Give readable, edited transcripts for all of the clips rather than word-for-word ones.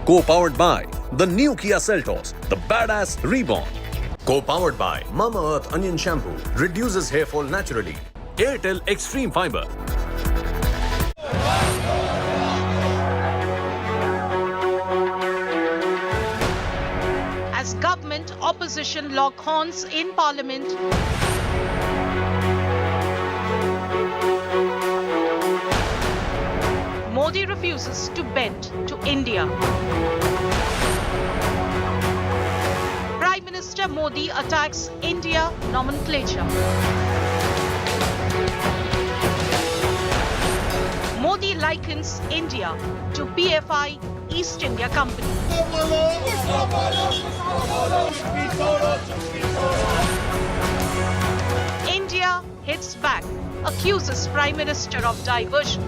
Co-powered by the new Kia Seltos, the badass reborn. Co-powered by Mamaearth Onion Shampoo, reduces hair fall naturally. Airtel Extreme Fiber. As government opposition lock horns in Parliament, Modi refuses to bend to India. Prime Minister Modi attacks India nomenclature. Modi likens India to PFI East India Company. India hits back, accuses Prime Minister of diversion.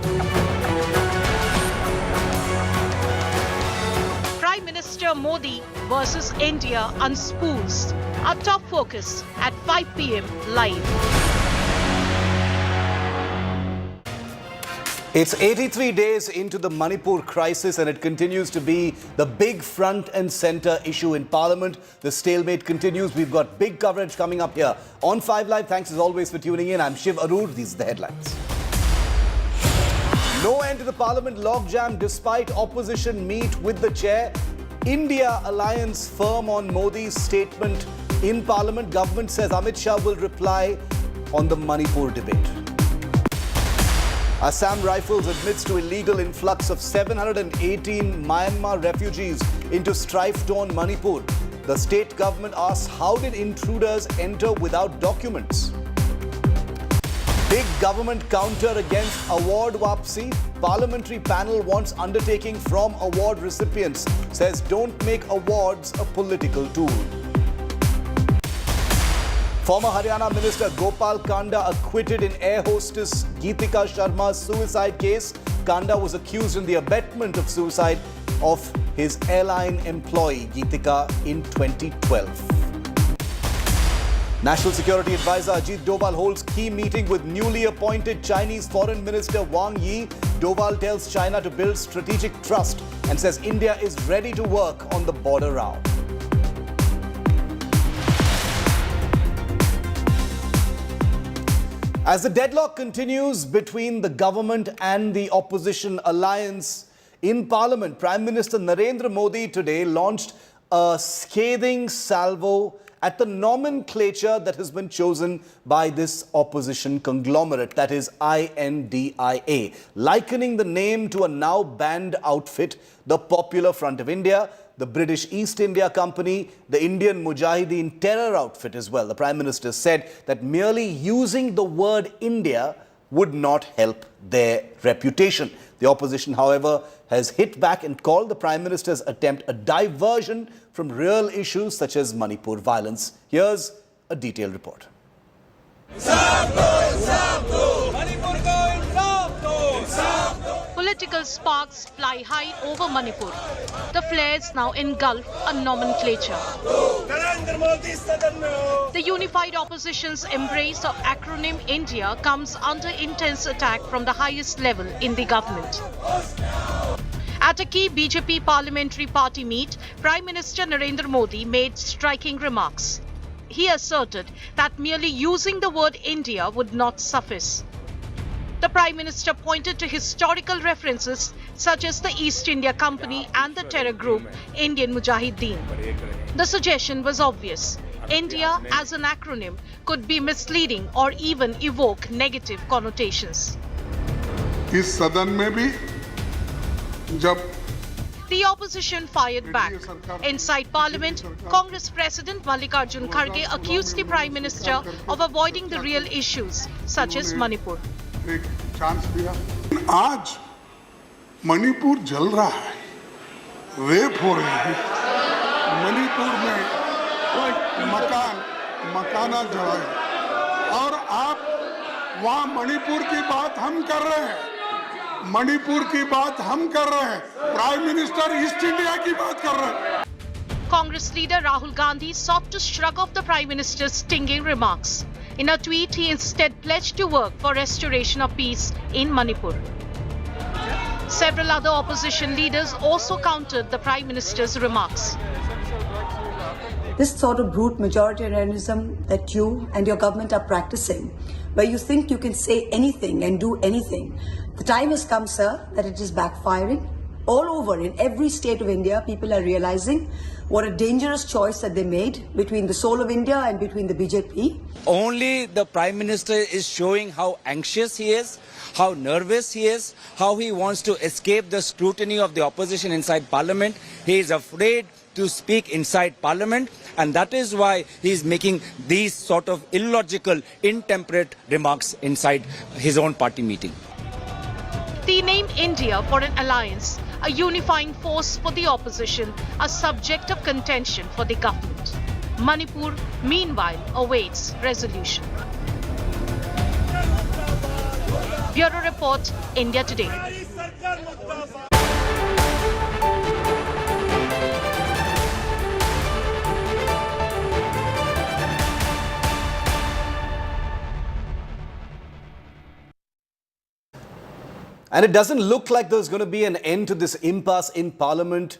Prime Minister Modi versus India unspools. Our top focus at 5 p.m. live. It's 83 days into the Manipur crisis and it continues to be the big front and centre issue in Parliament. The stalemate continues. We've got big coverage coming up here on 5 Live. Thanks as always for tuning in. I'm Shiv Aroor. These are the headlines. No end to the Parliament logjam despite opposition meet with the chair. India alliance firm on Modi's statement in Parliament. Government says Amit Shah will reply on the Manipur debate. Assam Rifles admits to illegal influx of 718 Myanmar refugees into strife-torn Manipur. The state government asks, how did intruders enter without documents? Big government counter against award wapsi. Parliamentary panel wants undertaking from award recipients. Says don't make awards a political tool. Former Haryana Minister Gopal Kanda acquitted in air hostess Geetika Sharma's suicide case. Kanda was accused in the abetment of suicide of his airline employee Geetika in 2012. National Security Advisor Ajit Doval holds key meeting with newly appointed Chinese Foreign Minister Wang Yi. Doval tells China to build strategic trust and says India is ready to work on the border round. As the deadlock continues between the government and the opposition alliance in Parliament, Prime Minister Narendra Modi today launched a scathing salvo at the nomenclature that has been chosen by this opposition conglomerate, that is I.N.D.I.A, likening the name to a now banned outfit, the Popular Front of India, the British East India Company, the Indian Mujahideen terror outfit as well. The Prime Minister said that merely using the word India would not help their reputation. The opposition, however, has hit back and called the Prime Minister's attempt a diversion from real issues such as Manipur violence. Here's a detailed report. Political sparks fly high over Manipur. The flares now engulf a nomenclature. The unified opposition's embrace of acronym India comes under intense attack from the highest level in the government. At a key BJP parliamentary party meet, Prime Minister Narendra Modi made striking remarks. He asserted that merely using the word India would not suffice. The Prime Minister pointed to historical references such as the East India Company and the terror group Indian Mujahideen. The suggestion was obvious. India as an acronym could be misleading or even evoke negative connotations. इस सदन में भी जब The opposition fired back. Inside Parliament, Congress President Mallikarjun Kharge accused the Prime Minister of avoiding the real issues such as Manipur. एक chance दिया आज मणिपुर जल रहा है रेप हो रहे हैं मणिपुर में मकाना जला है और आप वहाँ मणिपुर की बात हम कर रहे हैं मणिपुर की बात हम कर रहे हैं प्राइम मिनिस्टर ईस्ट इंडिया की बात कर रहे हैं Congress leader Rahul Gandhi sought to shrug off the Prime Minister's stinging remarks. In a tweet, he instead pledged to work for restoration of peace in Manipur. Several other opposition leaders also countered the Prime Minister's remarks. This sort of brute majoritarianism that you and your government are practicing, where you think you can say anything and do anything, the time has come, sir, that it is backfiring. All over, in every state of India, people are realizing what a dangerous choice that they made between the soul of India and between the BJP. Only the Prime Minister is showing how anxious he is, how nervous he is, how he wants to escape the scrutiny of the opposition inside Parliament. He is afraid to speak inside Parliament, and that is why he is making these sort of illogical, intemperate remarks inside his own party meeting. The name India for an alliance, a unifying force for the opposition, a subject of contention for the government. Manipur, meanwhile, awaits resolution. Bureau Report, India Today. And it doesn't look like there's going to be an end to this impasse in Parliament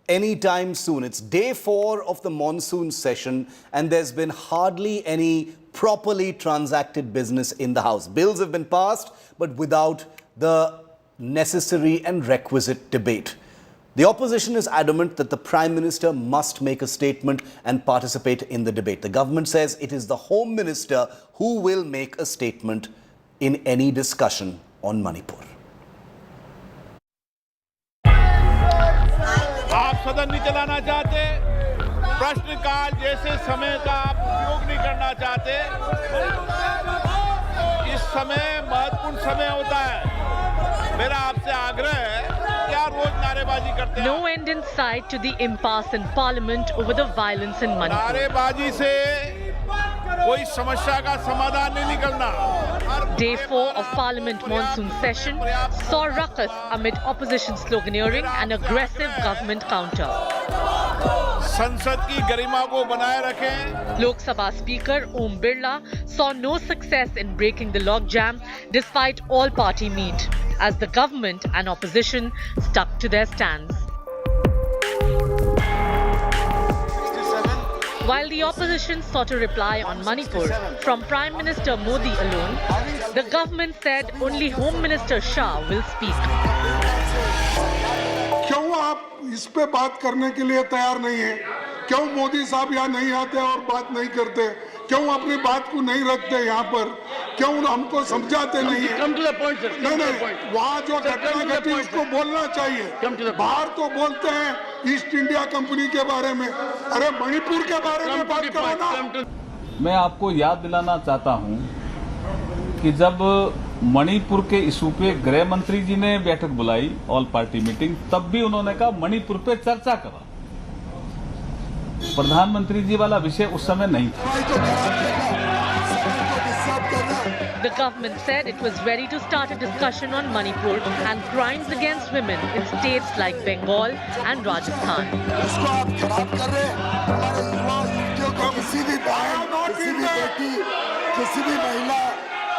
anytime soon. It's day 4 of the monsoon session, and there's been hardly any properly transacted business in the House. Bills have been passed, but without the necessary and requisite debate. The opposition is adamant that the Prime Minister must make a statement and participate in the debate. The government says it is the Home Minister who will make a statement in any discussion on Manipur. आप सदन नहीं चलाना चाहते, प्रश्नकाल जैसे समय का आप उपयोग नहीं करना चाहते, इस समय महत्वपूर्ण समय होता है। मेरा आपसे आग्रह है कि आप रोज नारेबाजी करते हैं। No end in sight to the impasse in Parliament over the violence in Manipur. नारेबाजी से कोई समस्या का समाधान नहीं निकलना। Day 4 of Parliament monsoon session saw ruckus amid opposition sloganeering and aggressive government counter. संसद की गरिमा को बनाए रखें। Lok Sabha Speaker Om Birla saw no success in breaking the logjam despite all party meet, as the government and opposition stuck to their stands. While the opposition sought a reply on Manipur from Prime Minister Modi alone, the government said only Home Minister Shah will speak. क्यों आप इस पे बात करने के लिए तैयार नहीं है? क्यों मोदी साहब यहाँ नहीं आते और बात नहीं करते? क्यों अपनी बात को नहीं रखते यहाँ पर? क्यों हमको समझाते नहीं है? नहीं, वहाँ जो घटना घटी उसको बोलना चाहिए। बाहर तो बोलते हैं ईस्ट इंडिया कंपनी के बारे में, अरे मणिपुर के बारे में बात करो ना। मैं आपको याद दिलाना चाहता हूं कि जब मणिपुर के इशू पे गृह मंत्री जी ने बैठक बुलाई, ऑल पार्टी मीटिंग, तब भी उन्होंने कहा मणिपुर पे चर्चा करा। प्रधानमंत्री जी वाला विषय उस समय नहीं था। The government said it was ready to start a discussion on Manipur and crimes against women in states like Bengal and Rajasthan. किसी भी बहन, किसी भी बेटी, किसी भी महिला,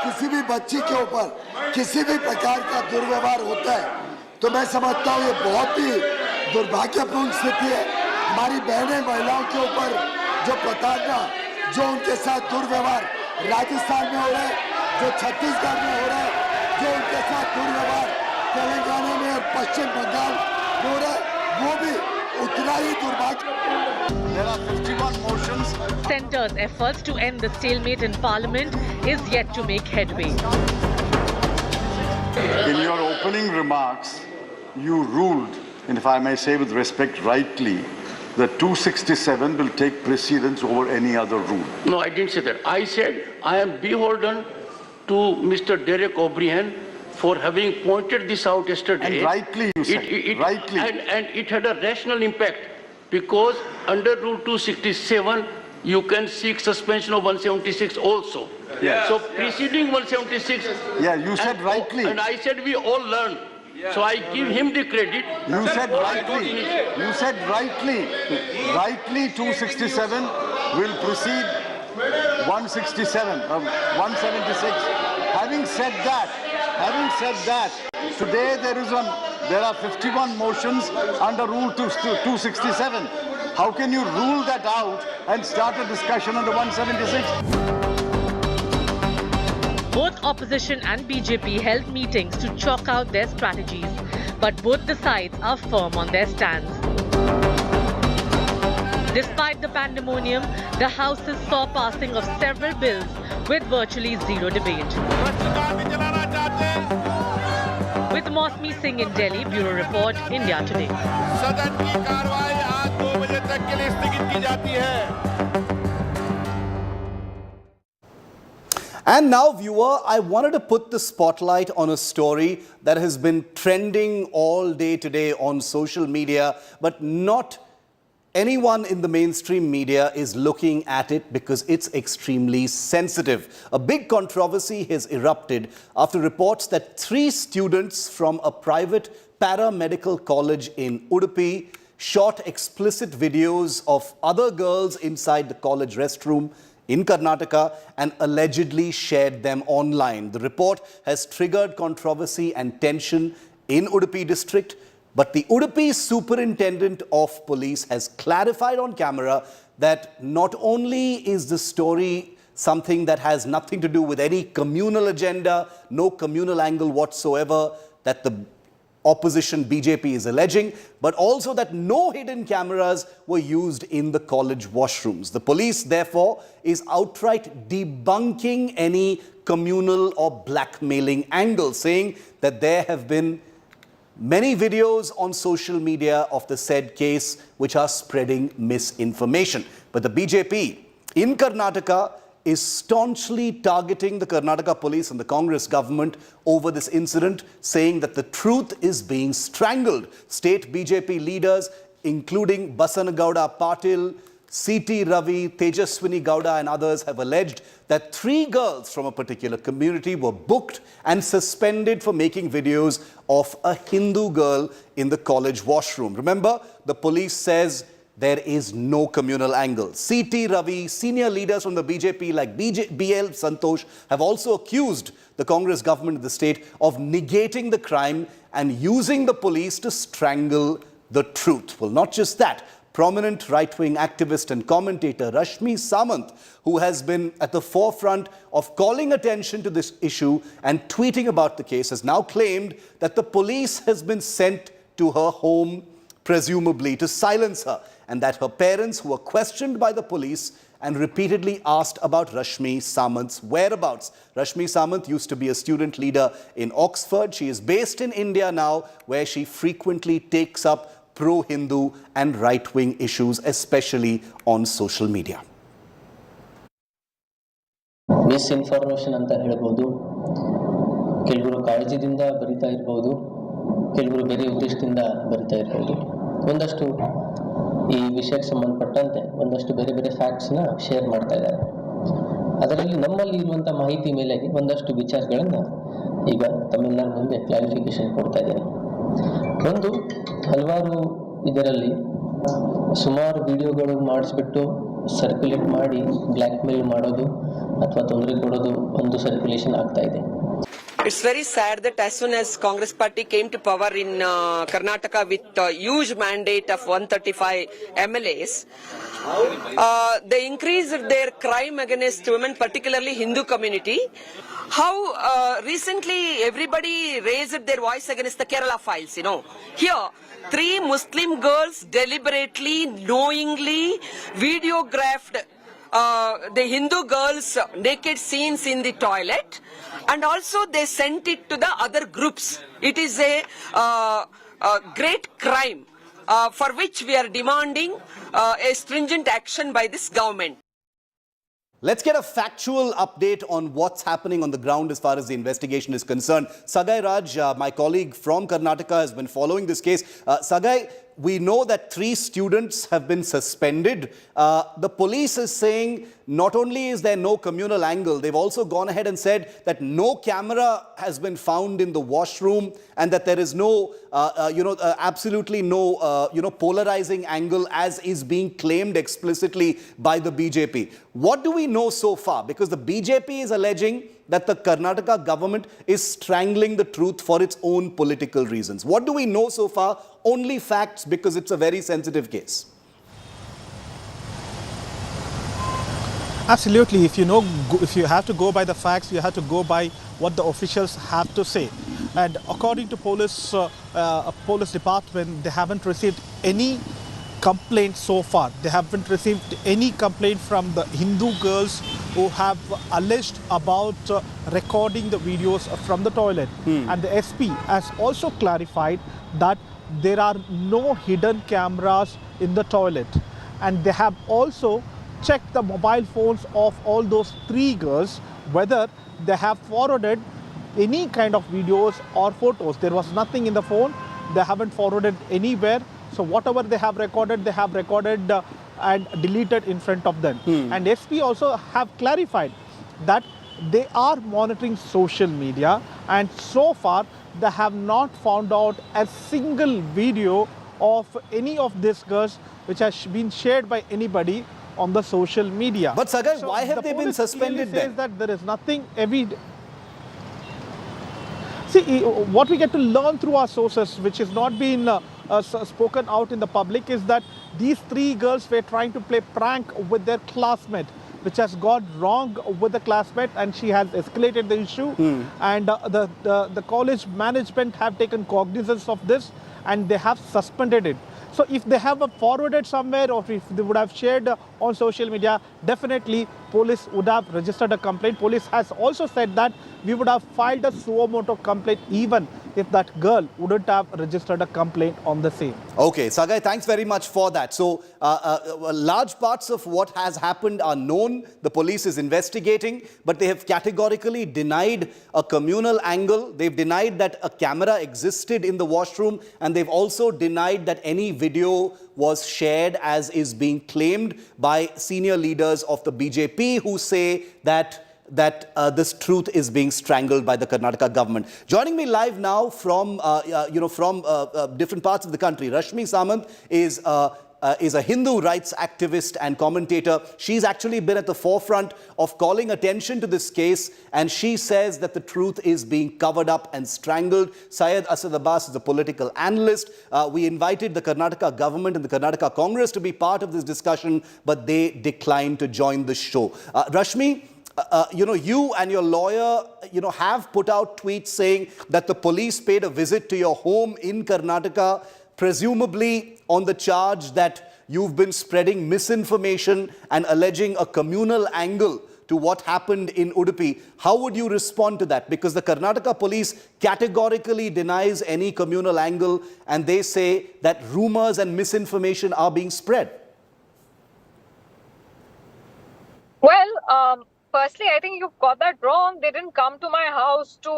किसी भी बच्ची के ऊपर किसी भी प्रकार का दुर्व्यवहार होता है, तो मैं समझता हूँ ये बहुत ही दुर्भाग्यपूर्ण स्थिति है। हमारी बहनें, महिलाओं के ऊपर जो प्रताड़ना, जो उनके साथ दुर्व्यवहार राजस्थान में हो रहा है, जो छत्तीसगढ़ में हो रहा है, जो उनके साथ दुर्व्यवहार तेलंगाना में और पश्चिम बंगाल में हो रहा है, वो भी उतना ही दुर्भाग्य। There are 51 motions. Centre's efforts to end the stalemate in Parliament is yet to make headway. In your opening remarks, you ruled, and if I may say with respect rightly, that 267 will take precedence over any other rule. No, I didn't say that. I said I am beholden to Mr. Derek O'Brien for having pointed this out yesterday. And rightly you said, rightly. And it had a rational impact, because under Rule 267, you can seek suspension of 176 also. Yeah. So preceding 176. Yeah, you said rightly. And I said we all learn. So I give him the credit. You said rightly. You said rightly. Rightly 267 will precede 167, 176. Having said that, today there is there are 51 motions under Rule 267. How can you rule that out and start a discussion under 176? Both opposition and BJP held meetings to chalk out their strategies, but both the sides are firm on their stands. Despite the pandemonium, the houses saw passing of several bills with virtually zero debate. With Mosmi Singh in Delhi, Bureau Report, India Today. सदन की कार्रवाई आज 2 बजे तक के लिए स्थगित की जाती है. And now, viewer, I wanted to put the spotlight on a story that has been trending all day today on social media, but not anyone in the mainstream media is looking at it because it's extremely sensitive. A big controversy has erupted after reports that 3 students from a private paramedical college in Udupi shot explicit videos of other girls inside the college restroom in Karnataka and allegedly shared them online. The report has triggered controversy and tension in Udupi district, but the Udupi Superintendent of Police has clarified on camera that not only is the story something that has nothing to do with any communal agenda, no communal angle whatsoever, that the opposition BJP is alleging, but also that no hidden cameras were used in the college washrooms. The police, therefore, is outright debunking any communal or blackmailing angle, saying that there have been many videos on social media of the said case which are spreading misinformation. But the BJP in Karnataka is staunchly targeting the Karnataka police and the Congress government over this incident, saying that the truth is being strangled. State BJP leaders, including Basanagowda Patil, C.T. Ravi, Tejaswini Gowda and others have alleged that 3 girls from a particular community were booked and suspended for making videos of a Hindu girl in the college washroom. Remember, the police says there is no communal angle. C.T. Ravi, senior leaders from the BJP like B.L. Santosh have also accused the Congress government of the state of negating the crime and using the police to strangle the truth. Well, not just that. Prominent right-wing activist and commentator Rashmi Samant, who has been at the forefront of calling attention to this issue and tweeting about the case, has now claimed that the police has been sent to her home, presumably to silence her, and that her parents, who were questioned by the police and repeatedly asked about Rashmi Samant's whereabouts. Rashmi Samant used to be a student leader in Oxford. She is based in India now, where she frequently takes up pro-Hindu and right-wing issues, especially on social media. Misinformation ಅಂತ ಹೇಳ್ಬೋದು. ಕೆಲವರು ಕಾಳಜಿದಿಂದ ಬರಿತಾ ಇರ್ಬೋದು, ಕೆಲವರು ಬೇರೆ ಉದ್ದೇಶದಿಂದ ಬರಿತಾ ಇರ್ಬೋದು. ಒಂದಷ್ಟು ಈ ವಿಷಯಕ್ಕೆ ಸಂಬಂಧಪಟ್ಟಂತೆ ಒಂದಷ್ಟು ಬೇರೆ ಬೇರೆ ಫ್ಯಾಕ್ಟ್ಸ್ನ ಶೇರ್ ಮಾಡ್ತಾ ಇದ್ದಾರೆ. ಅದರಲ್ಲಿ ನಮ್ಮಲ್ಲಿ ಇರುವಂಥ ಮಾಹಿತಿ ಮೇಲೆ ಒಂದಷ್ಟು ವಿಚಾರಗಳನ್ನು ಈಗ ತಮ್ಮೆಲ್ಲರ ಮುಂದೆ ಕ್ಲಾರಿಫಿಕೇಶನ್ ಕೊಡ್ತಾ ಇದ್ದೇನೆ. ಒಂದು, ಹಲವಾರು ಇದರಲ್ಲಿ ಸುಮಾರು ವಿಡಿಯೋಗಳು ಮಾಡಿಸ್ಬಿಟ್ಟು ಸರ್ಕ್ಯುಲೇಟ್ ಮಾಡಿ ಬ್ಲ್ಯಾಕ್ ಮೇಲ್ ಮಾಡೋದು ಅಥವಾ ತೊಂದರೆ ಕೊಡೋದು ಒಂದು ಸರ್ಕ್ಯುಲೇಷನ್ ಆಗ್ತಾ ಇದೆ. It's very sad that as soon as Congress party came to power in Karnataka with a huge mandate of 135 MLAs, they increased their crime against women, particularly Hindu community. How recently everybody raised their voice against the Kerala files, you know. Here, 3 Muslim girls deliberately, knowingly videographed the Hindu girls' naked scenes in the toilet, and also they sent it to the other groups. It is a great crime for which we are demanding a stringent action by this government. Let's get a factual update on what's happening on the ground as far as the investigation is concerned. Sagai Raj, my colleague from Karnataka, has been following this case. Sagai, we know that 3 students have been suspended. The police is saying not only is there no communal angle, they've also gone ahead and said that no camera has been found in the washroom and that there is no, absolutely no, polarizing angle as is being claimed explicitly by the BJP. What do we know so far? Because the BJP is alleging that the Karnataka government is strangling the truth for its own political reasons. What do we know so far? Only facts, because it's a very sensitive case. Absolutely. If you have to go by the facts, you have to go by what the officials have to say. And according to police department, they haven't received any complaint so far. They haven't received any complaint from the Hindu girls who have alleged about recording the videos from the toilet. And the SP has also clarified that there are no hidden cameras in the toilet. And they have also checked the mobile phones of all those 3 girls, whether they have forwarded any kind of videos or photos. There was nothing in the phone. They haven't forwarded anywhere. So whatever they have recorded and deleted in front of them. And SP also have clarified that they are monitoring social media, and so far they have not found out a single video of any of these girls which has been shared by anybody on the social media. But Sagar, why have they been suspended then? Says that there is nothing See, what we get to learn through our sources, which has not been spoken out in the public, is that these 3 girls were trying to play prank with their classmate, which has gone wrong with the classmate, and she has escalated the issue. And the college management have taken cognizance of this, and they have suspended it. So if they have forwarded somewhere, or if they would have shared on social media, definitely police would have registered a complaint. Police has also said that we would have filed a suo motu complaint even if that girl wouldn't have registered a complaint on the same. Okay, Sagai, thanks very much for that. So, large parts of what has happened are known. The police is investigating, but they have categorically denied a communal angle. They've denied that a camera existed in the washroom, and they've also denied that any video was shared, as is being claimed by senior leaders of the BJP, who say that this truth is being strangled by the Karnataka government. Joining me live now from different parts of the country, Rashmi Samant is a Hindu rights activist and commentator. She's actually been at the forefront of calling attention to this case, and she says that the truth is being covered up and strangled. Syed Asad Abbas is a political analyst. We invited the Karnataka government and the Karnataka Congress to be part of this discussion, but they declined to join the show. Rashmi, you and your lawyer, have put out tweets saying that the police paid a visit to your home in Karnataka, presumably on the charge that you've been spreading misinformation and alleging a communal angle to what happened in Udupi. How would you respond to that? Because the Karnataka police categorically denies any communal angle, and they say that rumors and misinformation are being spread. Well, firstly, I think you've got that wrong. They didn't come to my house to,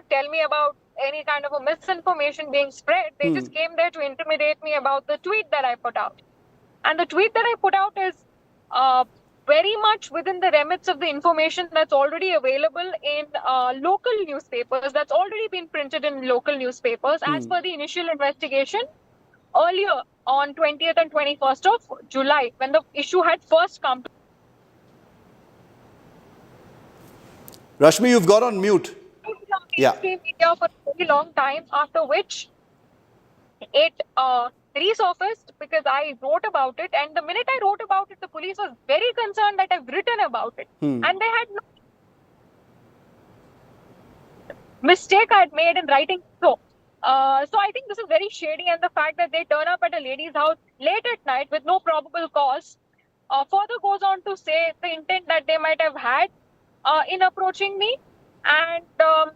tell me about any kind of a misinformation being spread. They just came there to intimidate me about the tweet that I put out. And the tweet that I put out is very much within the remits of the information that's already available in local newspapers, that's already been printed in local newspapers as per the initial investigation earlier on 20th and 21st of July, when the issue had first come to. Rashmi, you've got on mute. Yeah. Media for a very long time, after which it resurfaced because I wrote about it, and the minute I wrote about it, the police was very concerned that I've written about it, and they had no mistake I had made in writing so. So I think this is very shady, and the fact that they turn up at a lady's house late at night with no probable cause further goes on to say the intent that they might have had in approaching me, and the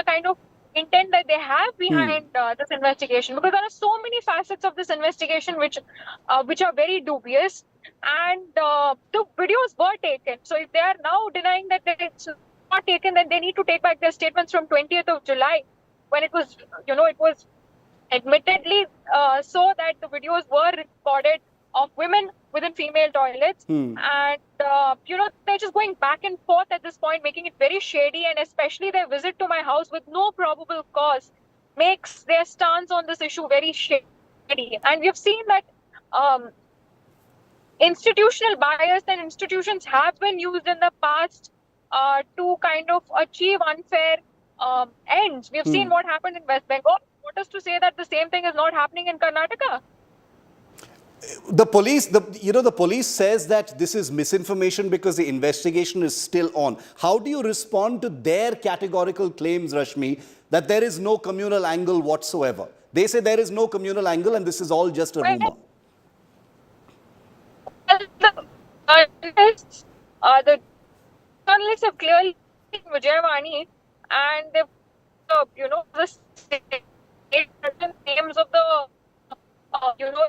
kind of intent that they have behind this investigation, because there are so many facets of this investigation which are very dubious, and the videos were taken. So if they are now denying that it's not taken, then they need to take back their statements from 20th of July when it was admittedly so that the videos were recorded of women within female toilets, and they're just going back and forth at this point, making it very shady, and especially their visit to my house with no probable cause makes their stance on this issue very shady. And we've seen that institutional bias and institutions have been used in the past to kind of achieve unfair ends. We've seen what happened in West Bengal. What is to say that the same thing is not happening in Karnataka? The police says that this is misinformation because the investigation is still on. How do you respond to their categorical claims, Rashmi, that there is no communal angle whatsoever? They say there is no communal angle and this is all just a rumor. The journalists have clearly seen Vijayawani, and they've, the names of the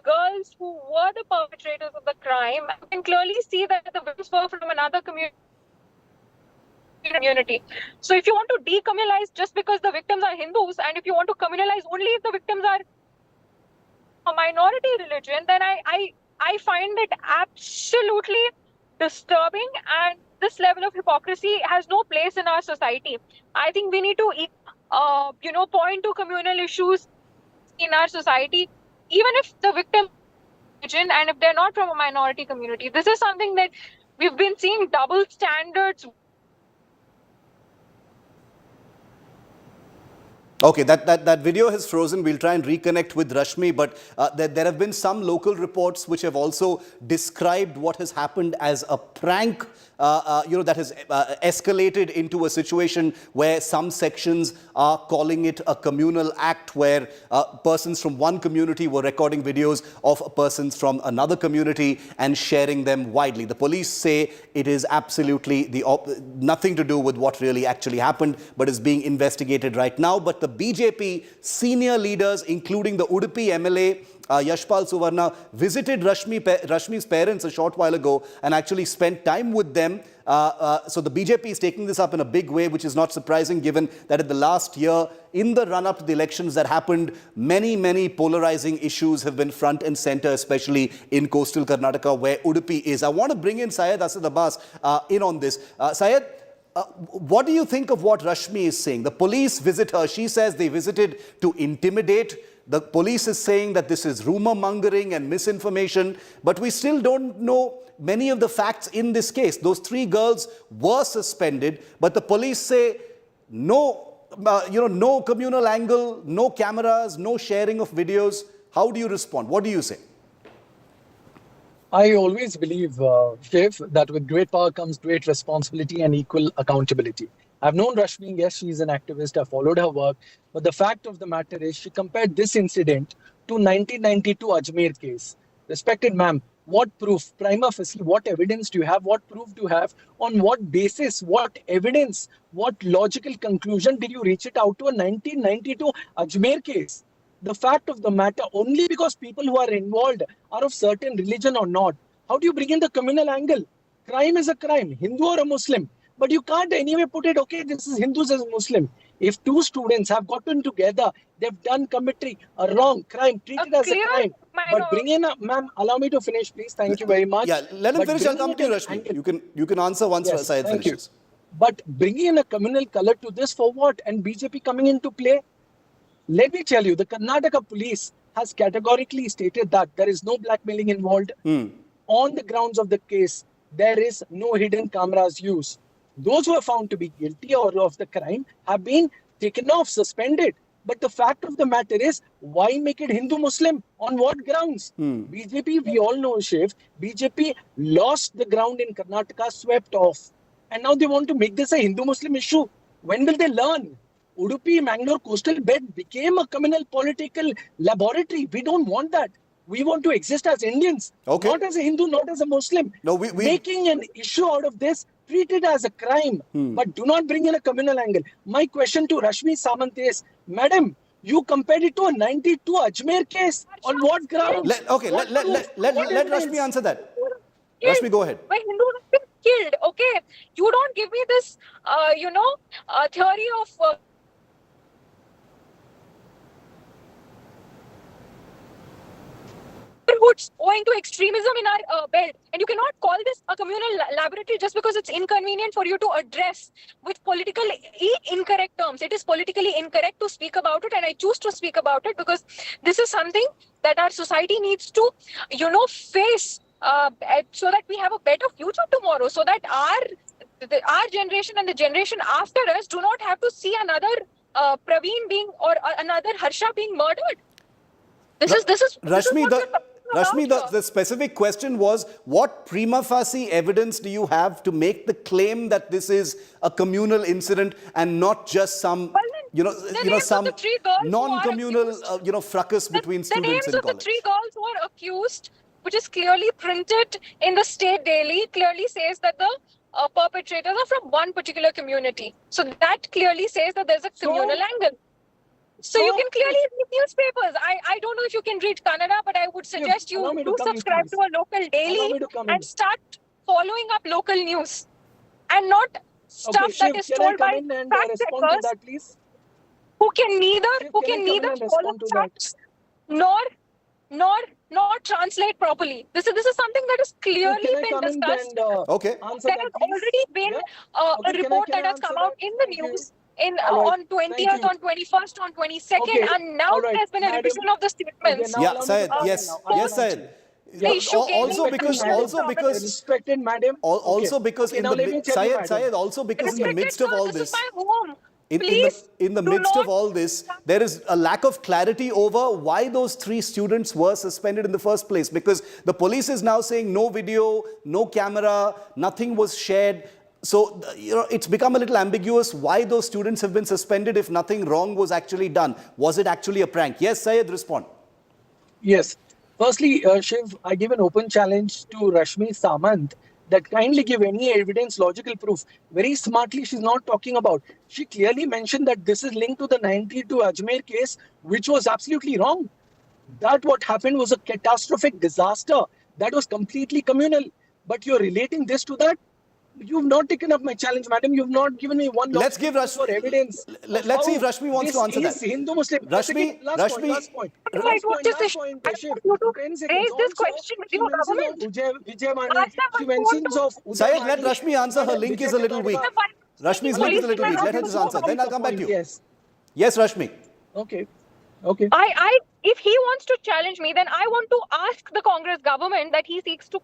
girls who were the perpetrators of the crime. You can clearly see that the victims were from another community. So if you want to decommunalize just because the victims are Hindus, and if you want to communalize only if the victims are a minority religion, then I find it absolutely disturbing, and this level of hypocrisy has no place in our society. I think we need to point to communal issues in our society, even if the victim religion and if they're not from a minority community. This is something that we've been seeing double standards. Okay, that video has frozen. We'll try and reconnect with Rashmi, but there have been some local reports which have also described what has happened as a prank, that has escalated into a situation where some sections are calling it a communal act, where persons from one community were recording videos of persons from another community and sharing them widely. The police say it is absolutely nothing to do with what really actually happened, but is being investigated right now. But the BJP senior leaders, including the Udupi MLA, Yashpal Suvarna, visited Rashmi's parents a short while ago and actually spent time with them. So the BJP is taking this up in a big way, which is not surprising given that in the last year, in the run-up to the elections that happened, many polarizing issues have been front and center, especially in coastal Karnataka, where Udupi is. I want to bring in Syed Asad Abbas in on this. Syed, what do you think of what Rashmi is saying? The police visit her. She says they visited to intimidate. The police is saying that this is rumor mongering and misinformation, but we still don't know many of the facts in this case. Those 3 girls were suspended, but the police say no, no communal angle, no cameras, no sharing of videos. How do you respond? What do you say? I always believe, Shiv, that with great power comes great responsibility and equal accountability. I've known Rashmi, yes, she's an activist, I followed her work, but the fact of the matter is she compared this incident to 1992 Ajmer case. Respected ma'am, what proof, prima facie, what evidence do you have, what proof do you have, on what basis, what evidence, what logical conclusion did you reach it out to a 1992 Ajmer case? The fact of the matter, only because people who are involved are of certain religion or not. How do you bring in the communal angle? Crime is a crime, Hindu or a Muslim. But you can't anyway put it, okay, this is Hindus as Muslim. If 2 students have gotten together, they've committed a wrong crime, treated as a crime. But bring in ma'am, allow me to finish, please. Thank you very much. Yeah, let him finish. I'll come to you, Rashmi. You can answer once Syed finishes. But bringing in a communal color to this for what? And BJP coming into play? Let me tell you, the Karnataka police has categorically stated that there is no blackmailing involved. On the grounds of the case, there is no hidden cameras used. Those who are found to be guilty or of the crime have been taken off, suspended. But the fact of the matter is, why make it Hindu-Muslim? On what grounds? BJP, we all know, Shiv, BJP lost the ground in Karnataka, swept off. And now they want to make this a Hindu-Muslim issue. When will they learn? Udupi, Mangalore coastal belt became a communal political laboratory. We don't want that. We want to exist as Indians, not as a Hindu, not as a Muslim. No, making an issue out of this, treat it as a crime, but do not bring in a communal angle. My question to Rashmi Samant is, Madam, you compared it to a 92 Ajmer case. On what grounds? Let Rashmi answer that. Rashmi, go ahead. My Hindu has been killed, okay? You don't give me this, theory of... neighborhoods owing to extremism in our belt. And you cannot call this a communal laboratory just because it's inconvenient for you to address with politically incorrect terms. It is politically incorrect to speak about it, and I choose to speak about it because this is something that our society needs to, face so that we have a better future tomorrow, so that our generation and the generation after us do not have to see another Praveen being or another Harsha being murdered. This is Rashmi, the specific question was, what prima facie evidence do you have to make the claim that this is a communal incident and not just some, some non-communal, fracas between students in college? The names of the three girls who are accused, which is clearly printed in the state daily, clearly says that the perpetrators are from one particular community. So that clearly says that there's a communal angle. So you can clearly read newspapers. I don't know if you can read Kannada, but I would suggest you do subscribe to a local daily and start following up local news and not stuff that is told by fact checkers who can neither follow facts nor translate properly. This is something that has clearly been discussed. There has already been a report that has come out in the news on 20th, on 21st, on 22nd, and now there's been a revision of the statements. Yeah, Syed. Yes, Syed. Also because respected madam. Also because in the Syed, also because in the midst of all this, in the midst of all this, there is a lack of clarity over why those 3 students were suspended in the first place. Because the police is now saying no video, no camera, nothing was shared. So, it's become a little ambiguous why those students have been suspended if nothing wrong was actually done. Was it actually a prank? Yes, Syed, respond. Yes. Firstly, Shiv, I give an open challenge to Rashmi Samant that kindly give any evidence, logical proof. Very smartly, she's not talking about. She clearly mentioned that this is linked to the 92 Ajmer case, which was absolutely wrong. That what happened was a catastrophic disaster. That was completely communal. But you're relating this to that? You've not taken up my challenge, madam. You've not given me one Let's give Rashmi for evidence. Let's see if Rashmi wants to answer that. Hindu-Muslim. Rashmi. Last point. I want to raise this question with your government. She mentions of Syed, let Rashmi answer. Her link is a little weak. Rashmi's link is a little weak. Let her just answer. Then I'll come back to you. Yes, Rashmi. Okay. If he wants to challenge me, then I want to ask the Congress government that he seeks to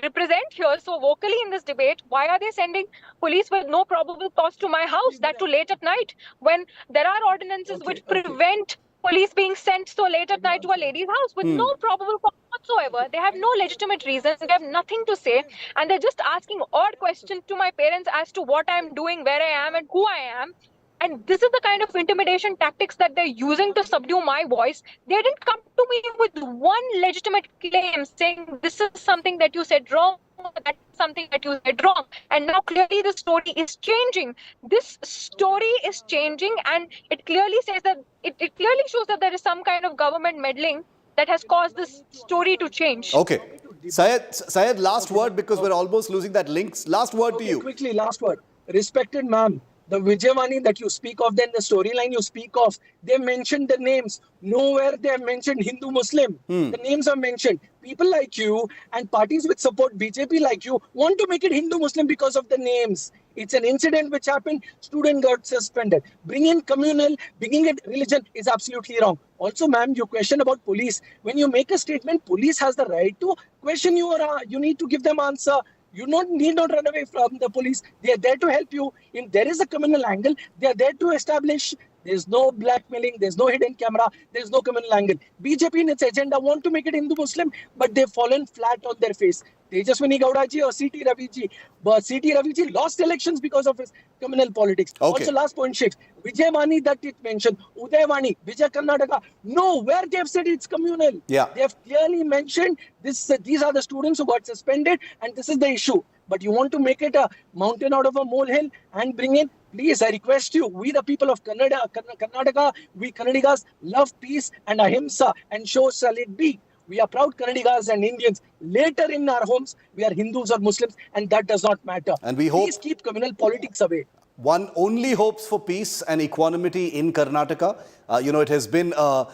represent here so vocally in this debate. Why are they sending police with no probable cause to my house, that too late at night, when there are ordinances which prevent police being sent so late at night to a lady's house with no probable cause whatsoever? They have no legitimate reasons, they have nothing to say, and they're just asking odd questions to my parents as to what I'm doing, where I am and who I am. And this is the kind of intimidation tactics that they're using to subdue my voice. They didn't come to me with one legitimate claim saying this is something that you said wrong, that's something that you said wrong. And now clearly the story is changing. This story is changing, and it clearly says that it clearly shows that there is some kind of government meddling that has caused this story to change. Okay. Syed, last word, because we're almost losing that link. Last word to you. Quickly, last word. Respected ma'am, the Vijayawani that you speak of, then the storyline you speak of, they mentioned the names. Nowhere they have mentioned Hindu-Muslim. The names are mentioned. People like you and parties which support BJP like you want to make it Hindu-Muslim because of the names. It's an incident which happened, student got suspended. Bringing communal, bringing it religion is absolutely wrong. Also, ma'am, you question about police. When you make a statement, police has the right to question you, or you need to give them answer. You need not run away from the police. They are there to help you. If there is a criminal angle, they are there to establish. There's no blackmailing. There's no hidden camera. There's no criminal angle. BJP in its agenda want to make it Hindu-Muslim, but they've fallen flat on their face. Tejaswini Gowdaji or C.T. Raviji. But C.T. Raviji lost elections because of his criminal politics. Okay. Also, last point, Shiv. Vijayawani that it mentioned. Udayawani, Vijay Karnataka. Nowhere they have said it's communal. Yeah. They have clearly mentioned these are the students who got suspended and this is the issue. But you want to make it a mountain out of a molehill and bring in, please, I request you, we the people of Karnataka, we Kannadigas love peace and ahimsa, and so shall it be. We are proud Kannadigas and Indians. Later in our homes, we are Hindus or Muslims, and that does not matter. And we hope, please keep communal politics away. One only hopes for peace and equanimity in Karnataka. It has been a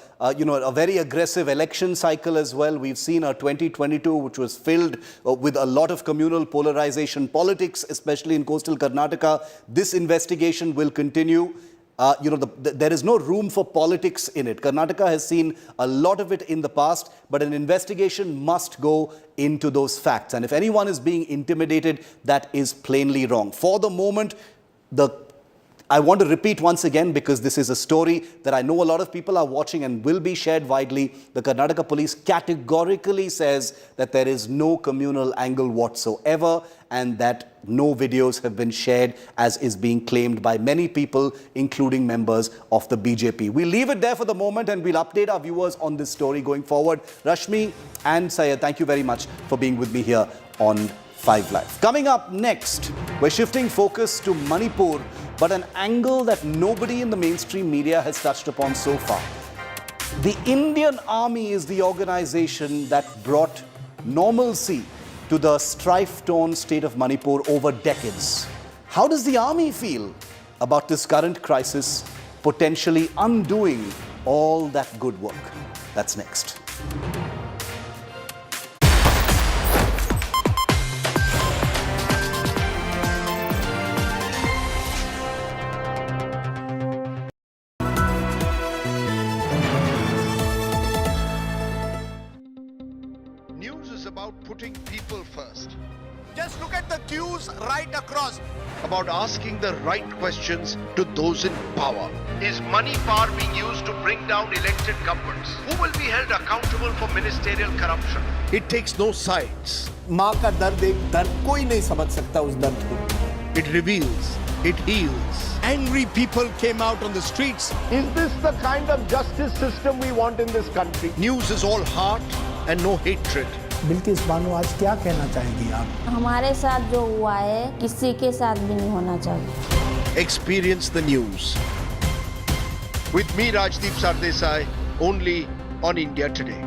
very aggressive election cycle as well. We've seen a 2022 which was filled with a lot of communal polarization politics, especially in coastal Karnataka. This investigation will continue. There is no room for politics in it. Karnataka has seen a lot of it in the past, but an investigation must go into those facts. And if anyone is being intimidated, that is plainly wrong. For the moment, I want to repeat once again, because this is a story that I know a lot of people are watching and will be shared widely. The Karnataka police categorically says that there is no communal angle whatsoever and that no videos have been shared, as is being claimed by many people, including members of the BJP. We'll leave it there for the moment and we'll update our viewers on this story going forward. Rashmi and Syed, thank you very much for being with me here on 5 Live. Coming up next, we're shifting focus to Manipur, but an angle that nobody in the mainstream media has touched upon so far. The Indian Army is the organization that brought normalcy to the strife-torn state of Manipur over decades. How does the army feel about this current crisis potentially undoing all that good work? That's next. Putting people first. Just look at the queues right across. About asking the right questions to those in power. Is money power being used to bring down elected governments? Who will be held accountable for ministerial corruption? It takes no sides. माँ का दर्द एक दर्द कोई नहीं समझ सकता उस दर्द को. It reveals. It heals. Angry people came out on the streets. Is this the kind of justice system we want in this country? News is all heart and no hatred. Bilkis Bano आज क्या कहना चाहेंगी आप? हमारे साथ जो हुआ है किसी के साथ भी नहीं होना चाहिए. Experience the news. With me, Rajdeep Sardesai, only on India Today.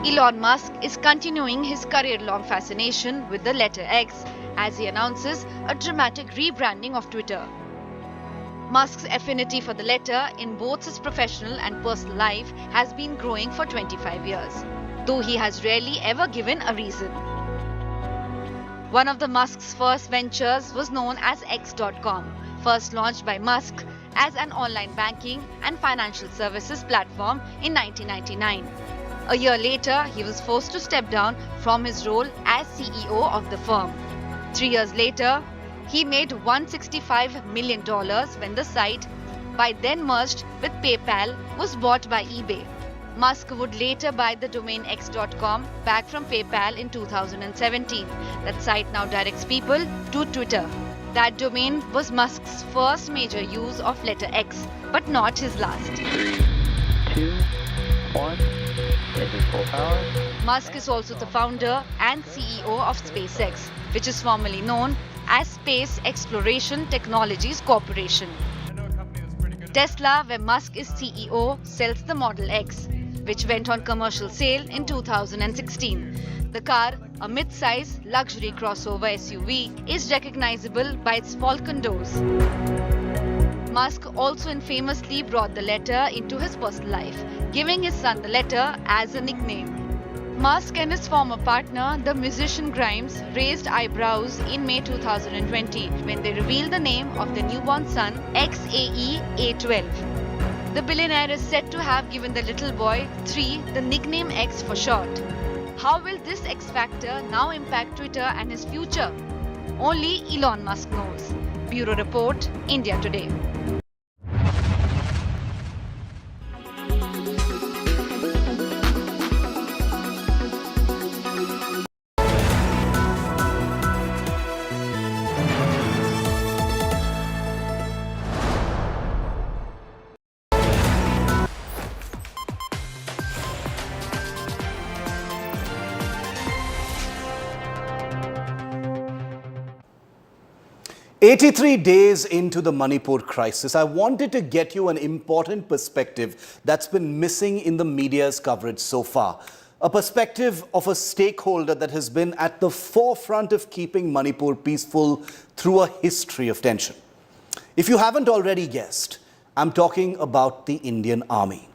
Elon Musk is continuing his career-long fascination with the letter X as he announces a dramatic rebranding of Twitter. Musk's affinity for the letter in both his professional and personal life has been growing for 25 years, though he has rarely ever given a reason. One of the Musk's first ventures was known as X.com, first launched by Musk as an online banking and financial services platform in 1999. A year later, he was forced to step down from his role as CEO of the firm. 3 years later, he made $165 million when the site, by then merged with PayPal, was bought by eBay. Musk would later buy the domain X.com back from PayPal in 2017. That site now directs people to Twitter. That domain was Musk's first major use of letter X, but not his last. 3, 2, 1, engine full power. Musk is also the founder and CEO of SpaceX, which is formerly known as Space Exploration Technologies Corporation. Tesla, where Musk is CEO, sells the Model X, which went on commercial sale in 2016. The car, a mid-size luxury crossover SUV, is recognizable by its Falcon doors. Musk also infamously brought the letter into his personal life, giving his son the letter as a nickname. Musk and his former partner, the musician Grimes, raised eyebrows in May 2020 when they revealed the name of their newborn son, XAE-A12. The billionaire is said to have given the little boy 3 the nickname X for short. How will this X factor now impact Twitter and his future? Only Elon Musk knows. Bureau Report, India Today. 83 days into the Manipur crisis, I wanted to get you an important perspective that's been missing in the media's coverage so far. A perspective of a stakeholder that has been at the forefront of keeping Manipur peaceful through a history of tension. If you haven't already guessed, I'm talking about the Indian Army.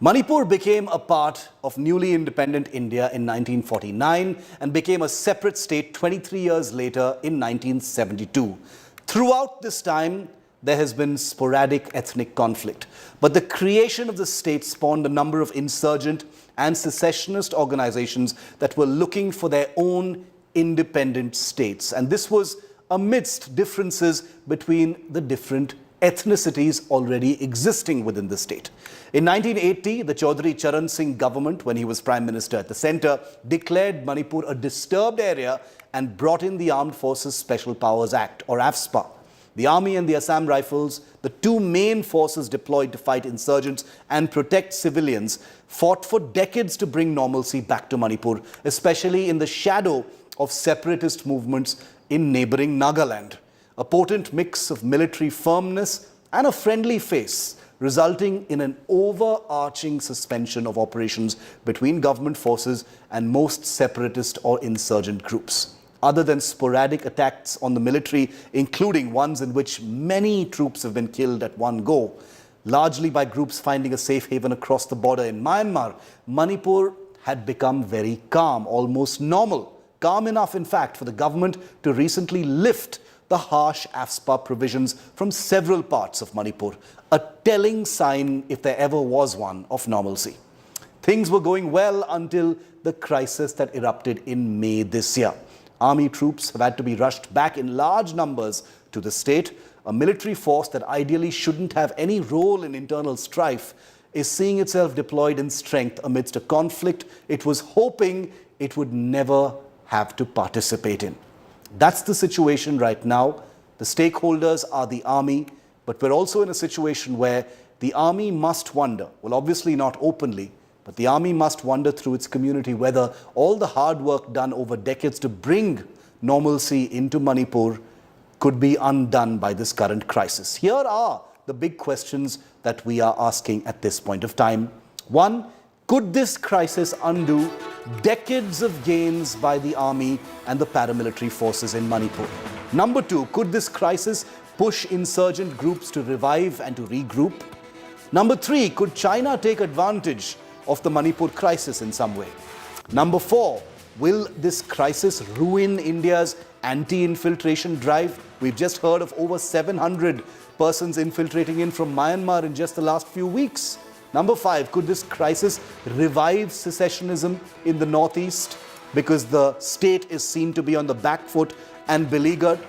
Manipur became a part of newly independent India in 1949 and became a separate state 23 years later in 1972. Throughout this time, there has been sporadic ethnic conflict. But the creation of the state spawned a number of insurgent and secessionist organizations that were looking for their own independent states. And this was amidst differences between the different ethnicities already existing within the state. In 1980, the Chaudhry Charan Singh government, when he was Prime Minister at the centre, declared Manipur a disturbed area and brought in the Armed Forces Special Powers Act, or AFSPA. The Army and the Assam Rifles, the two main forces deployed to fight insurgents and protect civilians, fought for decades to bring normalcy back to Manipur, especially in the shadow of separatist movements in neighbouring Nagaland. A potent mix of military firmness and a friendly face, resulting in an overarching suspension of operations between government forces and most separatist or insurgent groups. Other than sporadic attacks on the military, including ones in which many troops have been killed at one go, largely by groups finding a safe haven across the border in Myanmar, Manipur had become very calm, almost normal. Calm enough, in fact, for the government to recently lift the harsh AFSPA provisions from several parts of Manipur, a telling sign, if there ever was one, of normalcy. Things were going well until the crisis that erupted in May this year. Army troops have had to be rushed back in large numbers to the state. A military force that ideally shouldn't have any role in internal strife is seeing itself deployed in strength amidst a conflict it was hoping it would never have to participate in. That's the situation right now. The stakeholders are the army, but we're also in a situation where the army must wonder, well, obviously not openly, but the army must wonder through its community whether all the hard work done over decades to bring normalcy into Manipur could be undone by this current crisis. Here are the big questions that we are asking at this point of time. One, could this crisis undo decades of gains by the army and the paramilitary forces in Manipur? Number two, could this crisis push insurgent groups to revive and to regroup? Number three, could China take advantage of the Manipur crisis in some way? Number four, Will this crisis ruin India's anti-infiltration drive? We've just heard of over 700 persons infiltrating in from Myanmar in just the last few weeks. Number 5, could this crisis revive secessionism in the northeast because the state is seen to be on the back foot and beleaguered?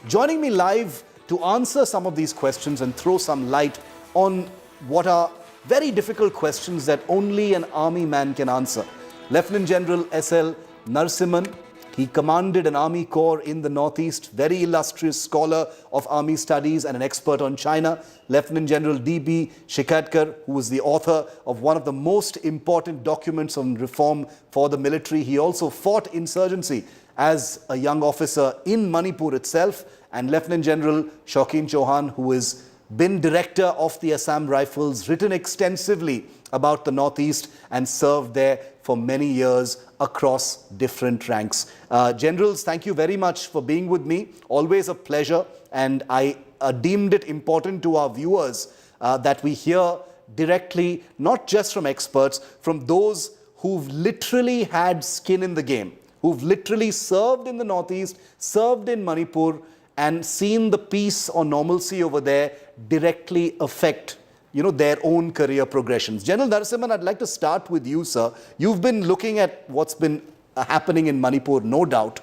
Joining me live to answer some of these questions and throw some light on what are very difficult questions that only an army man can answer. Lieutenant General S.L. Narasimhan, he commanded an army corps in the northeast, very illustrious scholar of army studies and an expert on China. Lieutenant General D.B. Shikatkar, who was the author of one of the most important documents on reform for the military. He also fought insurgency as a young officer in Manipur itself. And Lieutenant General Shaukin Chauhan, who has been director of the Assam Rifles, written extensively about the Northeast and served there for many years across different ranks. Generals, thank you very much for being with me. Always a pleasure, and I deemed it important to our viewers that we hear directly, not just from experts, from those who've literally had skin in the game, who've literally served in the Northeast, served in Manipur, and seen the peace or normalcy over there directly affect, their own career progressions. General Narasimhan, I'd like to start with you, sir. You've been looking at what's been happening in Manipur, no doubt.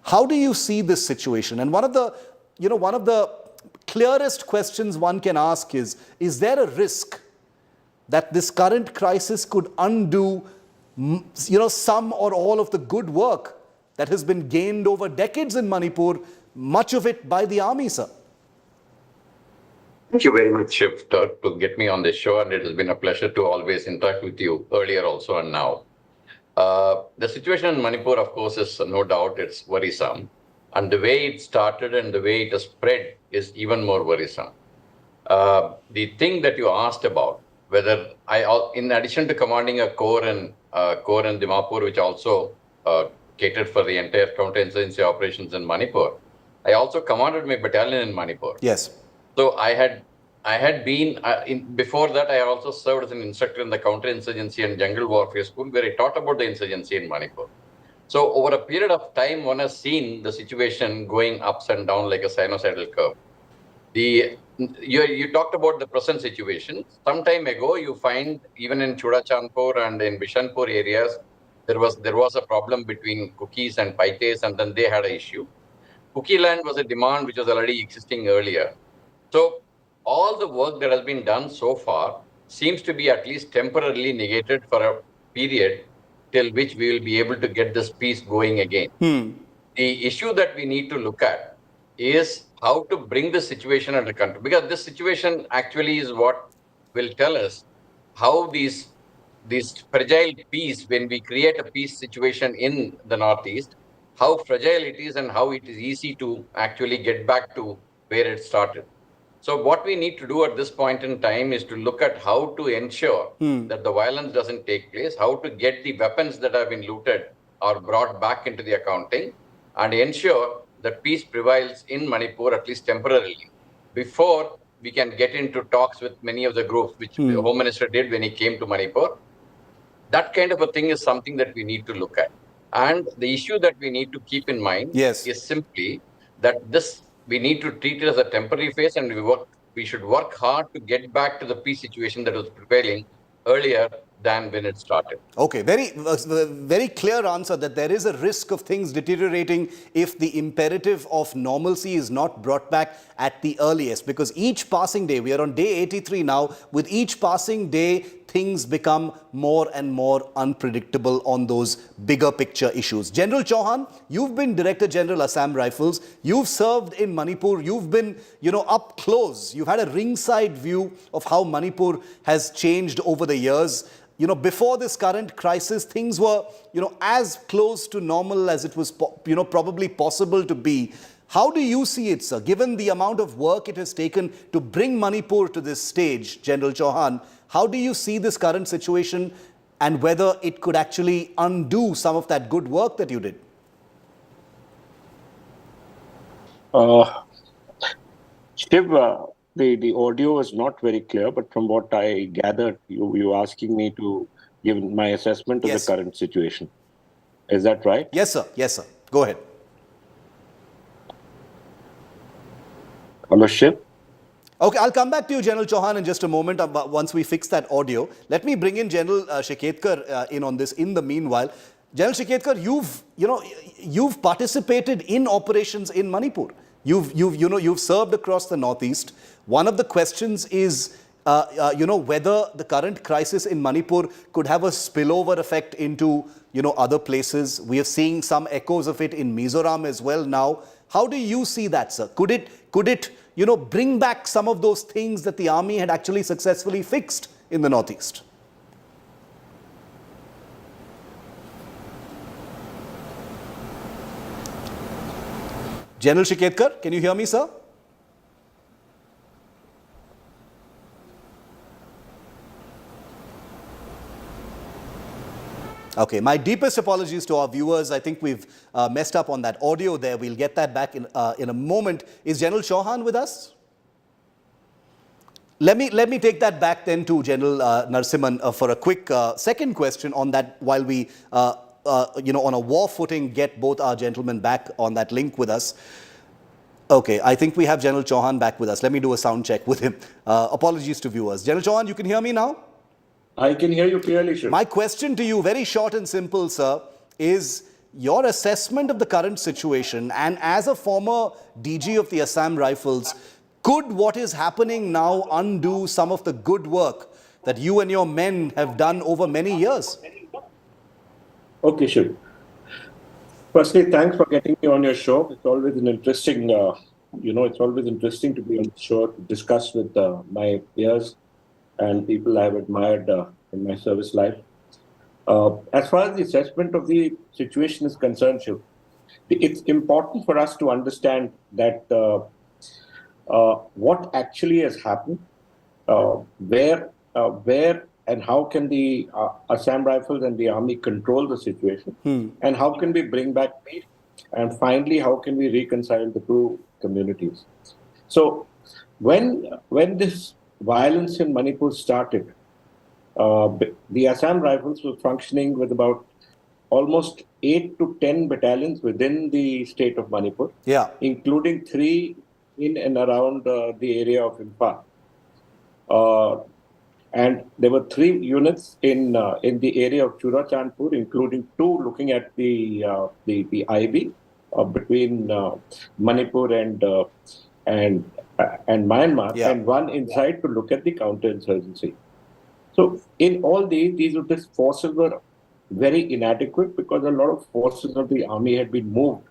How do you see this situation? And one of the clearest questions one can ask is there a risk that this current crisis could undo, some or all of the good work that has been gained over decades in Manipur, much of it by the army, sir? Thank you very much, Shiv, to get me on this show, and it has been a pleasure to always interact with you earlier also and now. The situation in Manipur, of course, is no doubt it's worrisome, and the way it started and the way it has spread is even more worrisome. The thing that you asked about, whether in addition to commanding a corps in Dimapur, which also catered for the entire counterinsurgency operations in Manipur, I also commanded my battalion in Manipur. Yes. So I had been, before that, I also served as an instructor in the counterinsurgency and jungle warfare school, where I taught about the insurgency in Manipur. So over a period of time, one has seen the situation going ups and down like a sinusoidal curve. You talked about the present situation. Some time ago, you find even in Chudachandpur and in Bishanpur areas, there was a problem between Cookies and Paites, and then they had an issue. Cookie land was a demand which was already existing earlier. So all the work that has been done so far seems to be at least temporarily negated for a period till which we will be able to get this peace going again. The issue that we need to look at is how to bring the situation under control, because this situation actually is what will tell us how these fragile peace, when we create a peace situation in the Northeast, how fragile it is and how it is easy to actually get back to where it started. So what we need to do at this point in time is to look at how to ensure that the violence doesn't take place, how to get the weapons that have been looted or brought back into the accounting, and ensure that peace prevails in Manipur, at least temporarily, before we can get into talks with many of the groups, which the Home Minister did when he came to Manipur. That kind of a thing is something that we need to look at. And the issue that we need to keep in mind is simply that we need to treat it as a temporary phase, and we should work hard to get back to the peace situation that was prevailing earlier than when it started. Okay, very clear answer that there is a risk of things deteriorating if the imperative of normalcy is not brought back at the earliest, because each passing day, we are on day 83 now, with each passing day, things become more and more unpredictable on those bigger picture issues. General Chauhan, you've been Director General Assam Rifles. You've served in Manipur. You've been, up close. You've had a ringside view of how Manipur has changed over the years. Before this current crisis, things were, as close to normal as it was, probably possible to be. How do you see it, sir? Given the amount of work it has taken to bring Manipur to this stage, General Chauhan, how do you see this current situation and whether it could actually undo some of that good work that you did? Shiv, the audio is not very clear, but from what I gathered, you asking me to give my assessment of the current situation. Is that right? Yes, sir. Yes, sir. Go ahead. Hello, Shiv. Okay, I'll come back to you, General Chauhan, in just a moment once we fix that audio. Let me bring in General Shiketkar in on this in the meanwhile. General Shiketkar, you've participated in operations in Manipur. You've served across the northeast. One of the questions is, whether the current crisis in Manipur could have a spillover effect into, other places. We are seeing some echoes of it in Mizoram as well now. How do you see that, sir? Could it bring back some of those things that the army had actually successfully fixed in the northeast? General Shiketkar, can you hear me, sir? Okay, my deepest apologies to our viewers. I think we've messed up on that audio there. We'll get that back in a moment. Is General Chauhan with us? Let me take that back then to General Narasimhan for a quick second question on that while we, on a war footing, get both our gentlemen back on that link with us. Okay, I think we have General Chauhan back with us. Let me do a sound check with him. Apologies to viewers. General Chauhan, you can hear me now? I can hear you clearly, Shiv. My question to you, very short and simple, sir, is your assessment of the current situation, and as a former DG of the Assam Rifles, could what is happening now undo some of the good work that you and your men have done over many years? Okay, Shiv. Firstly, thanks for getting me on your show. It's always an interesting, it's always interesting to be on the show to discuss with my peers and people I've admired in my service life. As far as the assessment of the situation is concerned, Shiv, it's important for us to understand that what actually has happened, where and how can the Assam Rifles and the army control the situation, and how can we bring back peace, and finally, how can we reconcile the two communities. So when this violence in Manipur started, the Assam Rifles were functioning with about almost 8 to 10 battalions within the state of Manipur, including 3 in and around the area of Imphal. And there were 3 units in the area of Churachandpur, including 2 looking at the IB between Manipur and Myanmar, and 1 inside to look at the counterinsurgency. So in all these forces were very inadequate because a lot of forces of the army had been moved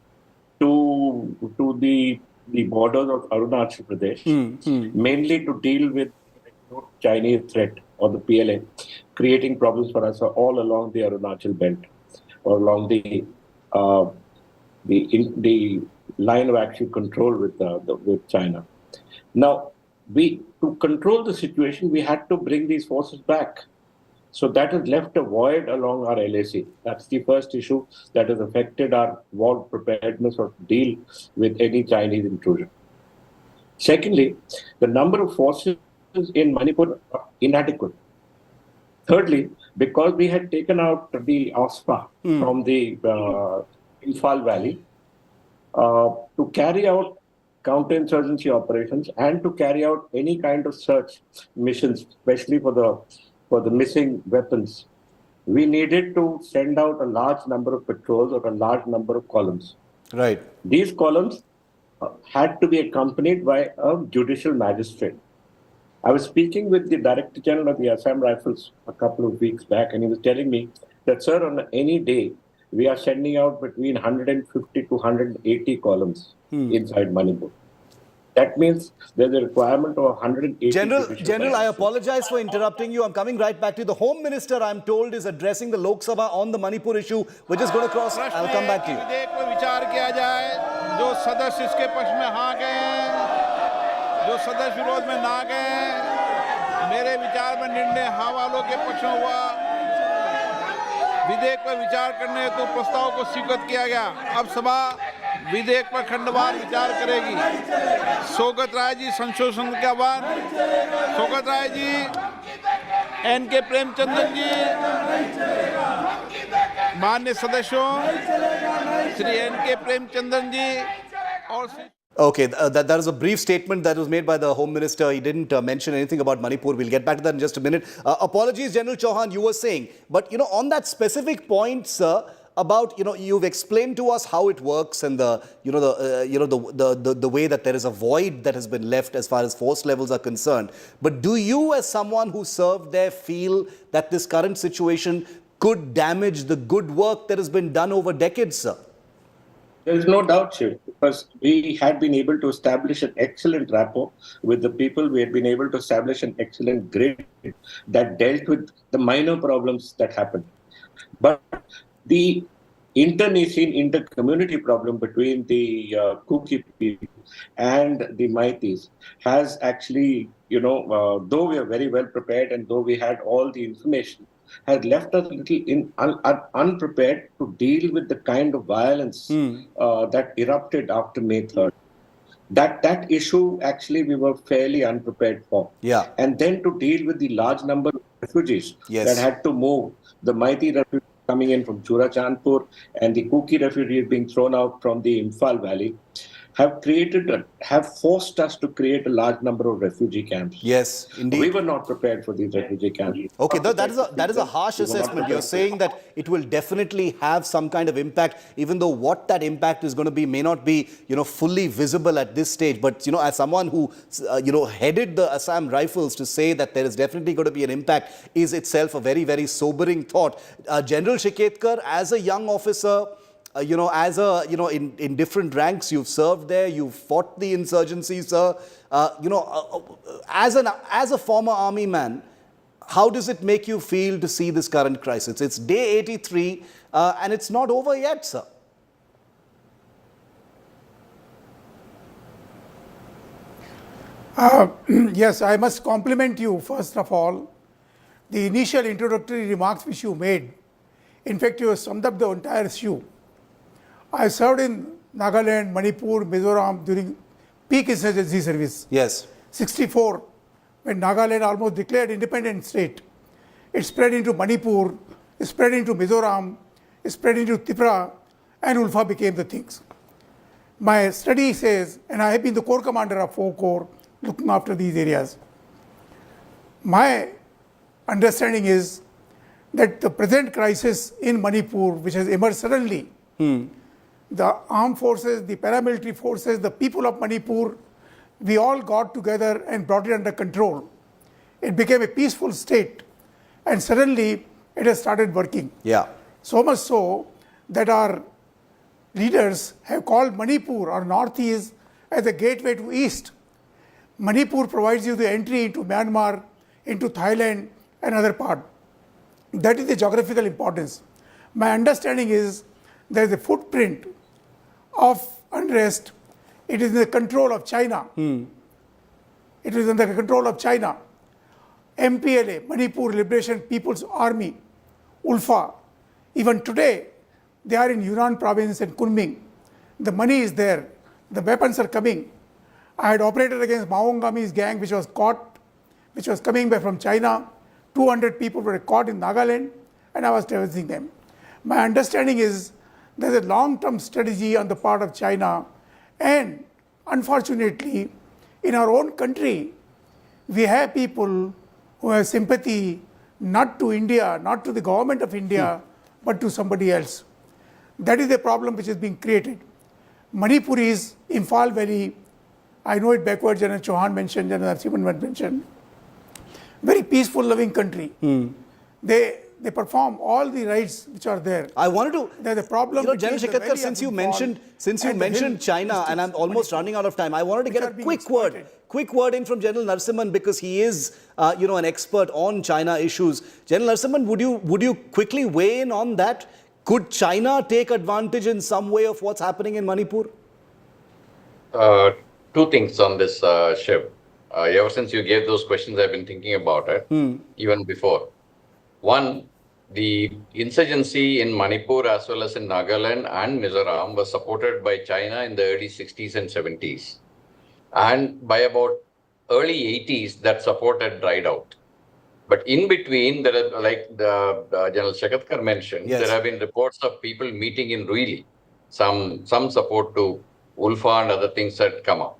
to the borders of Arunachal Pradesh, mainly to deal with the Chinese threat or the PLA, creating problems for us all along the Arunachal belt or along the line of actual control with China. Now, to control the situation, we had to bring these forces back. So that has left a void along our LAC. That's the first issue that has affected our war preparedness or deal with any Chinese intrusion. Secondly, the number of forces in Manipur are inadequate. Thirdly, because we had taken out the OSPA from the Imphal Valley to carry out counterinsurgency operations and to carry out any kind of search missions, especially for the missing weapons, we needed to send out a large number of patrols or a large number of columns. Right. These columns had to be accompanied by a judicial magistrate. I was speaking with the Director General of the Assam Rifles a couple of weeks back, and he was telling me that, sir, on any day, we are sending out between 150 to 180 columns inside Manipur. That means there's a requirement of 180. General, I apologize for interrupting you. I'm coming right back to you. The Home Minister, I'm told, is addressing the Lok Sabha on the Manipur issue. We're just going to cross. I'll come back to you. विचार किया जाए, जो सदस्य इसके पक्ष में हाँ गए, जो सदस्य विरोध में ना गए, मेरे विचार में निर्णय हाँ वालों के पक्ष में हुआ। विधेयक पर विचार करने हेतु प्रस्ताव को स्वीकृत किया गया। अब सभा विधेयक पर खंडवार विचार करेगी। सोगत राय जी संशोधन के आह्वान। सोगत राय जी, N.K. प्रेमचंद्रन जी, माननीय सदस्यों श्री N.K. प्रेमचंद्रन जी और Shri Okay, that is a brief statement that was made by the Home Minister. He didn't mention anything about Manipur. We'll get back to that in just a minute. Apologies, General Chauhan, you were saying, but on that specific point, sir, about you've explained to us how it works and the way that there is a void that has been left as far as force levels are concerned. But do you, as someone who served there, feel that this current situation could damage the good work that has been done over decades, sir? There is no doubt, Shiv, because we had been able to establish an excellent rapport with the people. We had been able to establish an excellent grid that dealt with the minor problems that happened. But the internecine, inter-community problem between the Kuki people and the Maitis has actually, though we are very well prepared and though we had all the information, had left us a little unprepared to deal with the kind of violence that erupted after May 3rd. That issue, actually, we were fairly unprepared for. Yeah. And then to deal with the large number of refugees that had to move, the Maiti refugees coming in from Churachandpur and the Kuki refugees being thrown out from the Imphal Valley, have forced us to create a large number of refugee camps. Yes, indeed. We were not prepared for these refugee camps. Okay, that is a harsh assessment. You're saying that it will definitely have some kind of impact, even though what that impact is going to be may not be, fully visible at this stage. But, as someone who, headed the Assam Rifles, to say that there is definitely going to be an impact is itself a very, very sobering thought. General Shiketkar, as a young officer, in different ranks, you've served there, you've fought the insurgency, sir. As a former army man, how does it make you feel to see this current crisis? It's day 83 and it's not over yet, sir. Yes, I must compliment you, first of all. The initial introductory remarks which you made, in fact, you have summed up the entire issue. I served in Nagaland, Manipur, Mizoram during peak insurgency service. Yes. 64, when Nagaland almost declared independent state. It spread into Manipur, it spread into Mizoram, it spread into Tripura, and Ulfa became the things. My study says, and I have been the Corps Commander of 4 Corps, looking after these areas. My understanding is that the present crisis in Manipur, which has emerged suddenly, the armed forces, the paramilitary forces, the people of Manipur, we all got together and brought it under control. It became a peaceful state, and suddenly it has started working. Yeah. So much so that our leaders have called Manipur or Northeast as a gateway to East. Manipur provides you the entry into Myanmar, into Thailand and other part. That is the geographical importance. My understanding is there is a footprint of unrest. It is in the control of China. It is under the control of China. MPLA, Manipur Liberation People's Army, Ulfa, even today, they are in Yunnan province and Kunming. The money is there. The weapons are coming. I had operated against Maungami's gang, which was caught, which was coming back from China. 200 people were caught in Nagaland, and I was terrorizing them. My understanding is there's a long-term strategy on the part of China, and unfortunately, in our own country, we have people who have sympathy not to India, not to the government of India, but to somebody else. That is the problem which is being created. Manipuris, Imphal Valley, I know it backwards, General Chauhan mentioned, General Narasimhan mentioned, very peaceful, loving country. They perform all the rights which are there. I wanted to. There's a problem. General Shiketkar, since you mentioned China, and I'm almost running out of time, I wanted to get a quick word in from General Narasimhan, because he is, an expert on China issues. General Narasimhan, would you quickly weigh in on that? Could China take advantage in some way of what's happening in Manipur? Two things on this, Shiv. Ever since you gave those questions, I've been thinking about it, even before. One, the insurgency in Manipur as well as in Nagaland and Mizoram was supported by China in the early 60s and 70s. And by about early 80s, that support had dried out. But in between, there are, like the General Shakatkar mentioned, Yes. there have been reports of people meeting in Ruili. Some support to Ulfa and other things that come up.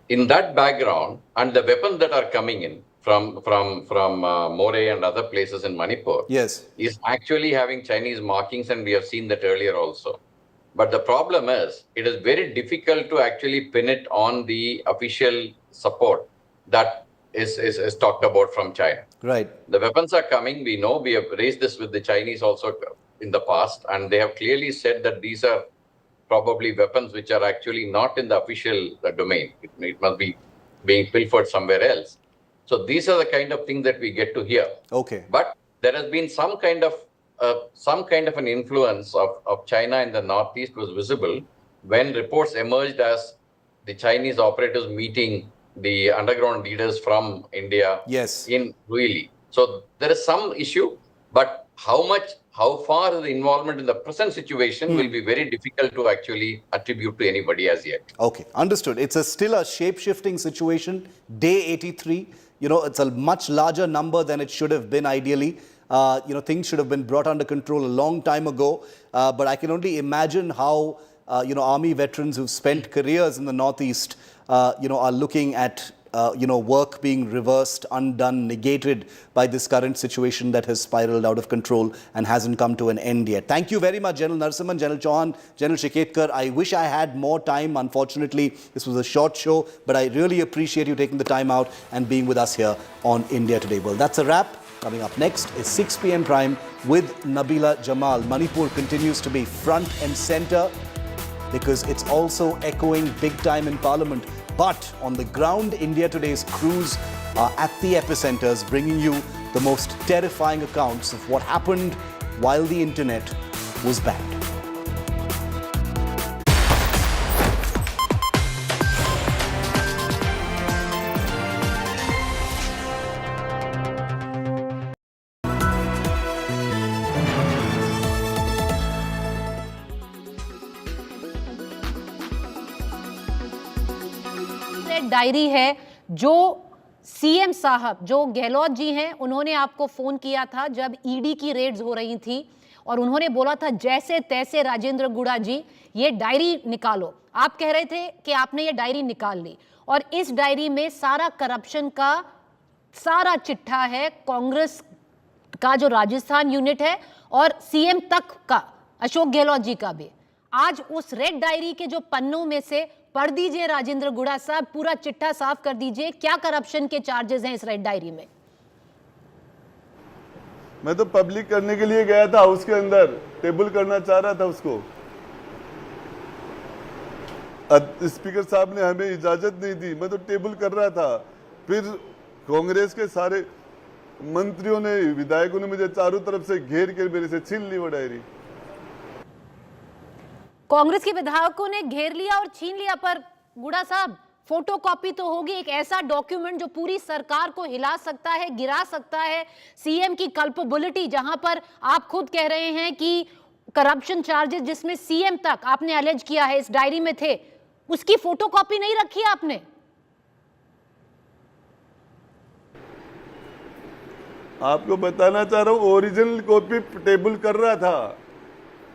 In that background, and the weapons that are coming in from More and other places in Manipur, yes, is actually having Chinese markings, and we have seen that earlier also. But the problem is, it is very difficult to actually pin it on the official support that is talked about from China. right. The weapons are coming. We know, we have raised this with the Chinese also in the past, and they have clearly said that these are probably weapons which are actually not in the official domain. It must be being pilfered somewhere else. So these are the kind of things that we get to hear. Okay. But there has been some kind of an influence of China in the northeast was visible when reports emerged as the Chinese operators meeting the underground leaders from India Yes. in Ruili. So there is some issue, but how far the involvement in the present situation will be very difficult to actually attribute to anybody as yet. Okay, understood. It's still a shape-shifting situation. Day 83, it's a much larger number than it should have been ideally. Things should have been brought under control a long time ago. But I can only imagine how, army veterans who've spent careers in the Northeast, are looking at, work being reversed, undone, negated by this current situation that has spiraled out of control and hasn't come to an end yet. Thank you very much, General Narasimhan, General Chauhan, General Shiketkar. I wish I had more time. Unfortunately, this was a short show, but I really appreciate you taking the time out and being with us here on India Today. Well, that's a wrap. Coming up next is 6 p.m. Prime with Nabila Jamal. Manipur continues to be front and center because it's also echoing big time in Parliament. But on the ground, India Today's crews are at the epicenters, bringing you the most terrifying accounts of what happened while the internet was banned. Diary है जो CM साहब, जो गहलोत जी हैं, उन्होंने आपको phone किया था जब ईडी की रेड्स हो रही थी और उन्होंने बोला था जैसे तैसे राजेंद्र गुड़ा जी ये डायरी निकालो। आप कह रहे थे कि आपने ये डायरी निकाल ली और इस डायरी में सारा करप्शन का सारा चिट्ठा है, कांग्रेस का जो राजस्थान यूनिट है और सीएम तक का अशोक गहलोत जी का भी। आज उस रेड डायरी के जो पन्नों में से पढ़ दीजिए राजेंद्र गुड़ा साहब, पूरा चिट्ठा साफ कर दीजिए, क्या करप्शन के चार्जेस हैं इस रेड डायरी में? मैं तो पब्लिक करने के लिए गया था, हाउस के अंदर टेबल करना चाह रहा था उसको। स्पीकर साहब ने हमें इजाजत नहीं दी, मैं तो टेबल कर रहा था। फिर कांग्रेस के सारे मंत्रियों ने, विधायकों ने मुझे चारों तरफ से घेर के मेरे से छीन ली वो डायरी। कांग्रेस के विधायकों ने घेर लिया और छीन लिया, पर गुड़ा साहब फोटोकॉपी तो होगी, एक ऐसा डॉक्यूमेंट जो पूरी सरकार को हिला सकता है, गिरा सकता है, सीएम की कल्पेबिलिटी, जहां पर आप खुद कह रहे हैं कि करप्शन चार्जेस जिसमें सीएम तक आपने अलेज किया है इस डायरी में थे, उसकी फोटोकॉपी नहीं रखी आपने? आपको बताना चाह रहा हूं, ओरिजिनल कॉपी टेबल कर रहा था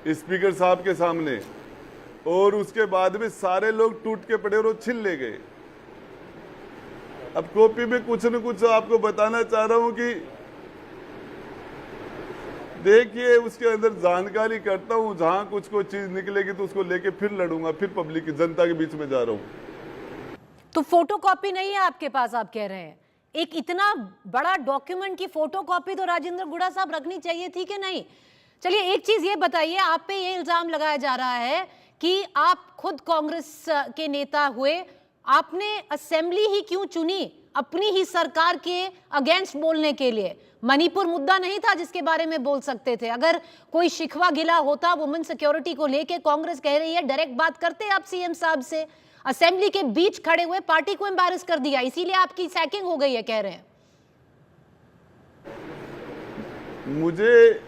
स्पीकर साहब के सामने और उसके बाद में सारे लोग टूट के पड़े और वो छिल ले गए। अब कॉपी में कुछ न कुछ आपको बताना चाह रहा हूं कि देखिए उसके अंदर जानकारी करता हूं, जहां कुछ कोई चीज निकलेगी तो उसको लेके फिर लड़ूंगा, फिर पब्लिक की जनता के बीच में जा रहा हूं। तो फोटोकॉपी नहीं है आपके पास, आप कह रहे हैं? एक इतना बड़ा डॉक्यूमेंट की फोटोकॉपी तो राजेंद्र गुड़ा साहब रखनी चाहिए थी कि नहीं? चलिए एक चीज ये बताइए, आप पे ये इल्जाम लगाया जा रहा है कि आप खुद कांग्रेस के नेता हुए, आपने असेंबली ही क्यों चुनी अपनी ही सरकार के अगेंस्ट बोलने के लिए? मणिपुर मुद्दा नहीं था जिसके बारे में बोल सकते थे? अगर कोई शिकवा गिला होता वुमेन सिक्योरिटी को लेके, कांग्रेस कह रही है डायरेक्ट बात करते आप सीएम साहब से, असेंबली के बीच खड़े हुए पार्टी को एम्बैरेस कर दिया, इसीलिए आपकी सैकिंग हो गई है कह रहे हैं। मुझे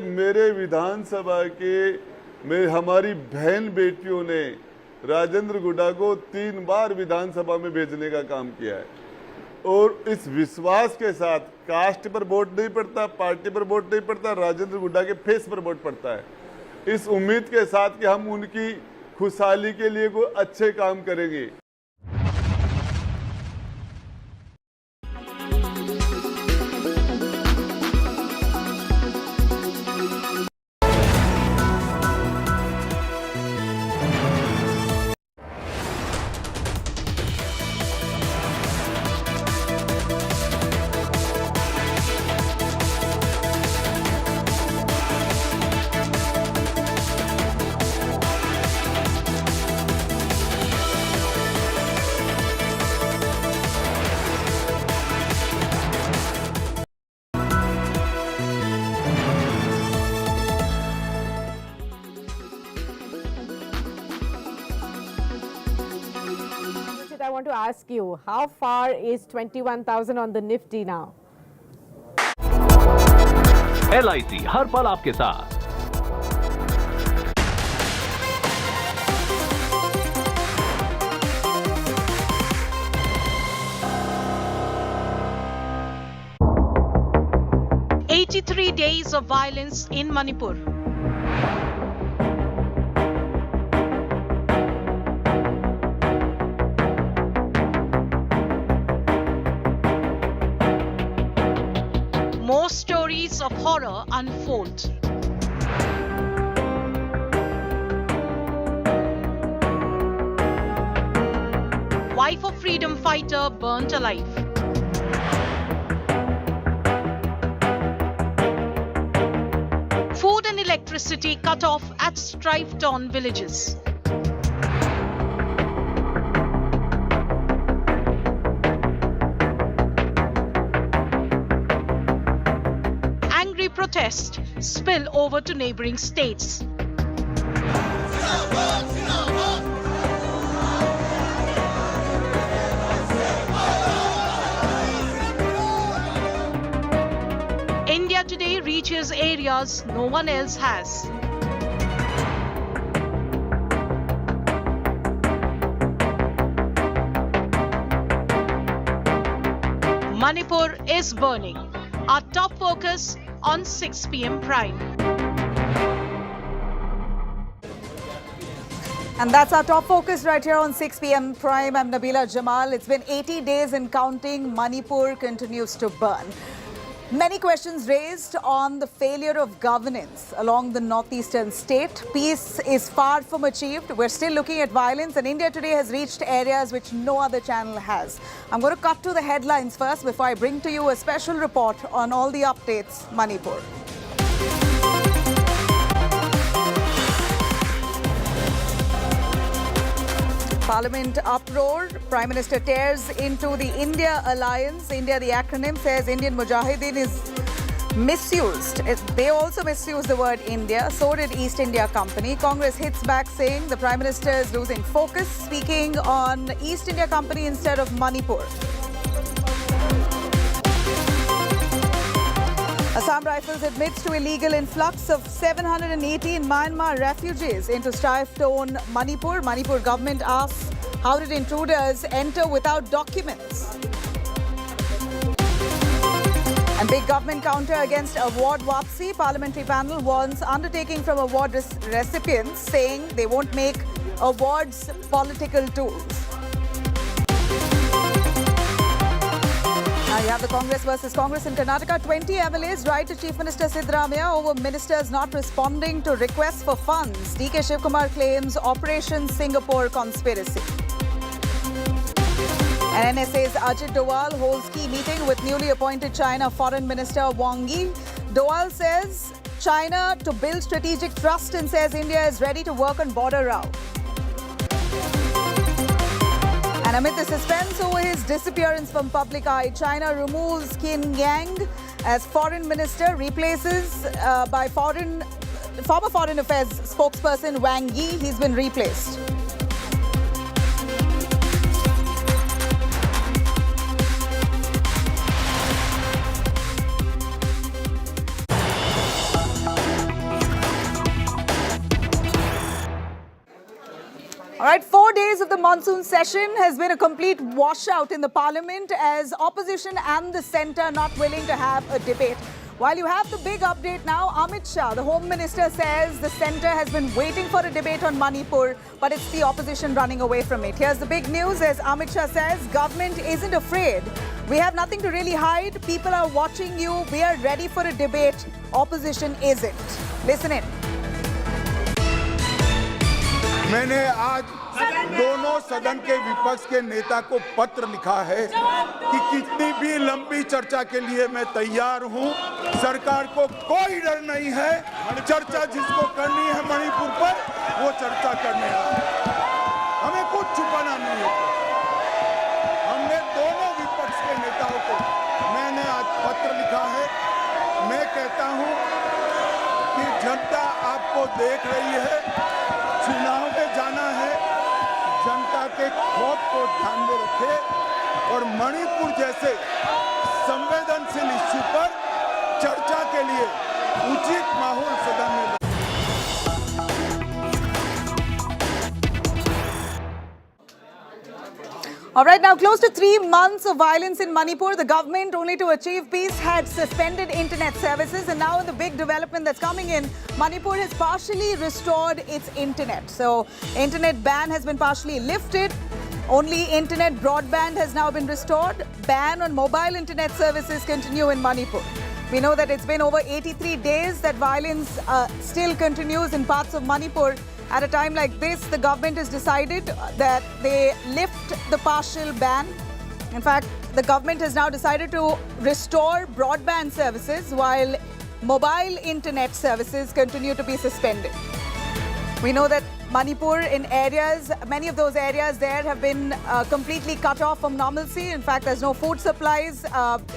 मेरे विधानसभा के हमारी बहन बेटियों ने राजेंद्र गुड़ा को 3 बार विधानसभा में भेजने का काम किया है और इस विश्वास के साथ कास्ट पर वोट नहीं पड़ता, पार्टी पर वोट नहीं पड़ता, राजेंद्र गुड्डा के फेस पर वोट पड़ता है। इस उम्मीद के साथ कि हम उनकी खुशहाली के लिए कोई अच्छे काम करेंगे। I want to ask you, how far is 21,000 on the Nifty now? LIC हर पल आपके साथ। "83 days of violence in Manipur." More stories of horror unfold. Wife of freedom fighter burnt alive. Food and electricity cut off at strife-torn villages. Angry protest spill over to neighboring states. India today reaches areas no one else has. Manipur is burning. Our top focus on 6 p.m. Prime. And that's our top focus right here on 6 p.m. Prime. I'm Nabila Jamal. It's been 80 days and counting. Manipur continues to burn. Many questions raised on the failure of governance along the northeastern state. Peace is far from achieved. We're still looking at violence, and India today has reached areas which no other channel has. I'm going to cut to the headlines first before I bring to you a special report on all the updates. Manipur. Parliament uproar. Prime Minister tears into the I.N.D.I.A alliance. I.N.D.I.A, the acronym, says Indian Mujahideen is misused. They also misused the word India. So did East India Company. Congress hits back saying the Prime Minister is losing focus, speaking on East India Company instead of Manipur. Assam Rifles admits to illegal influx of 718 Myanmar refugees into strife-torn Manipur. Manipur government asks, how did intruders enter without documents? And big government counter against award Wapsi. Parliamentary panel warns undertaking from award recipients, saying they won't make awards political tools. Now you have the Congress versus Congress in Karnataka. 20 MLAs write to Chief Minister Siddaramaiah over ministers not responding to requests for funds. D.K. Shivkumar claims Operation Singapore conspiracy. And NSA's Ajit Doval holds key meeting with newly appointed China Foreign Minister Wang Yi. Doval says China to build strategic trust and says India is ready to work on border row. And amid the suspense over his disappearance from public eye, China removes Qin Yang as foreign minister, replaces by former foreign affairs spokesperson Wang Yi. He's been replaced. All right, 4 days of the monsoon session has been a complete washout in the parliament as opposition and the centre not willing to have a debate. While you have the big update now, Amit Shah, the Home Minister, says the centre has been waiting for a debate on Manipur, but it's the opposition running away from it. Here's the big news as Amit Shah says, government isn't afraid. We have nothing to really hide. People are watching you. We are ready for a debate. Opposition isn't. Listen in. मैंने आज दोनों सदन के विपक्ष के नेता को पत्र लिखा है कि कितनी भी लंबी चर्चा के लिए मैं तैयार हूं। सरकार को कोई डर नहीं है। चर्चा जिसको करनी है मणिपुर पर वो चर्चा करने आए। हमें कुछ छुपाना नहीं है। हमने दोनों विपक्ष के नेताओं को मैंने आज पत्र लिखा है। मैं कहता हूं कि जनता आपको देख रही है। चुनाव में जाना है, जनता के खौफ को ध्यान में रखे और मणिपुर जैसे संवेदनशील इश्यू पर चर्चा के लिए उचित माहौल सदन में। All right, now close to 3 months of violence in Manipur, the government, only to achieve peace, had suspended internet services. And now in the big development that's coming in, Manipur has partially restored its internet. So, internet ban has been partially lifted. Only internet broadband has now been restored. Ban on mobile internet services continue in Manipur. We know that it's been over 83 days that violence still continues in parts of Manipur. At a time like this, the government has decided that they lift the partial ban. In fact, the government has now decided to restore broadband services while mobile internet services continue to be suspended. We know that Manipur in areas, many of those areas there have been completely cut off from normalcy. In fact, there's no food supplies,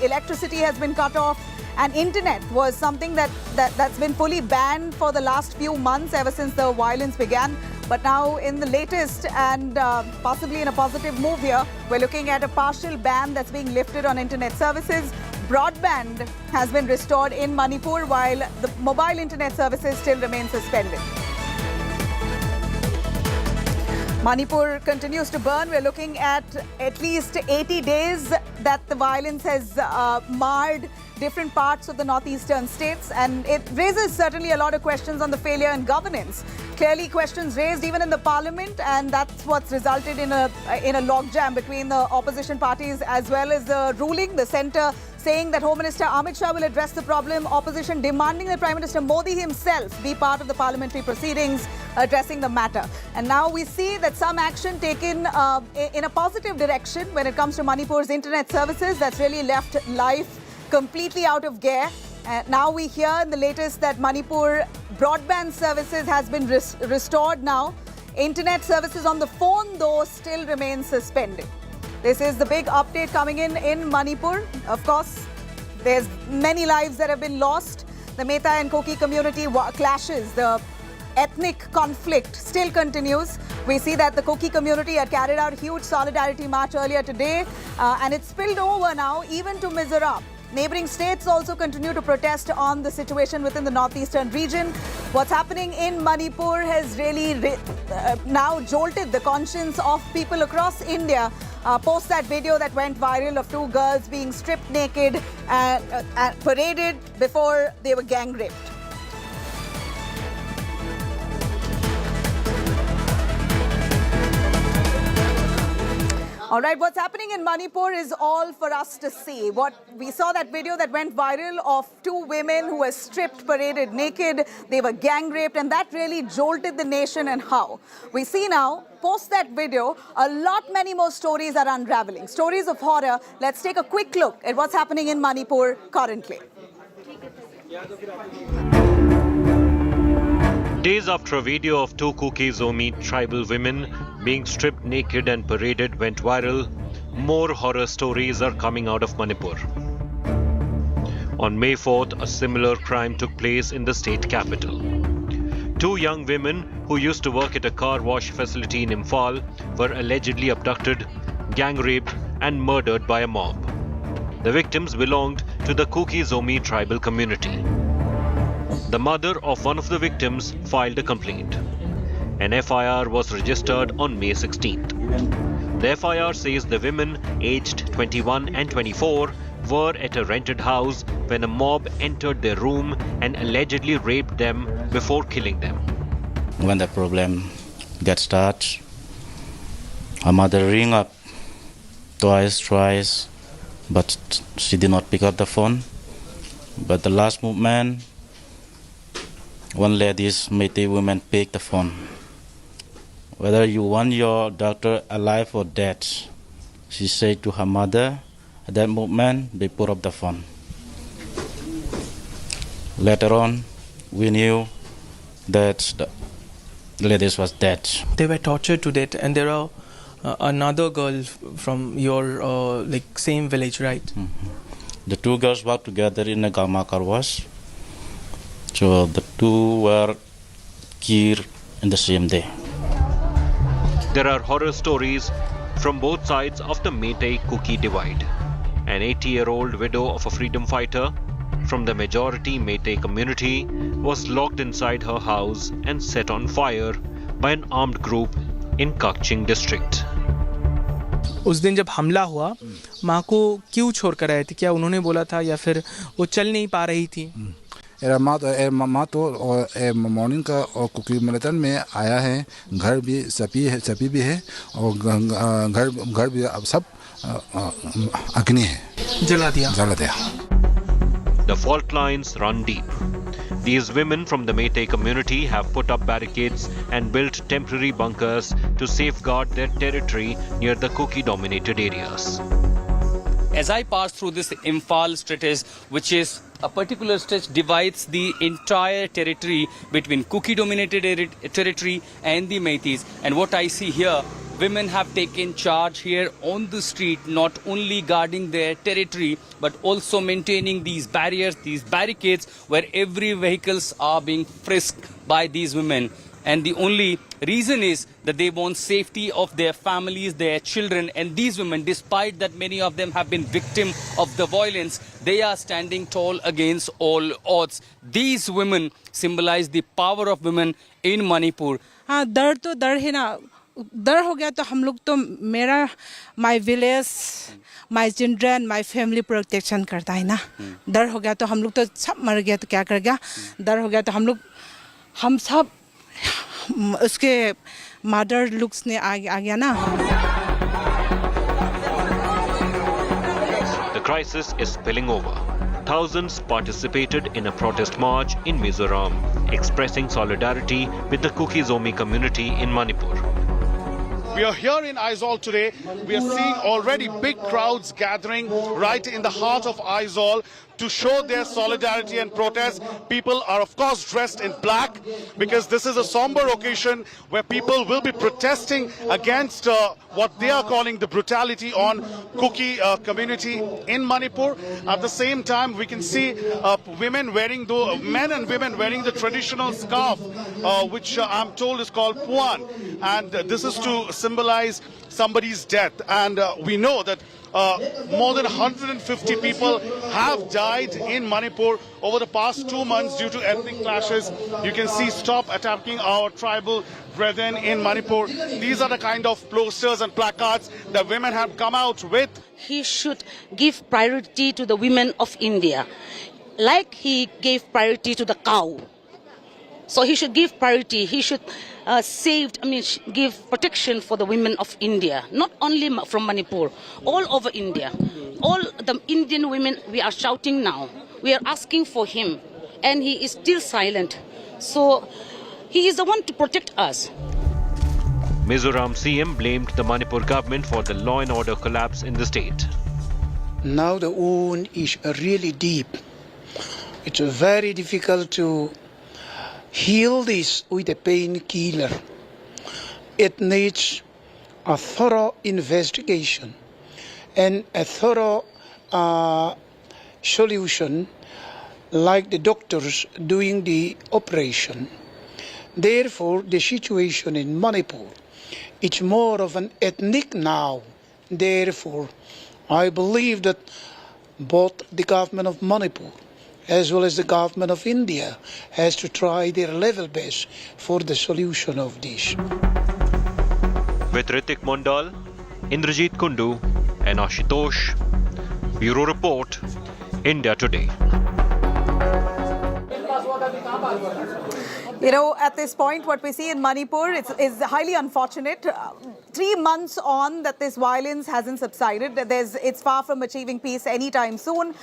electricity has been cut off. And internet was something that's been fully banned for the last few months ever since the violence began. But now in the latest and possibly in a positive move here, we're looking at a partial ban that's being lifted on internet services. Broadband has been restored in Manipur while the mobile internet services still remain suspended. Manipur continues to burn. We're looking at least 80 days that the violence has marred different parts of the northeastern states, and it raises certainly a lot of questions on the failure in governance. Clearly questions raised even in the parliament, and that's what's resulted in a logjam between the opposition parties as well as the ruling. The centre saying that Home Minister Amit Shah will address the problem, opposition demanding that Prime Minister Modi himself be part of the parliamentary proceedings addressing the matter. And now we see that some action taken in a positive direction when it comes to Manipur's internet services. That's really left life completely out of gear. Now we hear in the latest that Manipur broadband services has been restored now. Internet services on the phone, though, still remain suspended. This is the big update coming in Manipur. Of course, there's many lives that have been lost. The Meta and Koki community clashes, the ethnic conflict still continues. We see that the Koki community had carried out a huge solidarity march earlier today, and it's spilled over now even to Mizoram. Neighbouring states also continue to protest on the situation within the northeastern region. What's happening in Manipur has really now jolted the conscience of people across India. Post that video that went viral of 2 girls being stripped naked and paraded before they were gang raped. All right, what's happening in Manipur is all for us to see. We saw that video that went viral of 2 women who were stripped, paraded naked. They were gang raped, and that really jolted the nation. And how? We see now, post that video, many more stories are unraveling. Stories of horror. Let's take a quick look at what's happening in Manipur currently. Days after a video of 2 Kuki Zomi tribal women being stripped naked and paraded went viral, more horror stories are coming out of Manipur. On May 4th, a similar crime took place in the state capital. 2 young women who used to work at a car wash facility in Imphal were allegedly abducted, gang raped, and murdered by a mob. The victims belonged to the Kuki Zomi tribal community. The mother of one of the victims filed a complaint. An FIR was registered on May 16th. The FIR says the women aged 21 and 24 were at a rented house when a mob entered their room and allegedly raped them before killing them. When the problem gets started, her mother rang up twice, but she did not pick up the phone. But the last moment, one lady's Métis woman picked the phone. Whether you want your daughter alive or dead, she said to her mother. At that moment, they put up the phone. Later on, we knew that the lady was dead. They were tortured to death, and there are another girl from your same village, right? Mm-hmm. The two girls worked together in a Gama car wash. So the two were killed in the same day. There are horror stories from both sides of the Meitei-Kuki divide. An 80-year-old widow of a freedom fighter from the majority Meitei community was locked inside her house and set on fire by an armed group in Kakching district. उस दिन जब हमला हुआ, माँ को क्यों छोड़कर आए थे? क्या उन्होंने बोला था या फिर वो चल नहीं पा रही थी? माँ तो मॉर्निंग का और कुकी मिलिटन में आया है, घर भी सपी भी है और घर भी सब अग्नि है, जला दिया. The fault lines run deep. These women from the Meitei community have put up barricades and built temporary bunkers to safeguard their territory near the Kuki-dominated areas. As I pass through this Imphal stretch, which is a particular stretch divides the entire territory between Kuki-dominated territory and the Meiteis, and what I see here, women have taken charge here on the street, not only guarding their territory, but also maintaining these barriers, these barricades, where every vehicles are being frisked by these women. And the only reason is that they want safety of their families, their children, and these women, despite that many of them have been victim of the violence, they are standing tall against all odds. These women symbolize the power of women in Manipur. हाँ, डर तो डर है ना, डर हो गया तो हम लोग तो मेरा my village, my children, my family protection करता है ना. डर हो गया तो हम लोग तो सब मर गया तो क्या करेगा? डर हो गया तो हम सब उसके mother looks ने आ गया ना. The crisis is spilling over. Thousands participated in a protest march in Mizoram, expressing solidarity with the Kuki-Zomi community in Manipur. We are here in Aizawl today. We are seeing already big crowds gathering right in the heart of Aizawl to show their solidarity and protest. People are of course dressed in black because this is a somber occasion where people will be protesting against what they are calling the brutality on Kuki community in Manipur. At the same time, we can see men and women wearing the traditional scarf, which I'm told is called puan, and this is to symbolize somebody's death. And we know that more than 150 people have died in Manipur over the past 2 months due to ethnic clashes. You can see "Stop attacking our tribal brethren in Manipur." These are the kind of posters and placards that women have come out with. He should give priority to the women of India, like he gave priority to the cow. So he should give priority. He should give protection for the women of India, not only from Manipur, all over India. All the Indian women, we are shouting now. We are asking for him, and he is still silent. So he is the one to protect us. Mizoram CM blamed the Manipur government for the law and order collapse in the state. Now the wound is really deep. It's very difficult to heal this with a painkiller. It needs a thorough investigation and a thorough solution, like the doctors doing the operation. Therefore, the situation in Manipur, it's more of an ethnic now. Therefore, I believe that both the government of Manipur as well as the government of India has to try their level best for the solution of this. With Ritik Mondal, Indrajit Kundu and Ashutosh, Bureau Report, India Today. You know, at this point, what we see in Manipur is highly unfortunate. 3 months on that this violence hasn't subsided. It's far from achieving peace anytime soon.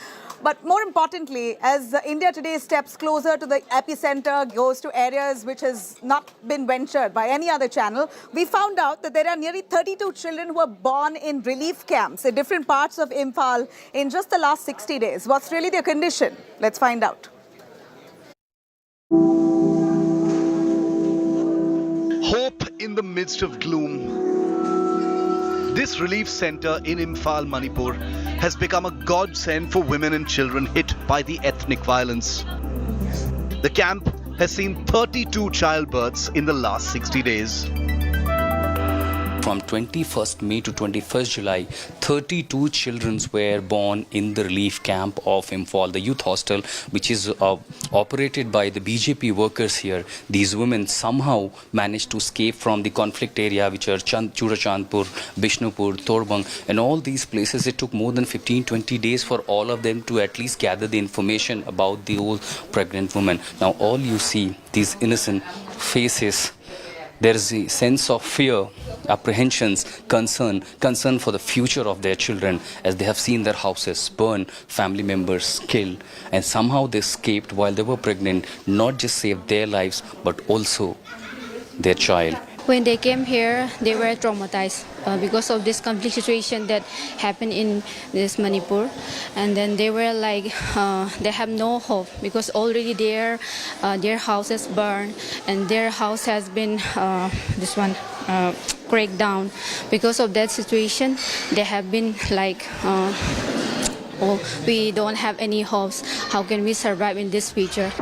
But more importantly, as India Today steps closer to the epicenter, goes to areas which has not been ventured by any other channel, we found out that there are nearly 32 children who were born in relief camps in different parts of Imphal in just the last 60 days. What's really their condition? Let's find out. Hope in the midst of gloom. This relief center in Imphal, Manipur, has become a godsend for women and children hit by the ethnic violence. The camp has seen 32 childbirths in the last 60 days. From 21st May to 21st July, 32 children were born in the relief camp of Imphal, the youth hostel, which is operated by the BJP workers here. These women somehow managed to escape from the conflict area, which are Churachandpur, Bishnupur, Torbang, and all these places. It took more than 15-20 days for all of them to at least gather the information about the old pregnant woman. Now all you see, these innocent faces, there is a sense of fear, apprehensions, concern for the future of their children, as they have seen their houses burned, family members killed, and somehow they escaped while they were pregnant, not just saved their lives, but also their child. When they came here, they were traumatized because of this conflict situation that happened in this Manipur. And then they were like, they have no hope because already their houses burned and their house has been, cracked down. Because of that situation, they have been like, oh, we don't have any hopes. How can we survive in this future?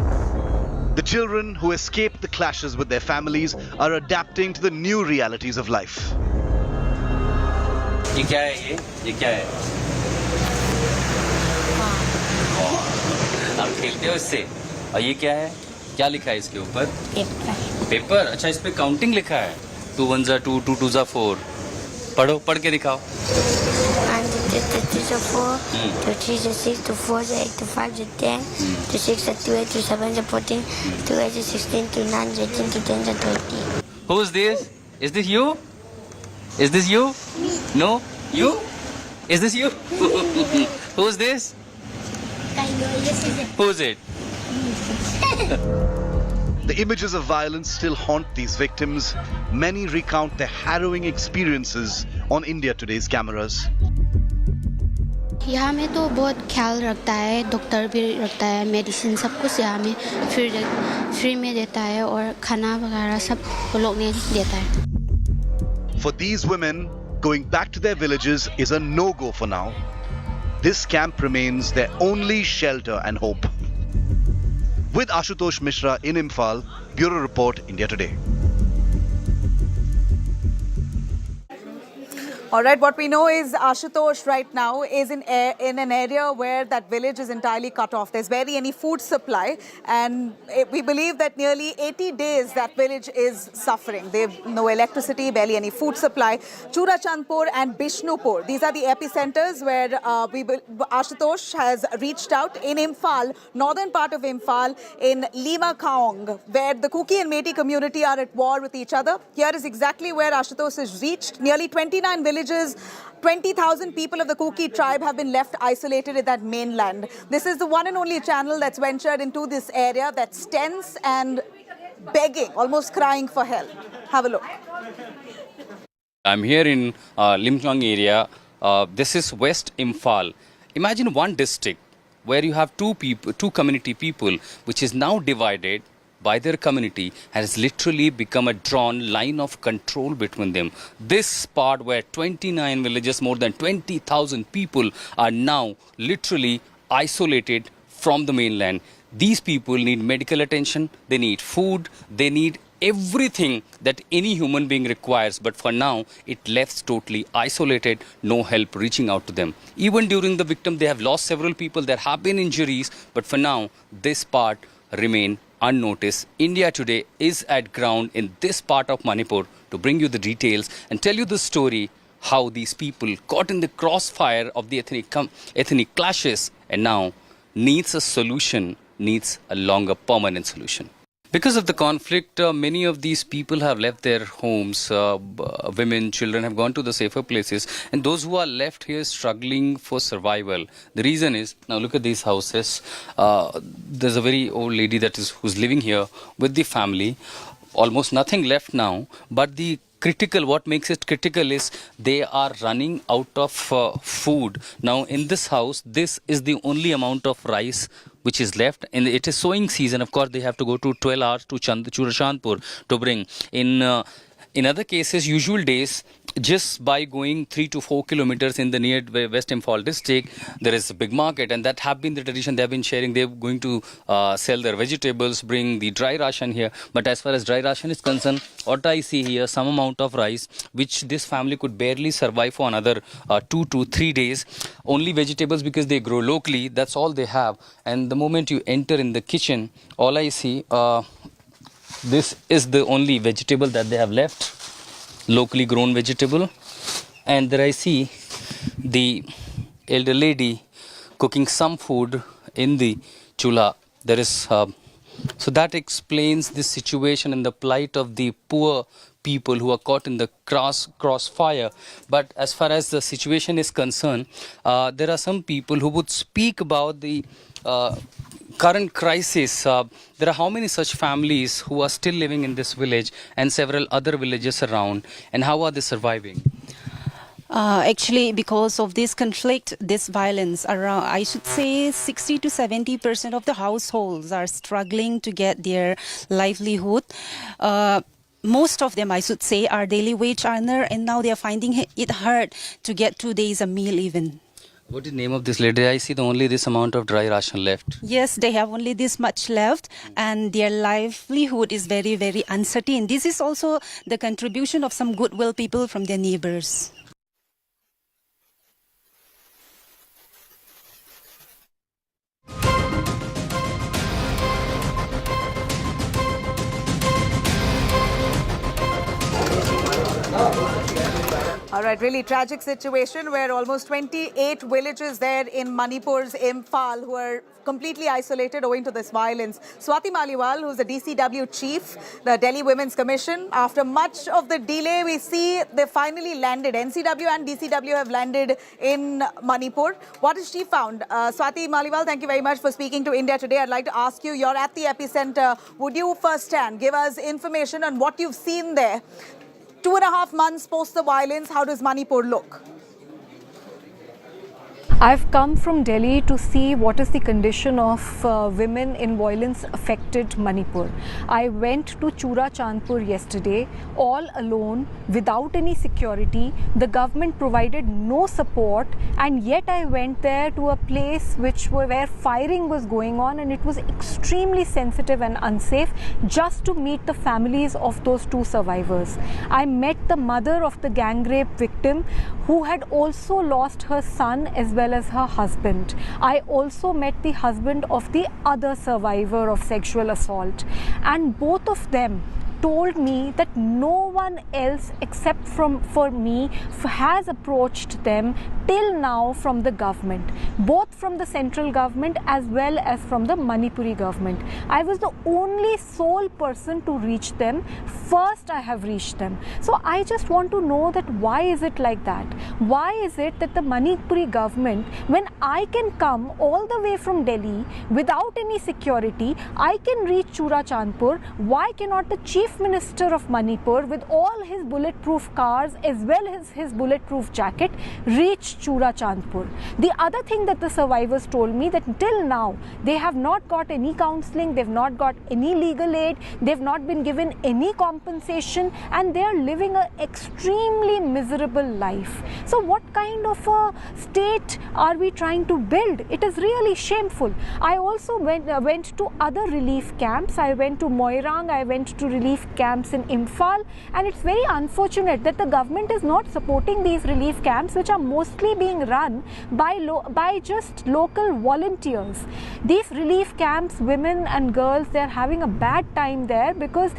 The children who escaped the clashes with their families are adapting to the new realities of life. ये क्या है ये क्या है? आप खेलते हो इससे? और ये क्या है? क्या लिखा है इसके ऊपर? पेपर। अच्छा, इस पे काउंटिंग लिखा है। 2 1 2, 2 2 4। पढ़ो, पढ़ के दिखाओ। 1 2 3 4, 2 3 6, 2 4 8, 2 5 10, 2 6 2 8, 2 7 14, 2 8 16, 2 9 18, 2 10 20. Who's this? Is this you? Is this you? No? You? Is this you? Who's this? Who's it? The images of violence still haunt these victims. Many recount their harrowing experiences on India Today's cameras. यहाँ में तो बहुत ख्याल रखता है, doctor भी रखता है, मेडिसिन सब कुछ यहाँ में फ्री में देता है और खाना वगैरह सब वो लोग ने देता है. For these women, going back to their villages is a no-go for now. This camp remains their only shelter and hope. With Ashutosh Mishra in Imphal, Bureau Report, India Today. All right, what we know is Ashutosh right now is in an area where that village is entirely cut off. There's barely any food supply, and we believe that nearly 80 days that village is suffering. They have no electricity, barely any food supply. Churachandpur and Bishnupur, these are the epicenters where Ashutosh has reached out. In Imphal, northern part of Imphal, in Lima Kaong, where the Kuki and Metis community are at war with each other. Here is exactly where Ashutosh has reached. Nearly 29 villages, 20,000 people of the Kuki tribe have been left isolated in that mainland. This is the one and only channel that's ventured into this area that's tense and begging, almost crying for help. Have a look. I'm here in Limchang area. This is West Imphal. Imagine one district where you have two community people, which is now divided by their community, has literally become a drawn line of control between them. This part where 29 villages, more than 20,000 people are now literally isolated from the mainland. These people need medical attention, they need food, they need everything that any human being requires, but for now it left totally isolated, no help reaching out to them. Even during the victim, they have lost several people, there have been injuries, but for now this part remain unnoticed. India Today is at ground in this part of Manipur to bring you the details and tell you the story how these people caught in the crossfire of the ethnic clashes and now needs a solution, needs a longer permanent solution. Because of the conflict, many of these people have left their homes. Women, children have gone to the safer places. And those who are left here struggling for survival. The reason is, now look at these houses. There's a very old lady who's living here with the family. Almost nothing left now. But the what makes it critical is they are running out of food. Now in this house, this is the only amount of rice which is left, and it is sowing season. Of course, they have to go to 12 hours to Churachandpur to bring. In other cases, usual days, just by going 3 to 4 kilometers in the near West Imphal district, there is a big market, and that have been the tradition they have been sharing. They're going to sell their vegetables, bring the dry ration here. But as far as dry ration is concerned, what I see here, some amount of rice, which this family could barely survive for another 2 to 3 days. Only vegetables because they grow locally, that's all they have. And the moment you enter in the kitchen, all I see, this is the only vegetable that they have left, locally grown vegetable. And there I see the elder lady cooking some food in the chula. There is, so that explains the situation and the plight of the poor people who are caught in the crossfire. But as far as the situation is concerned, there are some people who would speak about the current crisis. There are how many such families who are still living in this village and several other villages around, and how are they surviving? Actually, because of this conflict, this violence, around, I should say 60 to 70% of the households are struggling to get their livelihood. Most of them, I should say, are daily wage earner, and now they are finding it hard to get 2 days a meal even. What is the name of this lady? I see only this amount of dry ration left. Yes, they have only this much left, and their livelihood is very, very uncertain. This is also the contribution of some goodwill people from their neighbors. All right, really tragic situation where almost 28 villages there in Manipur's Imphal who are completely isolated owing to this violence. Swati Maliwal, who's the DCW chief, the Delhi Women's Commission, after much of the delay, we see they finally landed. NCW and DCW have landed in Manipur. What has she found? Swati Maliwal, thank you very much for speaking to India Today. I'd like to ask you, you're at the epicenter. Would you firsthand give us information on what you've seen there? 2.5 months post the violence, how does Manipur look? I've come from Delhi to see what is the condition of women in violence-affected Manipur. I went to Churachandpur yesterday, all alone, without any security. The government provided no support, and yet I went there to a place where firing was going on, and it was extremely sensitive and unsafe, just to meet the families of those 2 survivors. I met the mother of the gang rape victim, who had also lost her son as well as her husband. I also met the husband of the other survivor of sexual assault, and both of them told me that no one else except for me has approached them till now from the government, both from the central government as well as from the Manipuri government. I was the only sole person to reach them. First I have reached them. So I just want to know that why is it like that? Why is it that the Manipuri government, when I can come all the way from Delhi without any security, I can reach Churachandpur, why cannot the Chief Minister of Manipur with all his bulletproof cars as well as his bulletproof jacket reach reach Chura Chandpur. The other thing that the survivors told me, that till now they have not got any counselling, they've not got any legal aid, they've not been given any compensation, and they are living an extremely miserable life. So what kind of a state are we trying to build? It is really shameful. I also went to other relief camps. I went to Moirang, I went to relief camps in Imphal, and it's very unfortunate that the government is not supporting these relief camps, which are mostly being run by just local volunteers. These relief camps, women and girls, they're having a bad time there because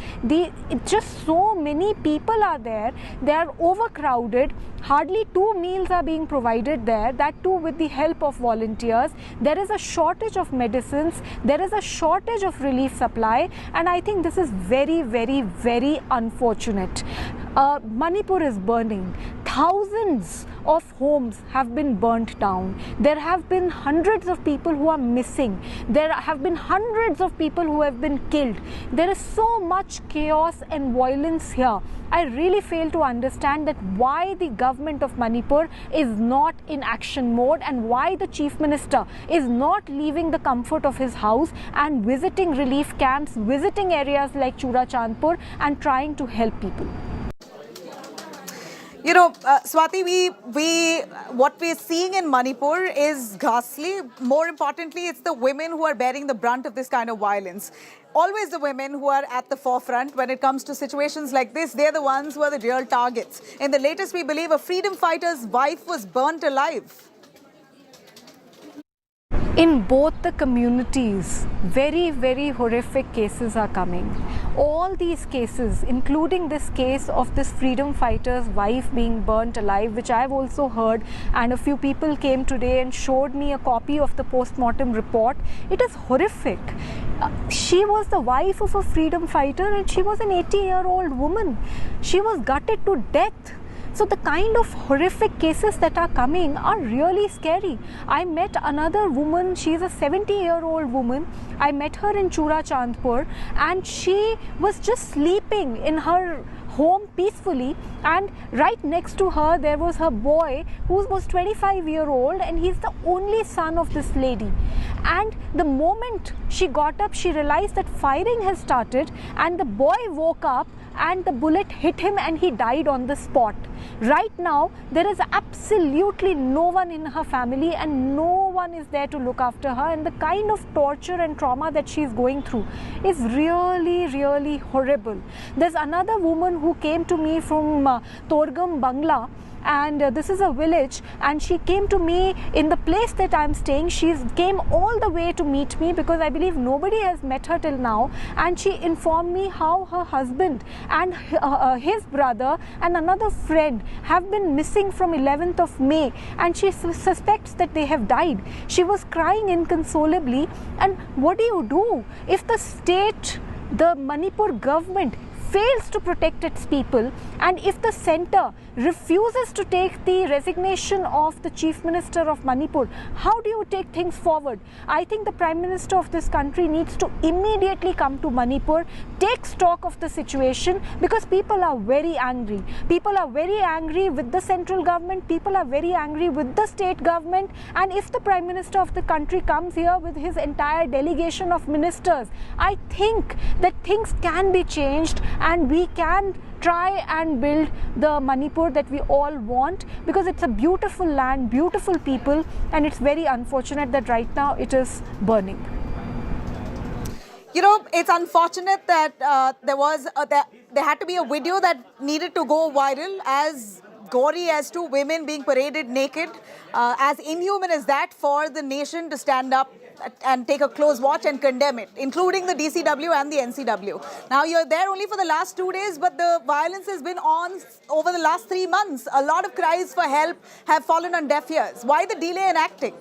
just so many people are there. They are overcrowded. Hardly 2 meals are being provided there, that too with the help of volunteers. There is a shortage of medicines, there is a shortage of relief supply, and I think this is very, very, very unfortunate. Manipur is burning. Thousands of homes have been burnt down. There have been hundreds of people who are missing. There have been hundreds of people who have been killed. There is so much chaos and violence here. I really fail to understand that why the government of Manipur is not in action mode, and why the Chief Minister is not leaving the comfort of his house and visiting relief camps, visiting areas like Chura Chandpur and trying to help people. You know, Swati, what we're seeing in Manipur is ghastly. More importantly, it's the women who are bearing the brunt of this kind of violence. Always the women who are at the forefront when it comes to situations like this. They're the ones who are the real targets. In the latest, we believe a freedom fighter's wife was burnt alive. In both the communities, very, very horrific cases are coming. All these cases, including this case of this freedom fighter's wife being burnt alive, which I've also heard, and a few people came today and showed me a copy of the post-mortem report. It is horrific. She was the wife of a freedom fighter, and she was an 80-year-old woman. She was gutted to death. So the kind of horrific cases that are coming are really scary. I met another woman, she's a 70-year-old woman. I met her in Chura Chandpur, and she was just sleeping in her home peacefully, and right next to her there was her boy who was 25-year-old, and he's the only son of this lady. And the moment she got up, she realized that firing has started, and the boy woke up and the bullet hit him and he died on the spot. Right now, there is absolutely no one in her family, and no one is there to look after her, and the kind of torture and trauma that she is going through is really, really horrible. There's another woman who came to me from Torgam, Bangla, and this is a village, and she came to me in the place that I'm staying. She came all the way to meet me because I believe nobody has met her till now, and she informed me how her husband and his brother and another friend have been missing from 11th of May, and she suspects that they have died. She was crying inconsolably. And what do you do if the state, the Manipur government, fails to protect its people, and if the centre refuses to take the resignation of the Chief Minister of Manipur? How do you take things forward? I think the Prime Minister of this country needs to immediately come to Manipur, take stock of the situation, because people are very angry. People are very angry with the central government, people are very angry with the state government, and if the Prime Minister of the country comes here with his entire delegation of ministers, I think that things can be changed, and we can try and build the Manipur that we all want, because it's a beautiful land, beautiful people, and it's very unfortunate that right now it is burning. You know, it's unfortunate that there had to be a video that needed to go viral, as gory as two women being paraded naked, as inhuman as that, for the nation to stand up and take a close watch and condemn it, including the DCW and the NCW. Now, you're there only for the last 2 days, but the violence has been on over the last 3 months. A lot of cries for help have fallen on deaf ears. Why the delay in acting?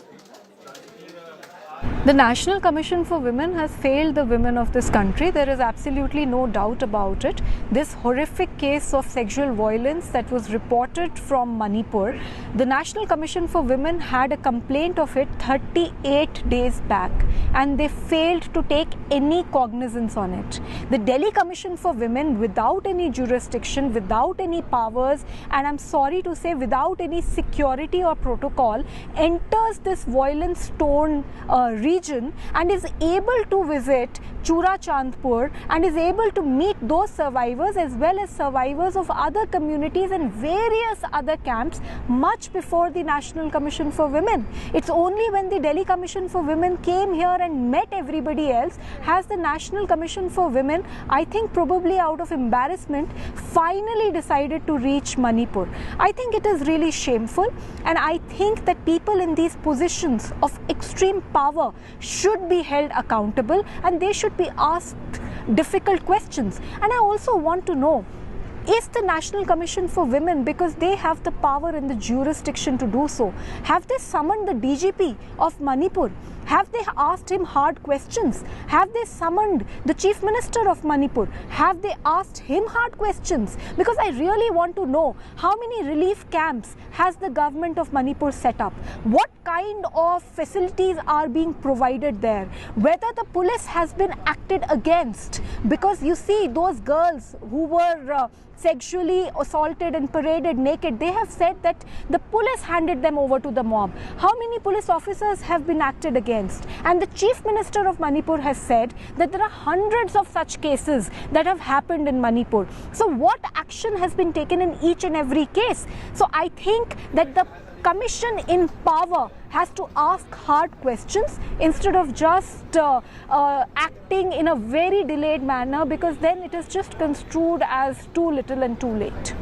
The National Commission for Women has failed the women of this country. There is absolutely no doubt about it. This horrific case of sexual violence that was reported from Manipur, The National Commission for Women had a complaint of it 38 days back, and they failed to take any cognizance on it. The Delhi Commission for Women, without any jurisdiction, without any powers, and I'm sorry to say without any security or protocol, enters this violence-torn region and is able to visit Chura Chandpur and is able to meet those survivors as well as survivors of other communities and various other camps much before the National Commission for Women. It's only when the Delhi Commission for Women came here and met everybody else has the National Commission for Women, I think probably out of embarrassment, finally decided to reach Manipur. I think it is really shameful, and I think that people in these positions of extreme power should be held accountable and they should be asked difficult questions. And I also want to know, is the National Commission for Women, because they have the power and the jurisdiction to do so, have they summoned the DGP of Manipur? Have they asked him hard questions? Have they summoned the Chief Minister of Manipur? Have they asked him hard questions? Because I really want to know, how many relief camps has the government of Manipur set up? What kind of facilities are being provided there? Whether the police has been acted against? Because you see, those girls who were sexually assaulted and paraded naked, they have said that the police handed them over to the mob. How many police officers have been acted against? And the Chief Minister of Manipur has said that there are hundreds of such cases that have happened in Manipur. So what action has been taken in each and every case? So I think that the commission in power has to ask hard questions instead of just acting in a very delayed manner, because then it is just construed as too little and too late.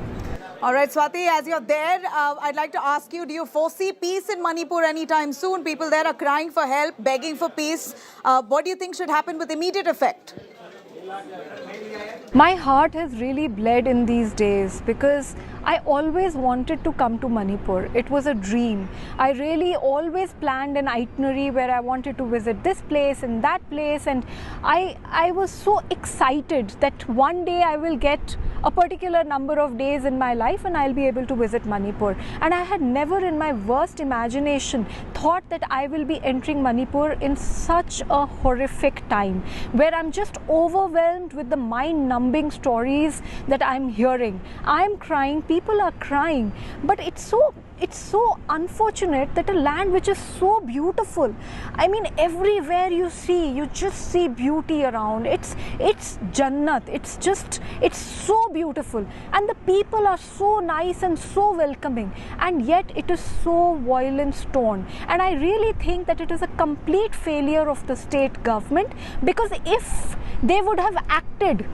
All right, Swati, as you're there, I'd like to ask you, do you foresee peace in Manipur anytime soon? People there are crying for help, begging for peace. What do you think should happen with immediate effect? My heart has really bled in these days because I always wanted to come to Manipur. It was a dream. I really always planned an itinerary where I wanted to visit this place and that place, and I was so excited that one day I will get a particular number of days in my life and I'll be able to visit Manipur. And I had never in my worst imagination thought that I will be entering Manipur in such a horrific time, where I'm just overwhelmed with the mind-numbing stories that I'm hearing. I'm crying, people are crying, but it's so unfortunate that a land which is so beautiful, I mean, everywhere you see, you just see beauty around. It's Jannat. It's so beautiful, and the people are so nice and so welcoming, and yet it is so violence-torn. And I really think that it is a complete failure of the state government, because if they would have acted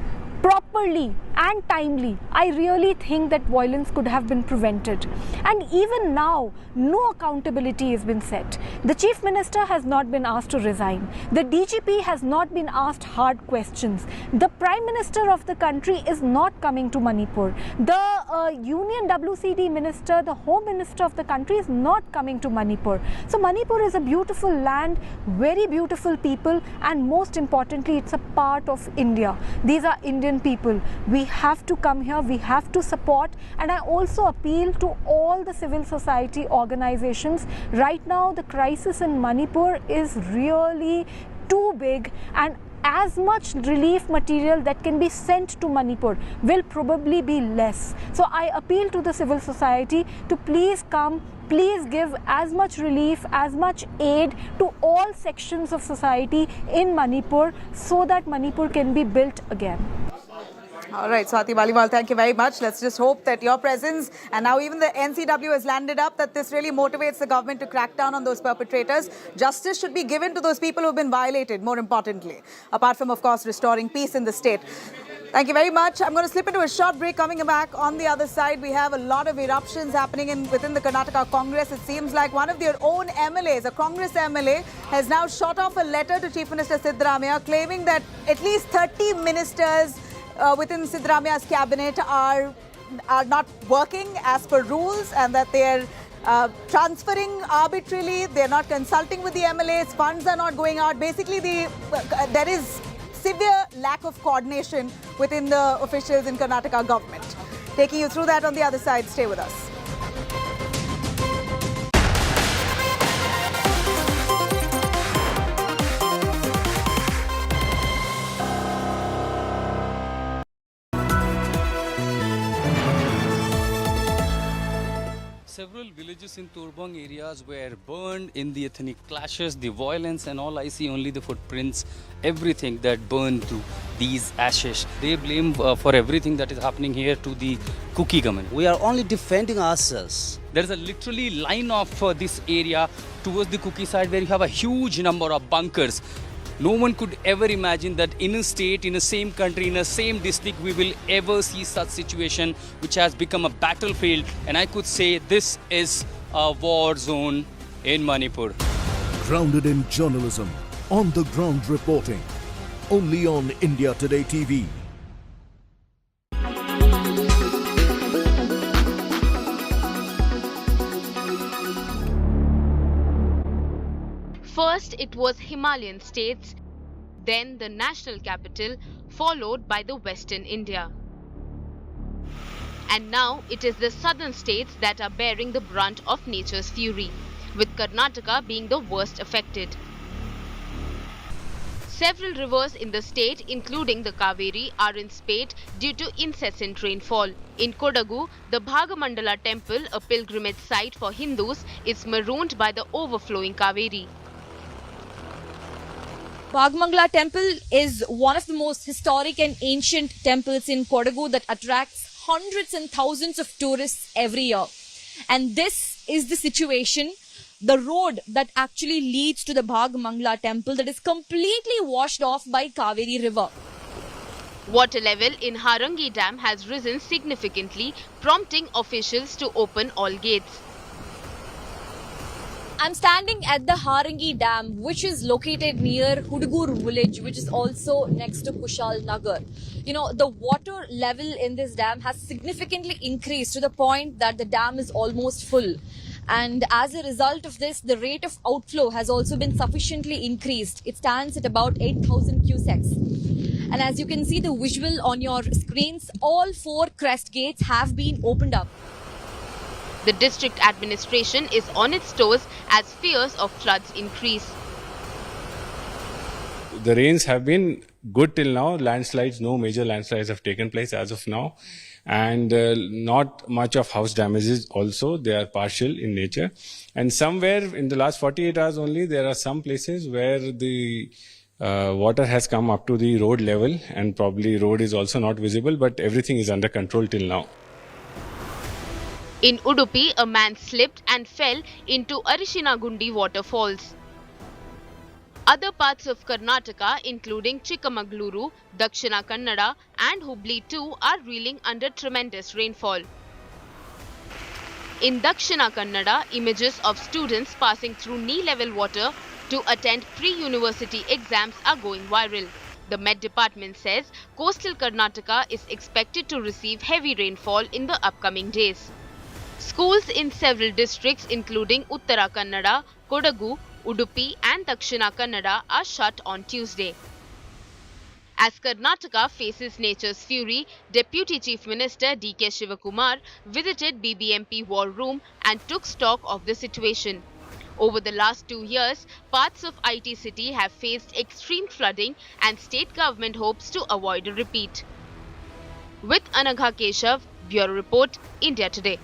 properly and timely, I really think that violence could have been prevented. And even now, no accountability has been set. The Chief Minister has not been asked to resign. The DGP has not been asked hard questions. The Prime Minister of the country is not coming to Manipur. The Union WCD Minister, the Home Minister of the country is not coming to Manipur. So Manipur is a beautiful land, very beautiful people, and most importantly, it's a part of India. These are Indian people. We have to come here, we have to support, and I also appeal to all the civil society organizations. Right now, the crisis in Manipur is really too big, and as much relief material that can be sent to Manipur will probably be less. So I appeal to the civil society to please come, please give as much relief, as much aid to all sections of society in Manipur so that Manipur can be built again. All right, Swati Baliwal, thank you very much. Let's just hope that your presence, and now even the NCW has landed up, that this really motivates the government to crack down on those perpetrators. Justice should be given to those people who have been violated, more importantly, apart from, of course, restoring peace in the state. Thank you very much. I'm going to slip into a short break. Coming back on the other side, we have a lot of eruptions happening within the Karnataka Congress. It seems like one of their own MLAs, a Congress MLA, has now shot off a letter to Chief Minister Siddaramaiah claiming that at least 30 ministers within Siddaramaiah's cabinet are not working as per rules, and that they're transferring arbitrarily. They're not consulting with the MLAs. Funds are not going out. Basically, there is severe lack of coordination within the officials in Karnataka government. Taking you through that on the other side. Stay with us. villages in Turbang areas were burned in the ethnic clashes, the violence and all. I see only the footprints, everything that burned to these ashes. They blame for everything that is happening here to the Kuki government. We are only defending ourselves. There is a literally line of this area towards the Kuki side where you have a huge number of bunkers. No one could ever imagine that in a state, in the same country, in the same district, we will ever see such situation which has become a battlefield. And I could say this is a war zone in Manipur. Grounded in journalism, on the ground reporting. Only on India Today TV. First, it was Himalayan states, then the national capital, followed by the Western India. And now it is the southern states that are bearing the brunt of nature's fury, with Karnataka being the worst affected. Several rivers in the state, including the Kaveri, are in spate due to incessant rainfall. In Kodagu, the Bhagamandala temple, a pilgrimage site for Hindus, is marooned by the overflowing Kaveri. Bhagamangala temple is one of the most historic and ancient temples in Kodagu that attracts hundreds and thousands of tourists every year. And this is the situation, the road that actually leads to the Bhagamangala temple that is completely washed off by Kaveri river. Water level in Harangi Dam has risen significantly, prompting officials to open all gates. I'm standing at the Harangi Dam, which is located near Hudugur village, which is also next to Kushal Nagar. You know, the water level in this dam has significantly increased to the point that the dam is almost full. And as a result of this, the rate of outflow has also been sufficiently increased. It stands at about 8,000 cusecs. And as you can see the visual on your screens, all 4 crest gates have been opened up. The district administration is on its toes as fears of floods increase. The rains have been good till now. Landslides, no major landslides have taken place as of now. And not much of house damages also. They are partial in nature. And somewhere in the last 48 hours only, there are some places where the water has come up to the road level, and probably road is also not visible, but everything is under control till now. In Udupi, a man slipped and fell into Arishinagundi waterfalls. Other parts of Karnataka, including Chikamagaluru, Dakshina Kannada and Hubli too, are reeling under tremendous rainfall. In Dakshina Kannada, images of students passing through knee-level water to attend pre-university exams are going viral. The Met Department says coastal Karnataka is expected to receive heavy rainfall in the upcoming days. Schools in several districts including Uttara Kannada, Kodagu, Udupi and Dakshina Kannada are shut on Tuesday. As Karnataka faces nature's fury, Deputy Chief Minister D.K. Shivakumar visited BBMP War Room and took stock of the situation. Over the last 2 years, parts of IT city have faced extreme flooding and state government hopes to avoid a repeat. With Anagha Keshav, Bureau Report, India Today.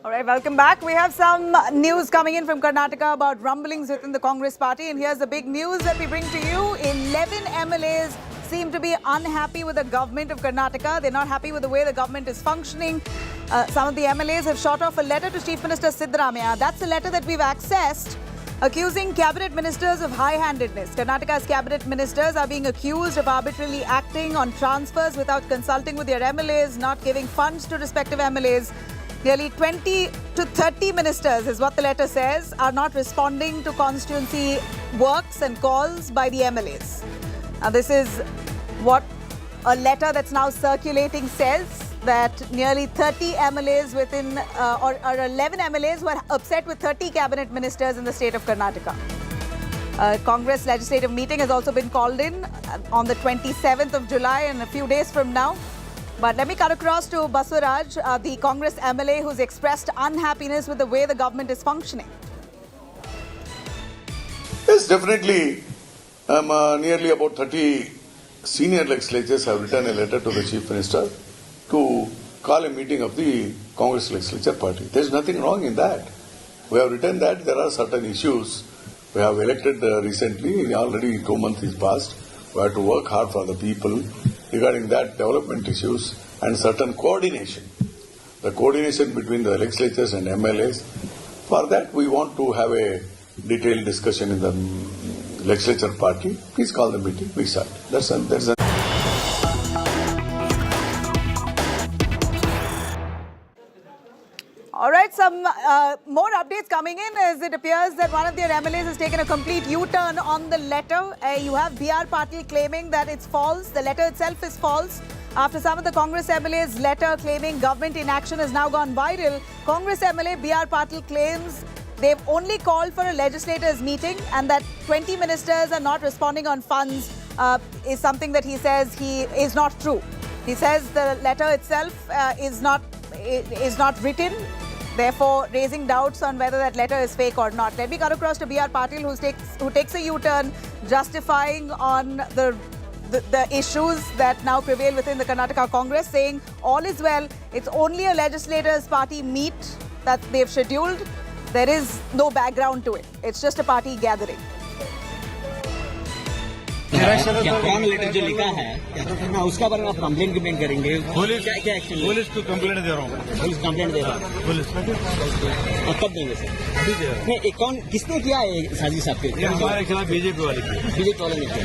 All right, welcome back. We have some news coming in from Karnataka about rumblings within the Congress party. And here's the big news that we bring to you. 11 MLAs seem to be unhappy with the government of Karnataka. They're not happy with the way the government is functioning. Some of the MLAs have shot off a letter to Chief Minister Siddaramaiah. That's a letter that we've accessed, accusing cabinet ministers of high-handedness. Karnataka's cabinet ministers are being accused of arbitrarily acting on transfers without consulting with their MLAs, not giving funds to respective MLAs. Nearly 20 to 30 ministers, is what the letter says, are not responding to constituency works and calls by the MLAs. Now, this is what a letter that's now circulating says, that nearly 30 MLAs within, or 11 MLAs were upset with 30 cabinet ministers in the state of Karnataka. Congress legislative meeting has also been called in on the 27th of July and a few days from now. But let me cut across to Baswaraj, the Congress MLA who's expressed unhappiness with the way the government is functioning. Yes, definitely. Nearly about 30 senior legislators have written a letter to the Chief Minister to call a meeting of the Congress Legislature Party. There is nothing wrong in that. We have written that there are certain issues. We have elected recently, already 2 months is passed. We have to work hard for the people regarding that development issues and certain coordination. The coordination between the legislatures and MLAs. For that, we want to have a detailed discussion in the legislature party. Please call the meeting. We start. All right, some more updates coming in as it appears that one of their MLAs has taken a complete U-turn on the letter. You have B.R. Patil claiming that it's false. The letter itself is false. After some of the Congress MLAs' letter claiming government inaction has now gone viral, Congress MLA B.R. Patil claims they've only called for a legislators' meeting and that 20 ministers are not responding on funds is something that he says is not true. He says the letter itself is not written, therefore raising doubts on whether that letter is fake or not. Let me cut across to B.R. Patil who takes a U-turn justifying on the issues that now prevail within the Karnataka Congress, saying all is well, it's only a legislators' party meet that they've scheduled. There is no background to it. It's just a party gathering. कौन letter जो लिखा है ना उसका बारे में आप complaint करेंगे पुलिस को कंप्लेंट दे रहा हूँ पुलिस कंप्लेंट दे रहा है पुलिस कब देंगे सर अभी दे रहा नहीं कौन किसने किया है साजिश आपके हमारे खिलाफ बीजेपी वाले ने किया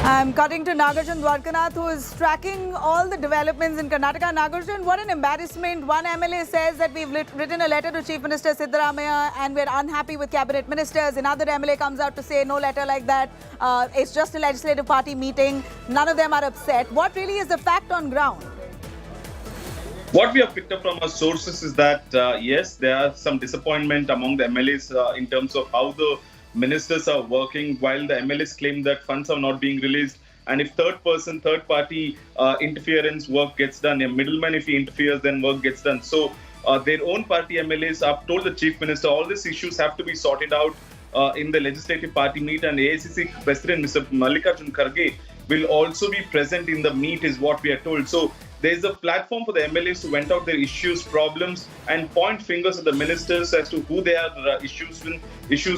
I'm cutting to Nagarjun Dwarkanath, who is tracking all the developments in Karnataka. Nagarjun, what an embarrassment. One MLA says that we've written a letter to Chief Minister Siddaramaiah and we're unhappy with cabinet ministers. Another MLA comes out to say no letter like that. It's just a legislative party meeting. None of them are upset. What really is the fact on ground? What we have picked up from our sources is that, yes, there are some disappointment among the MLAs in terms of how the ministers are working, while the MLAs claim that funds are not being released. And if third party interference work gets done, a middleman, if he interferes, then work gets done. So their own party MLAs have told the Chief Minister all these issues have to be sorted out in the legislative party meet, and AICC President Mr. Mallikarjun Kharge will also be present in the meet is what we are told. So there is a platform for the MLAs to vent out their issues, problems, and point fingers at the ministers as to who they have issues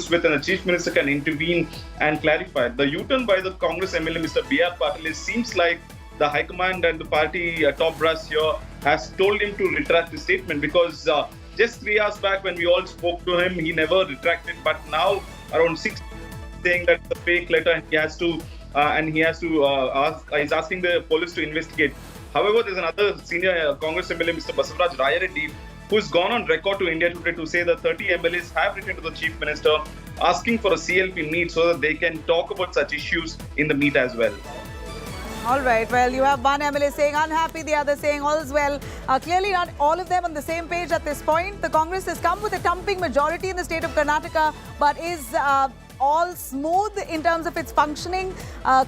with, and the Chief Minister can intervene and clarify. The U-turn by the Congress MLA, Mr. B.R. Patil, seems like the High Command and the party top brass here has told him to retract his statement, because just 3 hours back when we all spoke to him, he never retracted. But now around 6 saying that it's a fake letter and he has to he's asking the police to investigate. However, there's another senior Congress MLA, Mr. Basavaraj Rayareddy, who's gone on record to India Today to say that 30 MLAs have written to the Chief Minister asking for a CLP meet so that they can talk about such issues in the meet as well. All right, well, you have one MLA saying unhappy, the other saying all is well. Clearly not all of them on the same page at this point. The Congress has come with a thumping majority in the state of Karnataka, but is all smooth in terms of its functioning.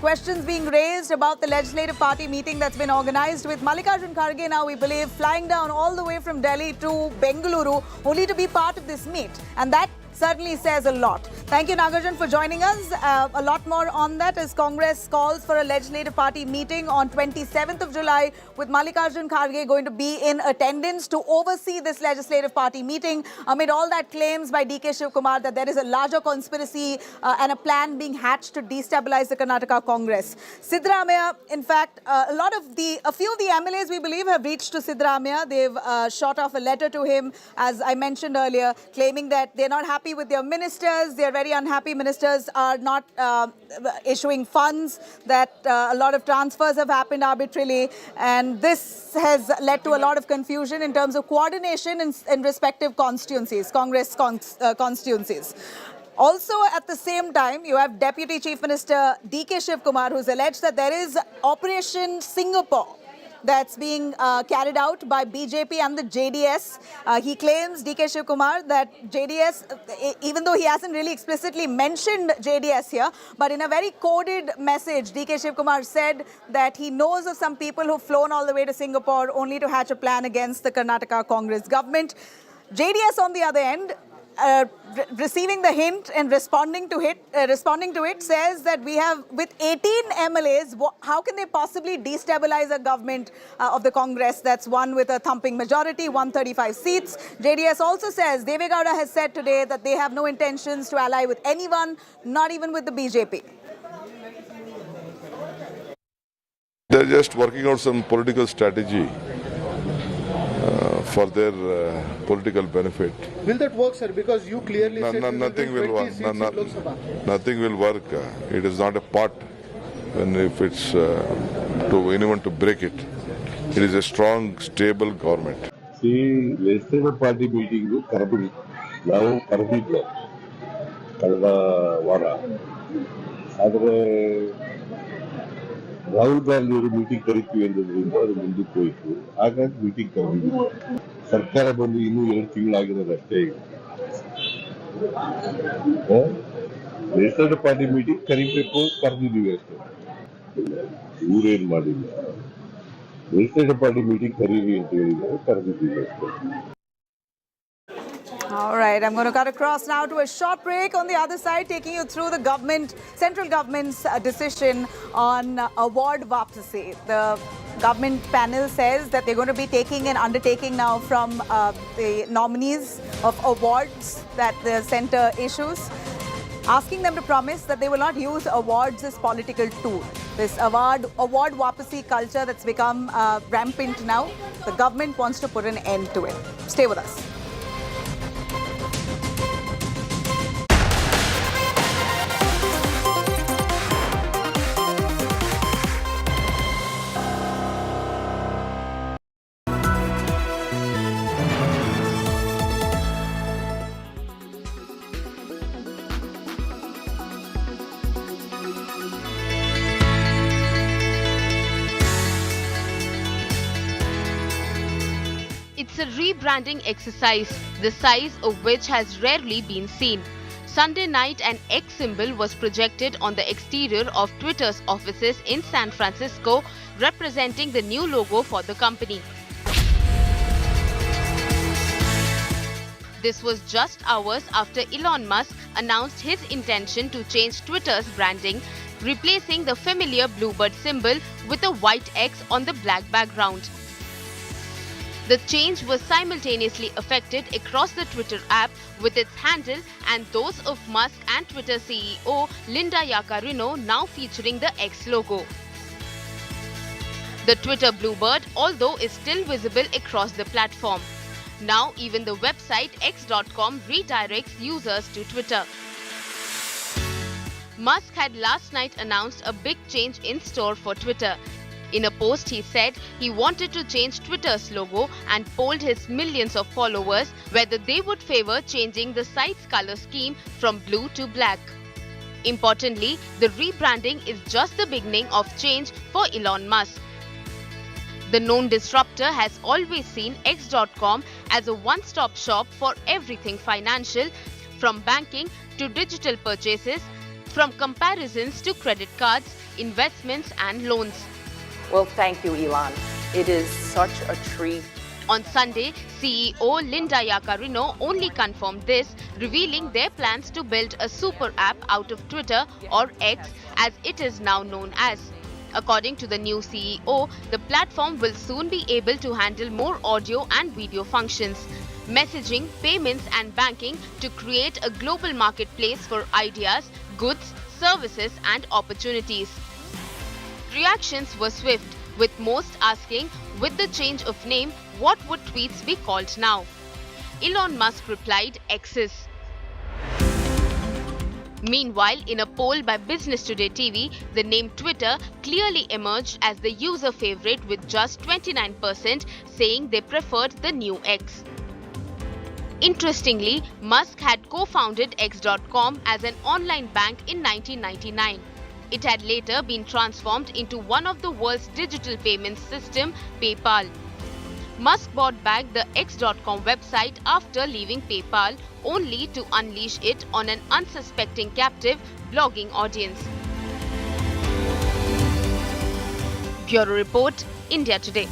Questions being raised about the legislative party meeting that's been organized, with Mallikarjun Kharge now, we believe, flying down all the way from Delhi to Bengaluru only to be part of this meet. And that certainly says a lot. Thank you, Nagarjun, for joining us. A lot more on that as Congress calls for a legislative party meeting on 27th of July, with Mallikarjun Kharge going to be in attendance to oversee this legislative party meeting amid all that claims by D.K. Shivkumar that there is a larger conspiracy and a plan being hatched to destabilize the Karnataka Congress. Siddaramaiah, in fact, a few of the MLAs, we believe, have reached to Siddaramaiah. They've shot off a letter to him, as I mentioned earlier, claiming that they're not happy with their ministers. They're very unhappy. Ministers are not issuing funds, that a lot of transfers have happened arbitrarily. And this has led to a lot of confusion in terms of coordination in respective constituencies, Congress constituencies. Also, at the same time, you have Deputy Chief Minister D.K. Shivkumar, who's alleged that there is Operation Singapore that's being carried out by BJP and the JDS. He claims, DK Shiv Kumar, that JDS, even though he hasn't really explicitly mentioned JDS here, but in a very coded message, DK Shiv Kumar said that he knows of some people who've flown all the way to Singapore only to hatch a plan against the Karnataka Congress government. JDS, on the other end, receiving the hint and responding to it, says that we have, with 18 MLAs, how can they possibly destabilize a government of the Congress that's won with a thumping majority, 135 seats. JDS also says, Deve Gowda has said today that they have no intentions to ally with anyone, not even with the BJP. They're just working out some political strategy for their political benefit. Will that work, sir? Because you clearly said nothing will work. Nothing will work. It is not a pot, and if it's to anyone to break it. It is a strong, stable government. See, legislative party meeting now Kanda Vara. Rahul Gandhi ಅವರು meeting ಕರೀತೀವಿ ಅನ್ನೋದ್ರಿಂದ ಅದು ಮುಂದಕ್ಕೆ ಹೋಯಿತು. ಹಾಗಾಗಿ meeting ಕರೆದಿದ್ದೀವಿ. ಸರ್ಕಾರ ಬಂದು ಇನ್ನೂ 2 ತಿಂಗಳಾಗಿರೋದಷ್ಟೇ ಈಗ. ಲೆಜಿಸ್ಲೇಟಿವ್ ಪಾರ್ಟಿ ಮೀಟಿಂಗ್ ಕರಿಬೇಕು, ಕರೆದಿದ್ದೀವಿ ಅಷ್ಟೇ. ಇವರೇನ್ ಮಾಡಿಲ್ಲ. ಲೆಜಿಸ್ಲೇಟಿವ್ ಪಾರ್ಟಿ ಮೀಟಿಂಗ್ ಕರೀರಿ ಅಂತ ಹೇಳಿದ್ದಾರೆ, ಕರೆದಿದ್ದೀವಿ ಅಷ್ಟೇ. All right, I'm going to cut across now to a short break. On the other side, taking you through the central government's decision on award wapsi. The government panel says that they're going to be taking an undertaking now from the nominees of awards that the centre issues, asking them to promise that they will not use awards as political tool. This award wapsi culture that's become rampant now, the government wants to put an end to it. Stay with us. It's a rebranding exercise, the size of which has rarely been seen. Sunday night, an X symbol was projected on the exterior of Twitter's offices in San Francisco, representing the new logo for the company. This was just hours after Elon Musk announced his intention to change Twitter's branding, replacing the familiar bluebird symbol with a white X on the black background. The change was simultaneously affected across the Twitter app, with its handle and those of Musk and Twitter CEO I.N.D.I.A now featuring the X logo. The Twitter bluebird, although, is still visible across the platform. Now even the website x.com redirects users to Twitter. Musk had last night announced a big change in store for Twitter. In a post, he said he wanted to change Twitter's logo and polled his millions of followers whether they would favor changing the site's color scheme from blue to black. Importantly, the rebranding is just the beginning of change for Elon Musk. The known disruptor has always seen X.com as a one-stop shop for everything financial, from banking to digital purchases, from comparisons to credit cards, investments and loans. Well, thank you, Elon. It is such a treat. On Sunday, CEO I.N.D.I.A only confirmed this, revealing their plans to build a super app out of Twitter, or X as it is now known as. According to the new CEO, the platform will soon be able to handle more audio and video functions, messaging, payments and banking to create a global marketplace for ideas, goods, services and opportunities. Reactions were swift, with most asking, with the change of name, what would tweets be called now? Elon Musk replied, X's. Meanwhile, in a poll by Business Today TV, the name Twitter clearly emerged as the user favorite, with just 29% saying they preferred the new X. Interestingly, Musk had co-founded X.com as an online bank in 1999. It had later been transformed into one of the world's digital payment system, PayPal. Musk bought back the X.com website after leaving PayPal, only to unleash it on an unsuspecting captive blogging audience. Bureau Report, India Today.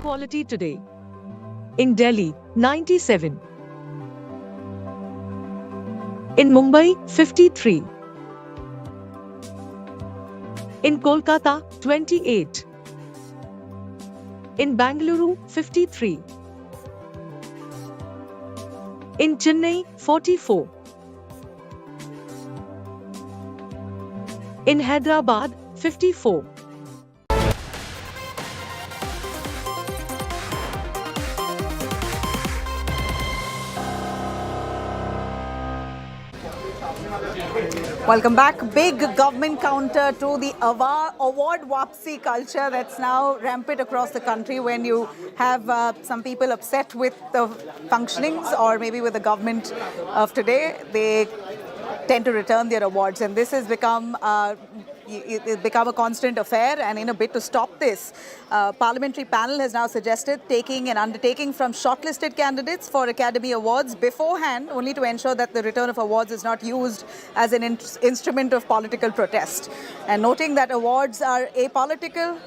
Quality today. In Delhi, 97. In Mumbai, 53. In Kolkata, 28. In Bangalore, 53. In Chennai, 44. In Hyderabad, 54. Welcome back. Big government counter to the award wapsi culture that's now rampant across the country when you have some people upset with the functionings or maybe with the government of today. They tend to return their awards, and this has become a constant affair. And in a bid to stop this, Parliamentary panel has now suggested taking an undertaking from shortlisted candidates for Academy Awards beforehand, only to ensure that the return of awards is not used as an instrument of political protest. And noting that awards are apolitical,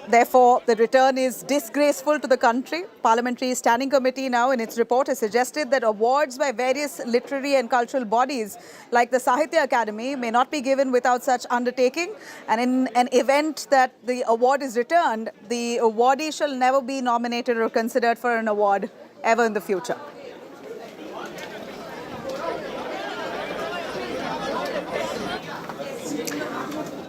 therefore, the return is disgraceful to the country. Parliamentary Standing Committee now in its report has suggested that awards by various literary and cultural bodies like the Sahitya Academy may not be given without such undertaking. And in an event that the award is returned, the awardee shall never be nominated or considered for an award ever in the future.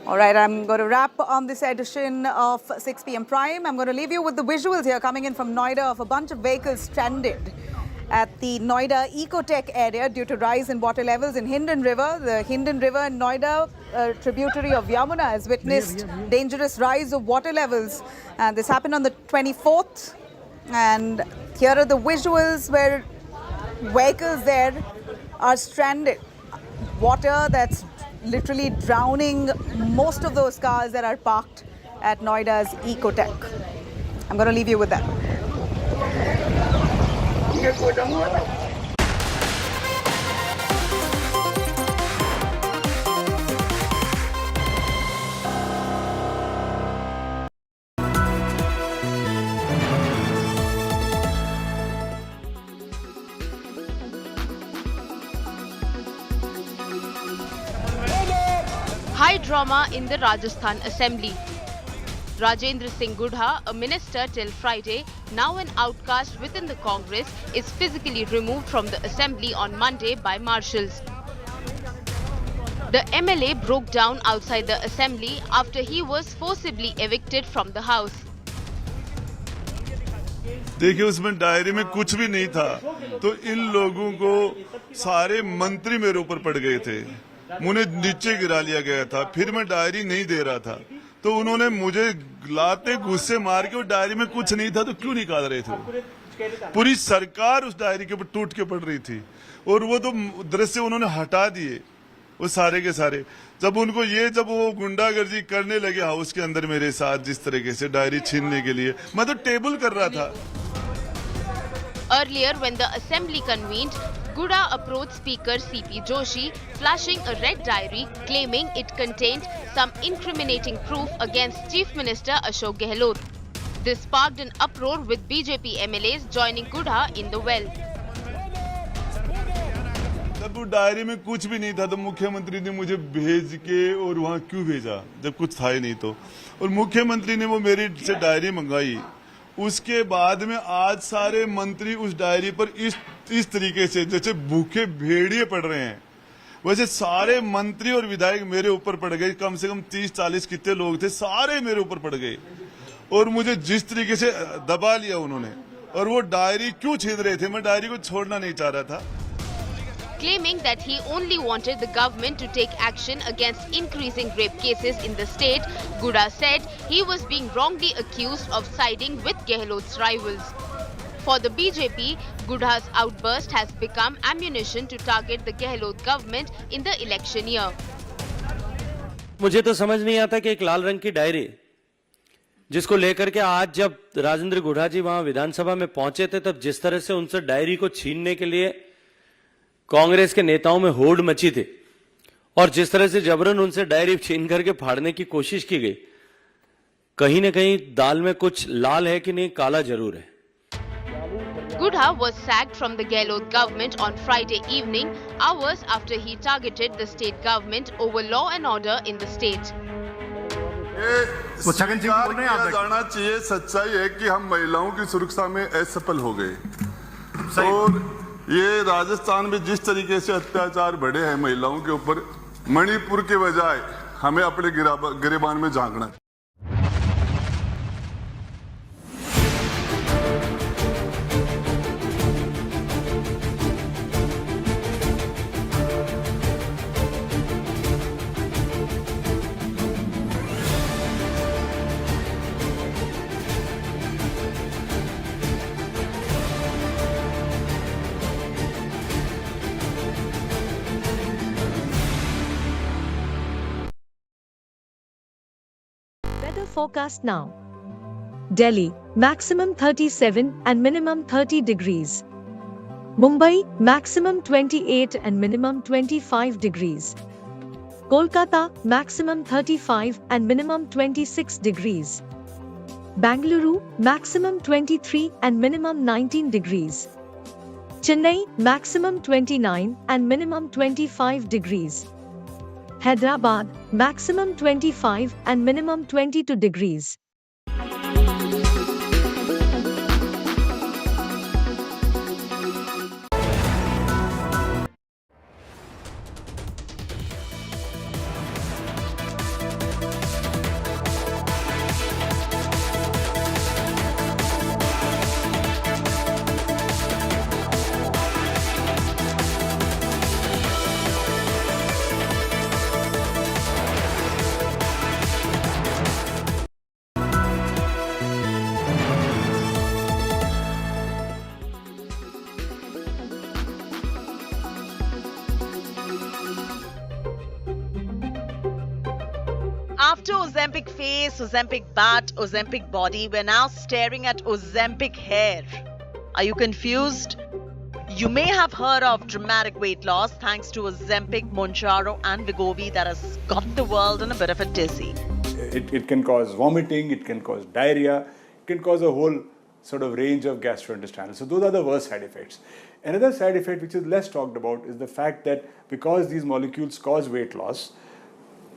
All right, I'm going to wrap on this edition of 6 p.m. Prime. I'm going to leave you with the visuals here coming in from Noida of a bunch of vehicles stranded at the Noida Ecotech area due to rise in water levels in Hindon River. The Hindon River in Noida, a tributary of Yamuna, has witnessed dangerous rise of water levels. And this happened on the 24th. And here are the visuals where vehicles there are stranded. Water that's literally drowning most of those cars that are parked at Noida's Ecotech. I'm going to leave you with that. High drama in the Rajasthan Assembly. Rajendra Singh Gudha, a minister till Friday, now an outcast within the Congress, is physically removed from the Assembly on Monday by marshals. The MLA broke down outside the Assembly after he was forcibly evicted from the House. देखिए उसमें diary में कुछ भी नहीं था तो इन लोगों को सारे मंत्री मेरे ऊपर पड़ गए थे मुझे नीचे गिरा लिया गया था फिर मैं डायरी नहीं दे रहा था तो उन्होंने मुझे लाते गुस्से मार के डायरी में कुछ नहीं था तो क्यों निकाल रहे थे पूरी सरकार उस डायरी के ऊपर टूट के पड़ रही थी और वो तो दृश्य उन्होंने हटा दिए वो सारे के सारे जब वो गुंडागर्दी करने लगे हाउस के अंदर मेरे साथ जिस तरीके से डायरी छीनने के लिए मैं तो टेबल कर रहा था Earlier, when the assembly convened, Gudha approached Speaker C.P. Joshi, flashing a red diary, claiming it contained some incriminating proof against Chief Minister Ashok Gehlot. This sparked an uproar with BJP MLAs joining Gudha in the well. जब वो diary में कुछ भी नहीं था तो मुख्यमंत्री ने मुझे भेज के और वहाँ क्यों भेजा जब कुछ था ही नहीं तो और मुख्यमंत्री ने वो मेरी से डायरी मंगाई उसके बाद में आज सारे मंत्री उस डायरी पर इस तरीके से जैसे भूखे भेड़िए पड़ रहे हैं वैसे सारे मंत्री और विधायक मेरे ऊपर पड़ गए, कम से कम 30-40 कितने लोग थे, सारे मेरे ऊपर पड़ गए और मुझे जिस तरीके से दबा लिया उन्होंने। और वो डायरी क्यों छीन रहे थे, मैं डायरी को छोड़ना नहीं चाह रहा था। Claiming that he only wanted the government to take action against increasing rape cases in the state, Guda said he was being wrongly accused of siding with Gehlot's rivals. For the BJP, Guda's outburst has become ammunition to target the Gehlot government in the election year. मुझे तो समझ नहीं आता कि एक लाल रंग की diary जिसको लेकर के आज जब राजेंद्र गुढ़ा जी वहां विधानसभा में पहुंचे थे, तब जिस तरह से उनसे डायरी को छीनने के लिए कांग्रेस के नेताओं में होड़ मची थी और जिस तरह से जबरन उनसे डायरी छीन करके फाड़ने की कोशिश की गई, कहीं न कहीं दाल में कुछ लाल है कि नहीं, काला जरूर है। Gudha was sacked from the Gehlot government on Friday evening, hours after he targeted the state government over law and order in the state. जाना चाहिए, सच्चाई है कि हम महिलाओं की सुरक्षा में असफल हो गए और ये राजस्थान में जिस तरीके से अत्याचार बढ़े हैं महिलाओं के ऊपर, मणिपुर के बजाय हमें अपने गिरेबान में झांकना। Forecast now. Delhi, maximum 37 and minimum 30 degrees. Mumbai, maximum 28 and minimum 25 degrees. Kolkata, maximum 35 and minimum 26 degrees. Bangalore, maximum 23 and minimum 19 degrees. Chennai, maximum 29 and minimum 25 degrees. Hyderabad, maximum 25 and minimum 22 degrees. After Ozempic face, Ozempic butt, Ozempic body, we're now staring at Ozempic hair. Are you confused? You may have heard of dramatic weight loss thanks to Ozempic, Mounjaro and Wegovy that has got the world in a bit of a tizzy. It can cause vomiting, it can cause diarrhea, it can cause a whole sort of range of gastrointestinal. So those are the worst side effects. Another side effect which is less talked about is the fact that because these molecules cause weight loss,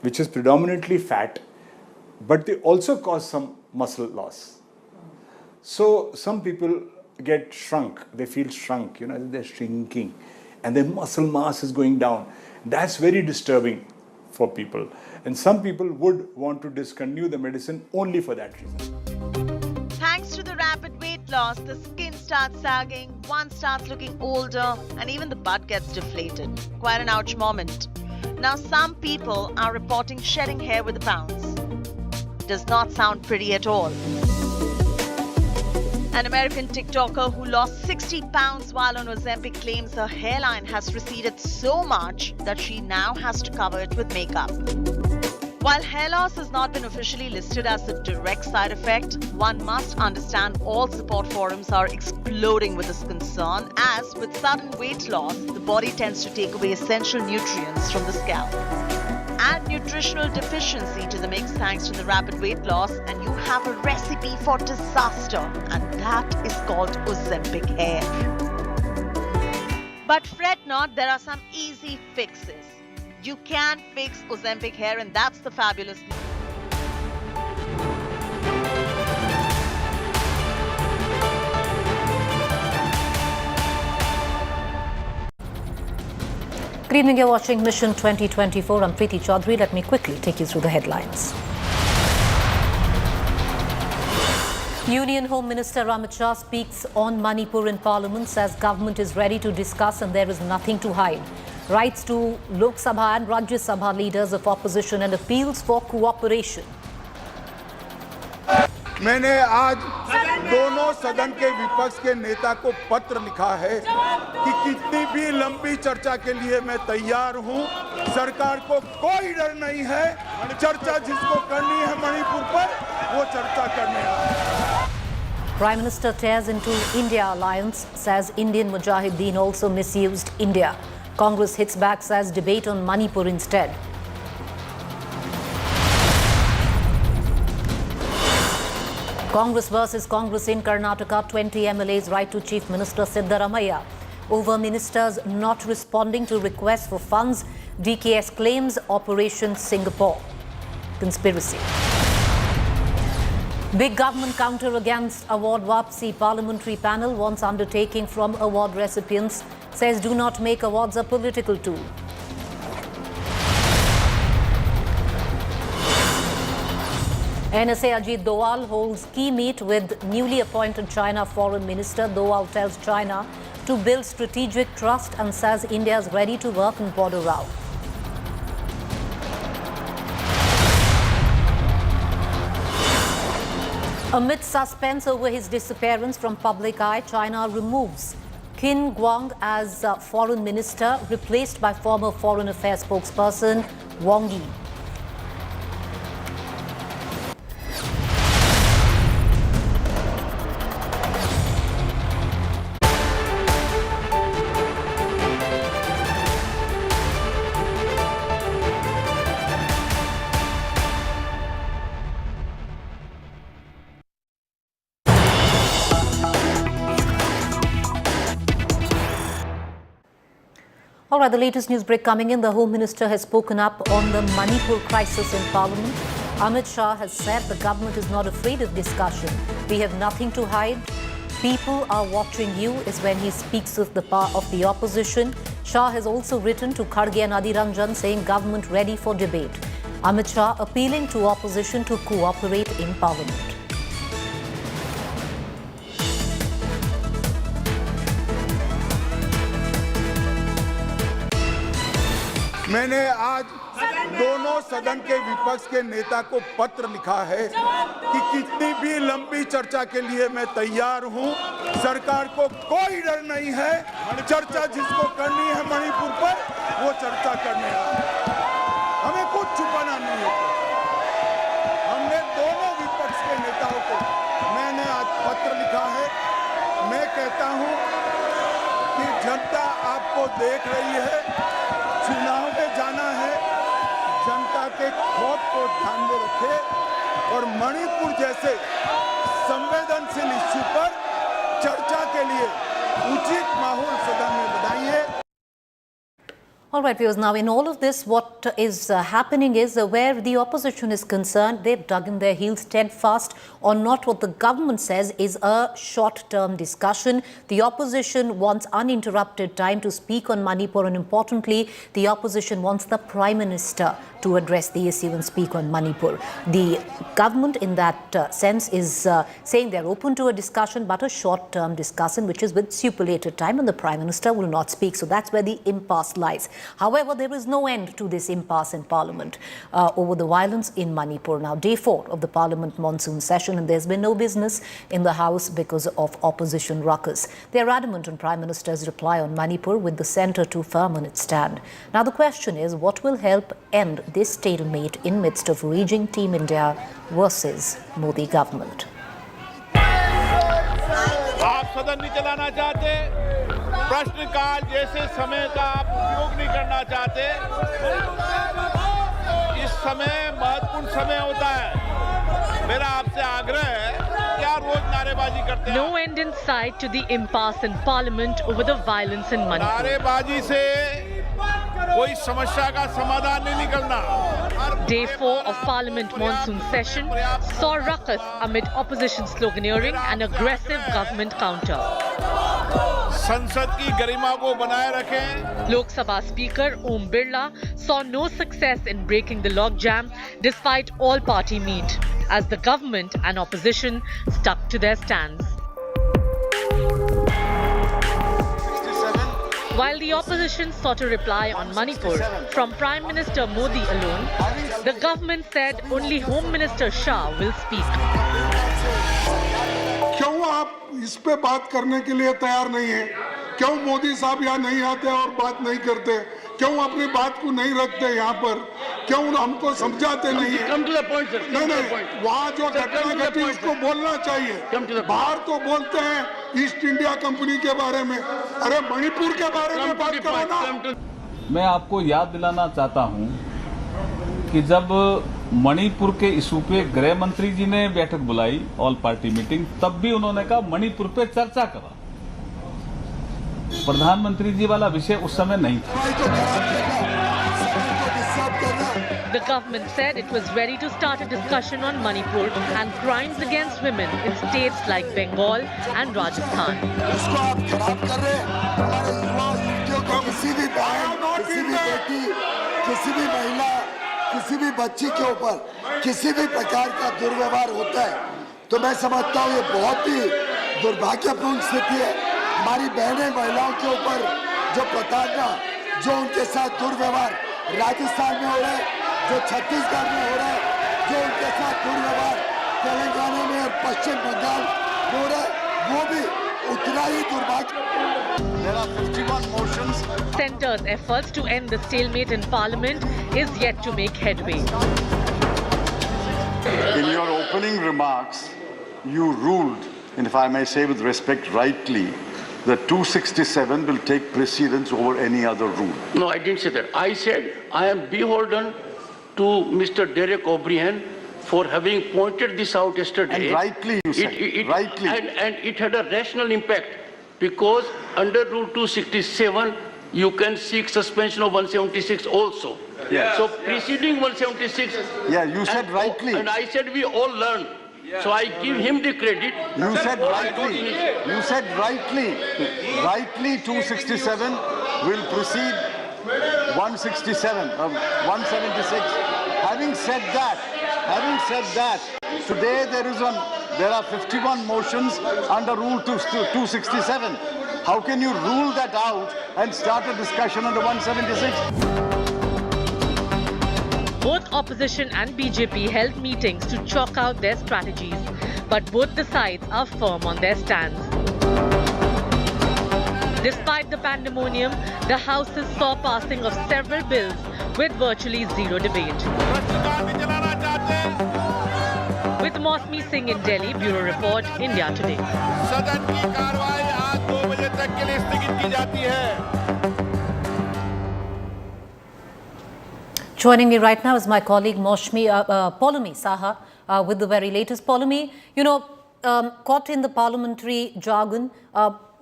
which is predominantly fat, but they also cause some muscle loss. So some people get shrunk, they feel shrunk, they're shrinking and their muscle mass is going down. That's very disturbing for people. And some people would want to discontinue the medicine only for that reason. Thanks to the rapid weight loss, the skin starts sagging, one starts looking older, and even the butt gets deflated. Quite an ouch moment. Now some people are reporting shedding hair with the pounds. Does not sound pretty at all. An American TikToker who lost 60 pounds while on Ozempic claims her hairline has receded so much that she now has to cover it with makeup. While hair loss has not been officially listed as a direct side effect, one must understand all support forums are exploding with this concern, as with sudden weight loss, the body tends to take away essential nutrients from the scalp. Add nutritional deficiency to the mix thanks to the rapid weight loss and you have a recipe for disaster, and that is called Ozempic hair. But fret not, there are some easy fixes. You can fix Ozempic hair, and that's the fabulous news. Good evening, you're watching Mission 2024. I'm Preeti Chaudhary. Let me quickly take you through the headlines. Union Home Minister Amit.I.A. speaks on Manipur in Parliament, says government is ready to discuss and there is nothing to hide. Writes to Lok Sabha and Rajya Sabha leaders of opposition and appeals for cooperation. मैंने आज दोनों सदन के विपक्ष के नेता को पत्र लिखा है कि कितनी भी लंबी चर्चा के लिए मैं तैयार हूं। सरकार को कोई डर नहीं है। चर्चा जिसको करनी है मणिपुर पर, वो चर्चा करने आए। Prime Minister tears into India alliance, says Indian Mujahideen also misused India. Congress hits back, says debate on Manipur instead. Congress versus Congress in Karnataka, 20 MLAs write to Chief Minister Siddaramaiah. Over ministers not responding to requests for funds, DKS claims Operation Singapore. Conspiracy. Big government counter against award Wapsi. Parliamentary panel wants undertaking from award recipients, says do not make awards a political tool. NSA Ajit Doval holds key meet with newly appointed China Foreign Minister. Doval tells China to build strategic trust and says India is ready to work on border route. Amid suspense over his disappearance from public eye, China removes Qin Guang as foreign minister, replaced by former foreign affairs spokesperson Wang Yi. All right, the latest news break coming in. The Home Minister has spoken up on the Manipur crisis in Parliament. Amit.I.A. has said the government is not afraid of discussion. We have nothing to hide. People are watching you is when he speaks of the opposition. Shah has also written to Kharge and Adiranjan saying government ready for debate. Amit.I.A. appealing to opposition to cooperate in Parliament. मैंने आज दोनों सदन के विपक्ष के नेता को पत्र लिखा है कि कितनी भी लंबी चर्चा के लिए मैं तैयार हूं। सरकार को कोई डर नहीं है। चर्चा जिसको करनी है मणिपुर पर, वो चर्चा करने आए। हमें कुछ छुपाना नहीं है। हमने दोनों विपक्ष के नेताओं को मैंने आज पत्र लिखा है। मैं कहता हूं कि जनता आपको देख रही है। चुनाव में जाना है, जनता के खौफ को ध्यान में रखे और मणिपुर जैसे संवेदनशील इश्यू पर चर्चा के लिए उचित माहौल सदन में बनाइए। All right, viewers, now in all of this, what is happening is where the opposition is concerned, they've dug in their heels steadfast on not what the government says is a short-term discussion. The opposition wants uninterrupted time to speak on Manipur, and importantly, the opposition wants the Prime Minister to address the issue and speak on Manipur. The government in that sense is saying they're open to a discussion, but a short-term discussion, which is with stipulated time, and the Prime Minister will not speak. So that's where the impasse lies. However, there is no end to this impasse in Parliament over the violence in Manipur. Now, day 4 of the Parliament monsoon session, and there's been no business in the House because of opposition ruckus. They're adamant on Prime Minister's reply on Manipur, with the centre too firm on its stand. Now, the question is, what will help end this stalemate in midst of raging Team India versus Modi government? आप सदन नहीं चलाना चाहते, प्रश्नकाल जैसे समय का आप उपयोग नहीं करना चाहते। इस समय महत्वपूर्ण समय होता है। मेरा आपसे आग्रह है कि आप रोज नारेबाजी करते हैं। No end in sight to the impasse in Parliament over the violence in Manipur. नारेबाजी से कोई समस्या का समाधान नहीं निकलना। Day 4 of Parliament monsoon session saw ruckus amid opposition sloganeering and aggressive government counter. संसद की गरिमा को बनाए रखें। Lok Sabha Speaker Om Birla saw no success in breaking the logjam despite all party meet, as the government and opposition stuck to their stands. While the opposition sought a reply on Manipur from Prime Minister Modi alone, the government said only Home Minister Shah will speak. क्यों आप इस पे बात करने के लिए तैयार नहीं है? क्यों मोदी साहब यहाँ नहीं आते और बात नहीं करते? क्यों अपनी बात को नहीं रखते यहाँ पर? क्यों हमको समझाते नहीं है? नहीं, वहाँ जो घटना घटी उसको बोलना चाहिए। बाहर तो बोलते हैं ईस्ट इंडिया कंपनी के बारे में, अरे मणिपुर के बारे में बात करो ना। मैं आपको याद दिलाना चाहता हूँ कि जब मणिपुर के इशू पे गृह मंत्री जी ने बैठक बुलाई, ऑल पार्टी मीटिंग, तब भी उन्होंने कहा मणिपुर पे चर्चा करा। प्रधानमंत्री जी वाला विषय उस समय नहीं था। The government said it was ready to start a discussion on Manipur and crimes against women in states like Bengal and Rajasthan. किसी भी बहन, किसी भी बेटी, किसी भी महिला, किसी भी बच्ची के ऊपर किसी भी प्रकार का दुर्व्यवहार होता है तो मैं समझता हूँ ये बहुत ही दुर्भाग्यपूर्ण स्थिति है। हमारी बहनें महिलाओं के ऊपर जो प्रताड़ना, जो उनके साथ दुर्व्यवहार राजस्थान में हो रहा है, जो छत्तीसगढ़ में हो रहा है, जो उनके साथ दुर्व्यवहार तेलंगाना में और पश्चिम बंगाल में हो रहा है, वो भी उतना ही दुर्भाग्य। There are 51 motions. Centre's efforts to end the stalemate in Parliament is yet to make headway. In your opening remarks, you ruled, and if I may say with respect rightly, that 267 will take precedence over any other rule. No, I didn't say that. I said I am beholden to Mr. Derek O'Brien for having pointed this out yesterday. And rightly you said, rightly. And it had a rational impact because under Rule 267, you can seek suspension of 176 also. Yeah. So preceding 176. Yeah, you said rightly. And I said we all learn. So I give him the credit. You said rightly. You said rightly. Rightly 267 will precede 167, 176. Having said that, today there are 51 motions under Rule 267. How can you rule that out and start a discussion under 176? Both opposition and BJP held meetings to chalk out their strategies, but both the sides are firm on their stands. Despite the pandemonium, the houses saw passing of several bills with virtually zero debate. With Mosmi Singh in Delhi, Bureau Report, India Today. सदन की कार्रवाई आज 2 बजे तक के लिए स्थगित की जाती है। Joining me right now is my colleague Polumi Saha with the very latest. Polumi, caught in the parliamentary jargon,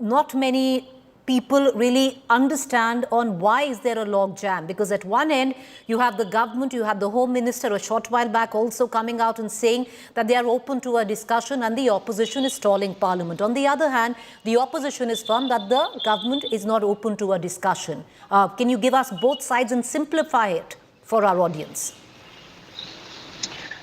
not many people really understand on why is there a log jam, because at one end you have the government, you have the Home Minister a short while back also coming out and saying that they are open to a discussion and the opposition is stalling Parliament. On the other hand, the opposition is firm that the government is not open to a discussion. Can you give us both sides and simplify it for our audience?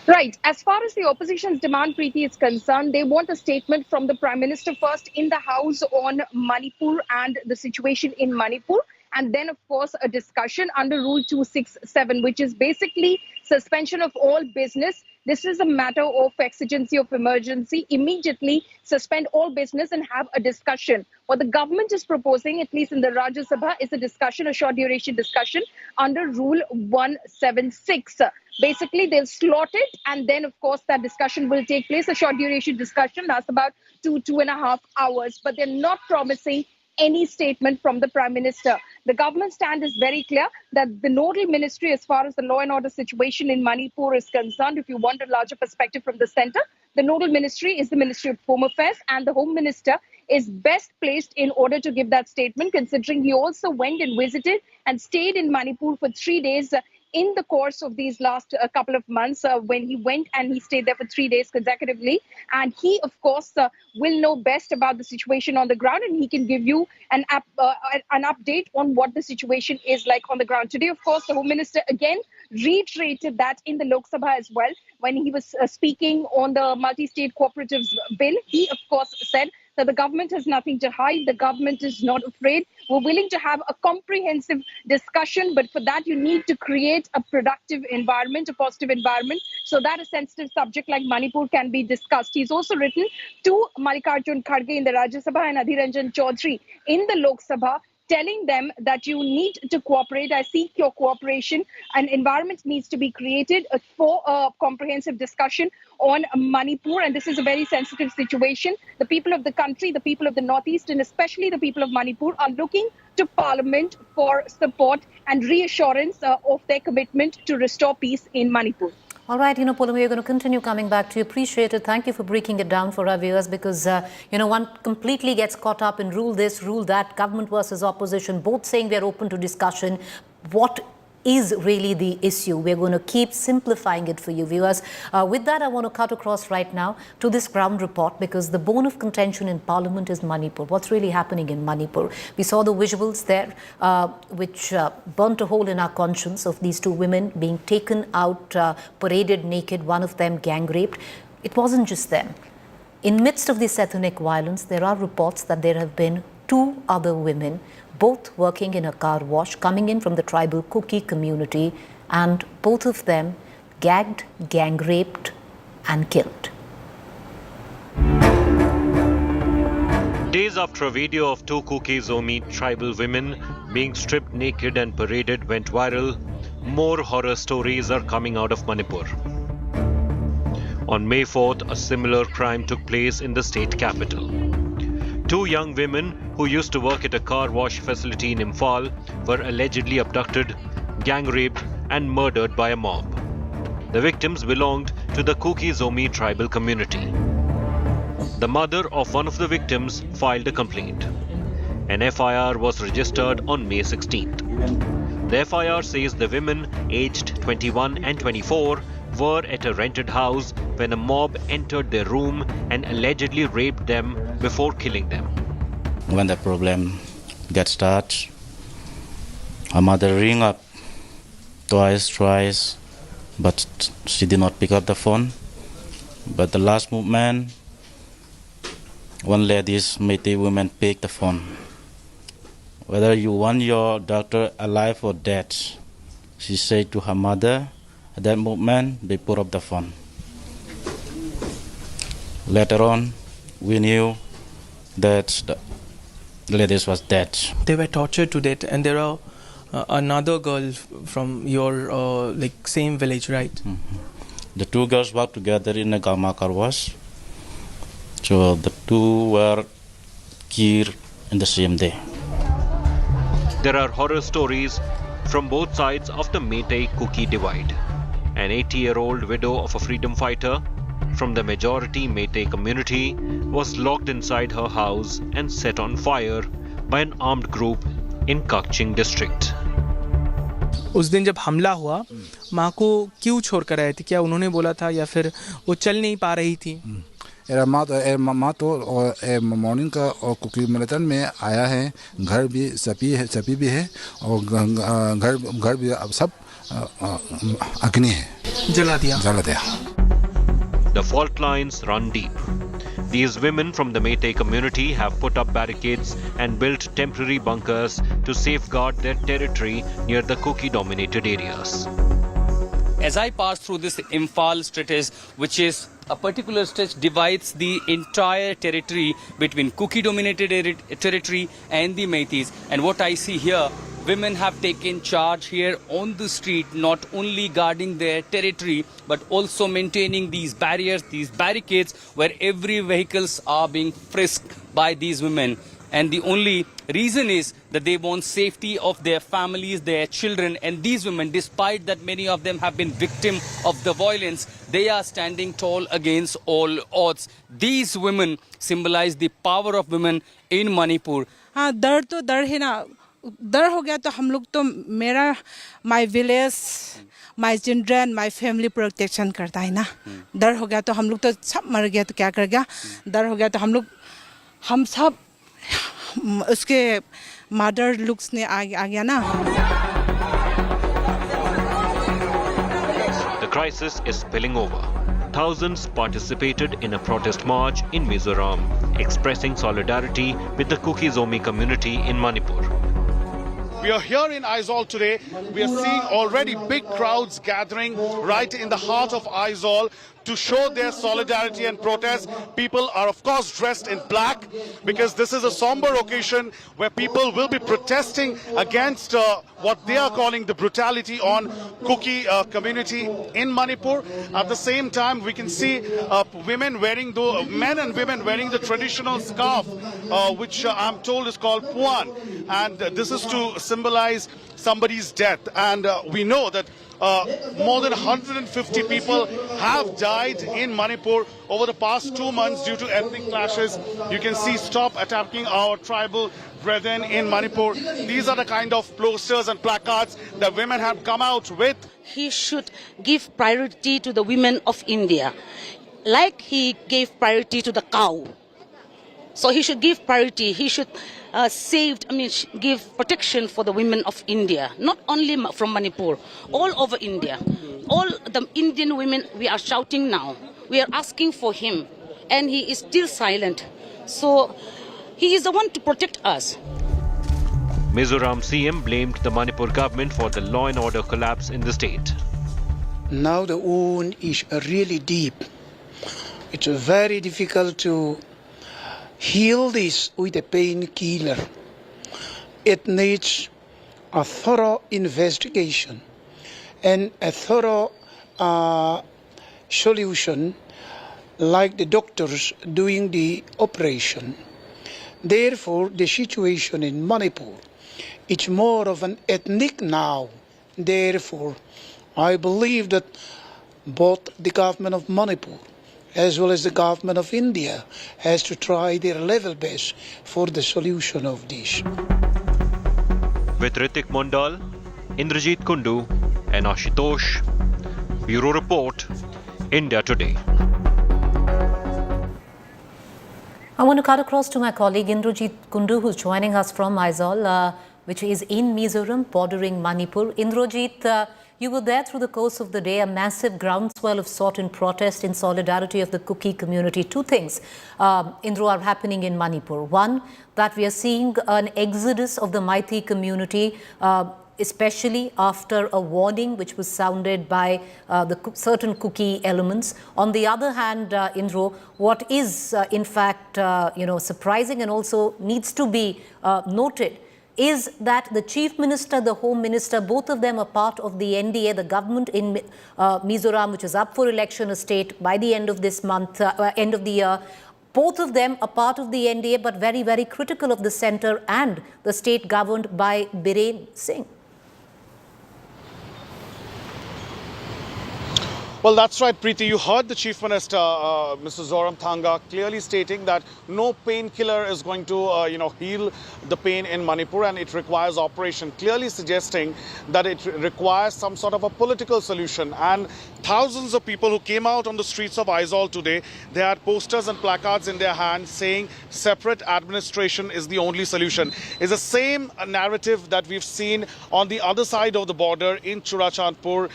Right. As far as the opposition's demand, Preeti, is concerned, they want a statement from the Prime Minister first in the House on Manipur and the situation in Manipur. And then, of course, a discussion under Rule 267, which is basically suspension of all business. This is a matter of exigency of emergency. Immediately suspend all business and have a discussion. What the government is proposing, at least in the Rajya Sabha, is a discussion, a short duration discussion under Rule 176. Basically, they'll slot it, and then, of course, that discussion will take place. A short duration discussion lasts about 2.5 hours. But they're not promising any statement from the Prime Minister. The government stand is very clear that the nodal ministry as far as the law and order situation in Manipur is concerned, if you want a larger perspective from the center, the nodal ministry is the Ministry of Home Affairs, and the Home Minister is best placed in order to give that statement, considering he also went and visited and stayed in Manipur for 3 days in the course of these last couple of months when he went and he stayed there for 3 days consecutively. And he, of course, will know best about the situation on the ground, and he can give you an update on what the situation is like on the ground. Today, of course, the Home Minister again reiterated that in the Lok Sabha as well. When he was speaking on the multi-state cooperatives bill, he, of course, said that the government has nothing to hide. The government is not afraid. We're willing to have a comprehensive discussion, but for that you need to create a productive environment, a positive environment, so that a sensitive subject like Manipur can be discussed. He's also written to Mallikarjun Kharge in the Rajya Sabha and Adhir Ranjan Chaudhary in the Lok Sabha, telling them that you need to cooperate. I seek your cooperation. An environment needs to be created for a comprehensive discussion on Manipur, and this is a very sensitive situation. The people of the country, the people of the Northeast, and especially the people of Manipur are looking to Parliament for support and reassurance of their commitment to restore peace in Manipur. All right, Poulam, we're going to continue coming back to you. Appreciate it. Thank you for breaking it down for our viewers, because, one completely gets caught up in rule this, rule that, government versus opposition, both saying we're open to discussion. What is really the issue? We're going to keep simplifying it for you, viewers. With that, I want to cut across right now to this ground report, because the bone of contention in Parliament is Manipur. What's really happening in Manipur? We saw the visuals there, which burnt a hole in our conscience, of these two women being taken out, paraded naked, one of them gang raped. It wasn't just them. In midst of this ethnic violence, there are reports that there have been 2 other women, both working in a car wash, coming in from the tribal Kuki community, and both of them gagged, gang raped and killed. Days after a video of 2 Kuki Zomi tribal women being stripped naked and paraded went viral, more horror stories are coming out of Manipur. On May 4th, a similar crime took place in the state capital. 2 young women who used to work at a car wash facility in Imphal were allegedly abducted, gang raped and murdered by a mob. The victims belonged to the Kuki Zomi tribal community. The mother of one of the victims filed a complaint. An FIR was registered on May 16th. The FIR says the women, aged 21 and 24, were at a rented house when a mob entered their room and allegedly raped them before killing them. When the problem gets started, her mother rang up twice, but she did not pick up the phone. But the last moment, one lady's Métis woman picked the phone. Whether you want your daughter alive or dead, she said to her mother. At that moment, they put up the phone. Later on, we knew that the lady was dead. They were tortured to death, and there are another girl from your same village, right? Mm-hmm. The 2 girls worked together in a Gama car wash. So the 2 were killed in the same day. There are horror stories from both sides of the Meitei-Kuki divide. An 80-year-old widow of a freedom fighter from the majority Meitei community was locked inside her house and set on fire by an armed group in Kakching district. उस दिन जब हमला हुआ, माँ को क्यों छोड़कर आए थे? क्या उन्होंने बोला था या फिर वो चल नहीं पा रही थी? माँ तो मॉर्निंग का और कुकी मिलिटेंट में आया है, घर भी सपी भी है और घर भी सब अग्नि है, जला दिया. The fault lines run deep. These women from the Meitei community have put up barricades and built temporary bunkers to safeguard their territory near the Kuki-dominated areas. As I pass through this Imphal stretch, which is a particular stretch divides the entire territory between Kuki-dominated territory and the Meiteis. And what I see here, women have taken charge here on the street, not only guarding their territory, but also maintaining these barriers, these barricades, where every vehicles are being frisked by these women. And the only reason is that they want safety of their families, their children. And these women, despite that many of them have been victim of the violence, they are standing tall against all odds. These women symbolize the power of women in Manipur. हाँ, डर तो डर है ना, डर हो गया तो हम लोग तो मेरा my village my children my family protection करता है ना डर हो गया तो हम लोग तो सब मर गया तो क्या करेगा डर हो गया तो हम सब उसके मदर लुक्स ने आ गया ना The crisis is spilling over. Thousands participated in a protest march in Mizoram, expressing solidarity with the Kuki-Zomi community in Manipur. We are here in Aizawl today. We are seeing already big crowds gathering right in the heart of Aizawl to show their solidarity and protest. People are of course dressed in black because this is a somber occasion where people will be protesting against what they are calling the brutality on Kuki community in Manipur. At the same time, we can see men and women wearing the traditional scarf, which I'm told is called puan, and this is to symbolize somebody's death. And we know that more than 150 people have died in Manipur over the past 2 months due to ethnic clashes. You can see "Stop attacking our tribal brethren" in Manipur. These are the kind of posters and placards that women have come out with. He should give priority to the women of India, like he gave priority to the cow. So he should give priority. He should give protection for the women of India, not only from Manipur, all over India. All the Indian women, we are shouting now. We are asking for him, and he is still silent. So he is the one to protect us. Mizoram CM blamed the Manipur government for the law and order collapse in the state. Now the wound is really deep. It's very difficult to heal this with a painkiller. It needs a thorough investigation and a thorough solution, like the doctors doing the operation. Therefore, the situation in Manipur, it's more of an ethnic now. Therefore, I believe that both the government of Manipur as well as the government of India has to try their level best for the solution of this. With Ritik Mondal, Indrajit Kundu and Ashutosh, Bureau Report, India Today. I want to cut across to my colleague Indrajit Kundu, who's joining us from Aizawl, which is in Mizoram, bordering Manipur. Indrajit, you were there through the course of the day, a massive groundswell of sort in protest in solidarity of the Kuki community. Two things, Indro, are happening in Manipur. One, that we are seeing an exodus of the Meitei community, especially after a warning which was sounded by certain Kuki elements. On the other hand, Indro, what is in fact surprising and also needs to be noted is that the Chief Minister, the Home Minister, both of them are part of the I.N.D.A, the government in Mizoram, which is up for election, a state by the end of this month, end of the year. Both of them are part of the I.N.D.A, but very, very critical of the centre and the state governed by Biren Singh. Well, that's right, Preeti. You heard the Chief Minister, Mr. Zoramthanga, clearly stating that no painkiller is going to, heal the pain in Manipur, and it requires operation, clearly suggesting that it requires some sort of a political solution. And thousands of people who came out on the streets of Aizawl today, they had posters and placards in their hands saying separate administration is the only solution. It's the same narrative that we've seen on the other side of the border in Churachandpur,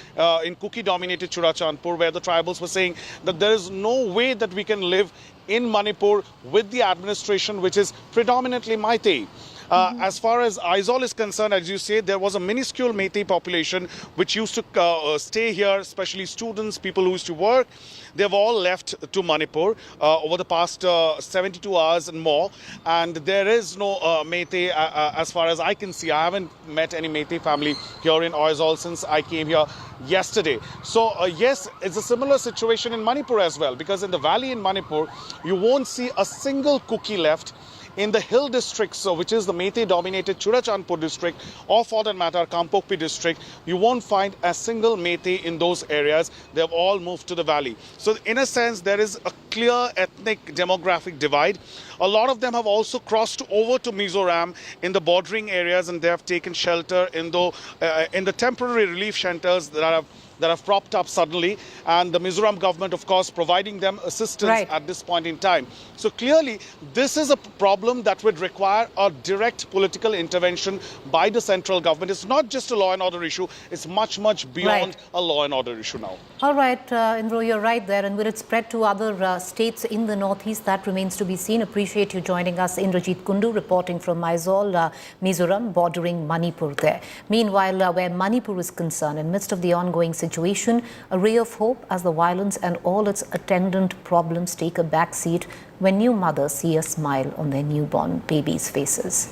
in Kuki-dominated Churachandpur, where the tribals were saying that there is no way that we can live in Manipur with the administration which is predominantly Meitei. As far as Aizawl is concerned, as you say, there was a minuscule Meitei population which used to stay here, especially students, people who used to work. They've all left to Manipur over the past 72 hours and more. And there is no Meitei as far as I can see. I haven't met any Meitei family here in Aizawl since I came here yesterday. So yes, it's a similar situation in Manipur as well, because in the valley in Manipur, you won't see a single Kuki left. In the hill districts, which is the Meitei-dominated Churachandpur district, or for that matter, Kampokpi district, you won't find a single Meitei in those areas. They've all moved to the valley. So in a sense, there is a clear ethnic demographic divide. A lot of them have also crossed over to Mizoram in the bordering areas, and they have taken shelter in the temporary relief shelters that have propped up suddenly, and the Mizoram government, of course, providing them assistance at this point in time. So clearly, this is a problem that would require a direct political intervention by the central government. It's not just a law and order issue, it's much, much beyond a law and order issue now. All right, Indro, you're right there. And will it spread to other states in the northeast? That remains to be seen. Appreciate you joining us. Indrajit Kundu reporting from Aizawl, Mizoram, bordering Manipur there. Meanwhile, where Manipur is concerned, in midst of the ongoing situation, a ray of hope as the violence and all its attendant problems take a back seat when new mothers see a smile on their newborn babies' faces.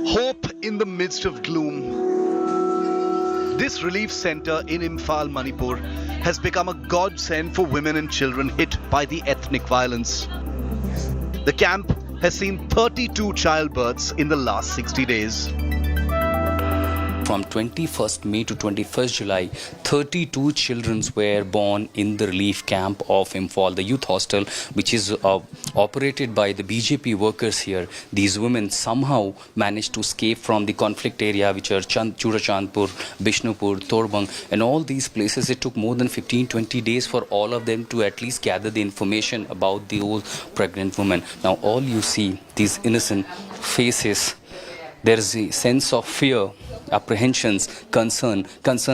Hope in the midst of gloom. This relief center in Imphal, Manipur has become a godsend for women and children hit by the ethnic violence. The camp has seen 32 childbirths in the last 60 days. From 21st May to 21st July, 32 children were born in the relief camp of Imphal, the youth hostel, which is operated by the BJP workers here. These women somehow managed to escape from the conflict area, which are Churachandpur, Bishnupur, Torbang, and all these places. It took more than 15-20 days for all of them to at least gather the information about the old pregnant woman. Now all you see, these innocent faces, there is a sense of fear, apprehensions, concern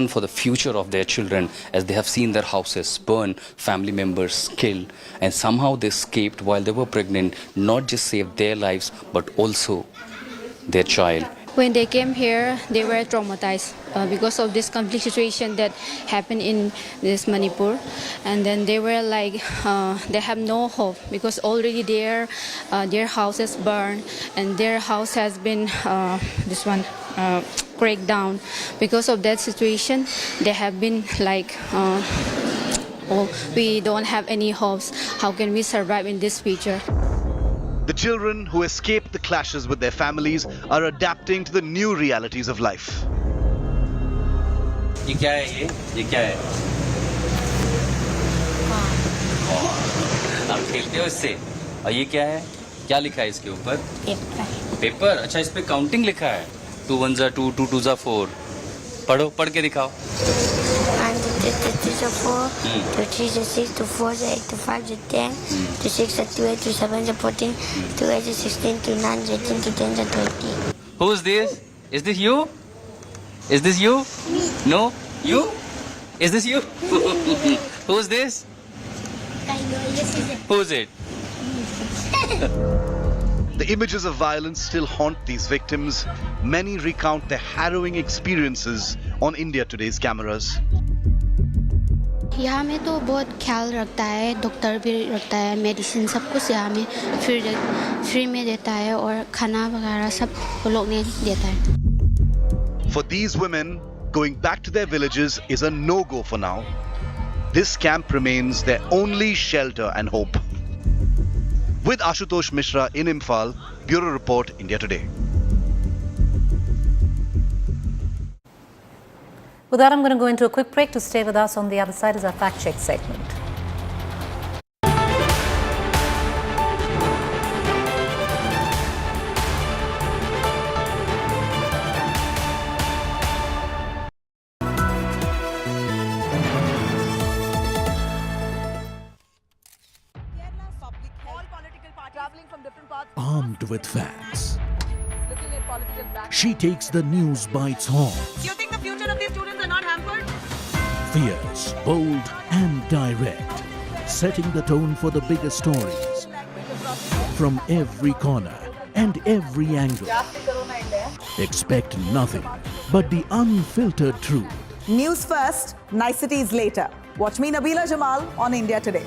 for the future of their children, as they have seen their houses burn, family members killed, and somehow they escaped while they were pregnant, not just saved their lives, but also their child. When they came here, they were traumatized because of this conflict situation that happened in this Manipur. And then they were like, they have no hope because already their houses burned and their house has been, cracked down. Because of that situation, they have been like, we don't have any hopes. How can we survive in this future? The children who escaped the clashes with their families are adapting to the new realities of life. ये क्या है ये क्या है? आप खेलते हो इससे? और ये क्या है? क्या लिखा है इसके ऊपर? पेपर. अच्छा, इस पे काउंटिंग लिखा है. 2 1s are 2, 2 2s are 4. पढ़ो, पढ़ के दिखाओ. 2 3s are 4, 2 3s are 6, 2 4s are 8, 2 5s are 10, 2 6s are 2, 8, 2 7s are 14, 2 8s are 16, 2 9s are 18, 2 10s are 20. Who's this? Is this you? Is this you? No? You? Is this you? Who's this? Who's it? The images of violence still haunt these victims. Many recount their harrowing experiences on India Today's cameras. यहाँ में तो बहुत ख्याल रखता है, doctor भी रखता है, मेडिसिन सब कुछ यहाँ में फ्री में देता है और खाना वगैरह सब वो लोग ने देता है. For these women, going back to their villages is a no-go for now. This camp remains their only shelter and hope. With Ashutosh Mishra in Imphal, Bureau Report, India Today. With that, I'm going to go into a quick break. To stay with us on the other side is our fact check segment. Armed with facts, she takes the news by its horns. You think the future of these students are not hampered? Fierce, bold and direct, setting the tone for the biggest stories from every corner and every angle. Expect nothing but the unfiltered truth. News first, niceties later. Watch me, Nabila Jamal, on India Today.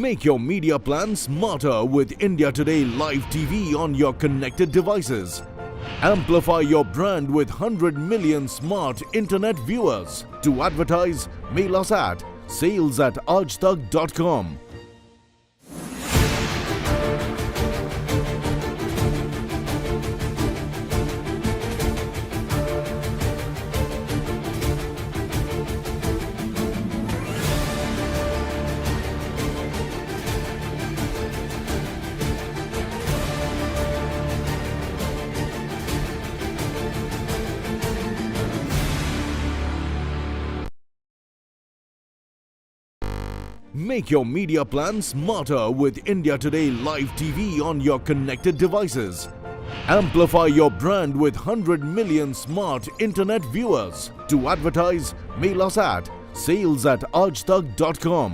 Make your media plan smarter with India Today Live TV on your connected devices. Amplify your brand with 100 million smart internet viewers. To advertise, mail us at sales@aajtak.com. Make your media plan smarter with India Today Live TV on your connected devices. Amplify your brand with 100 million smart internet viewers. To advertise, mail us at sales@aajtak.com.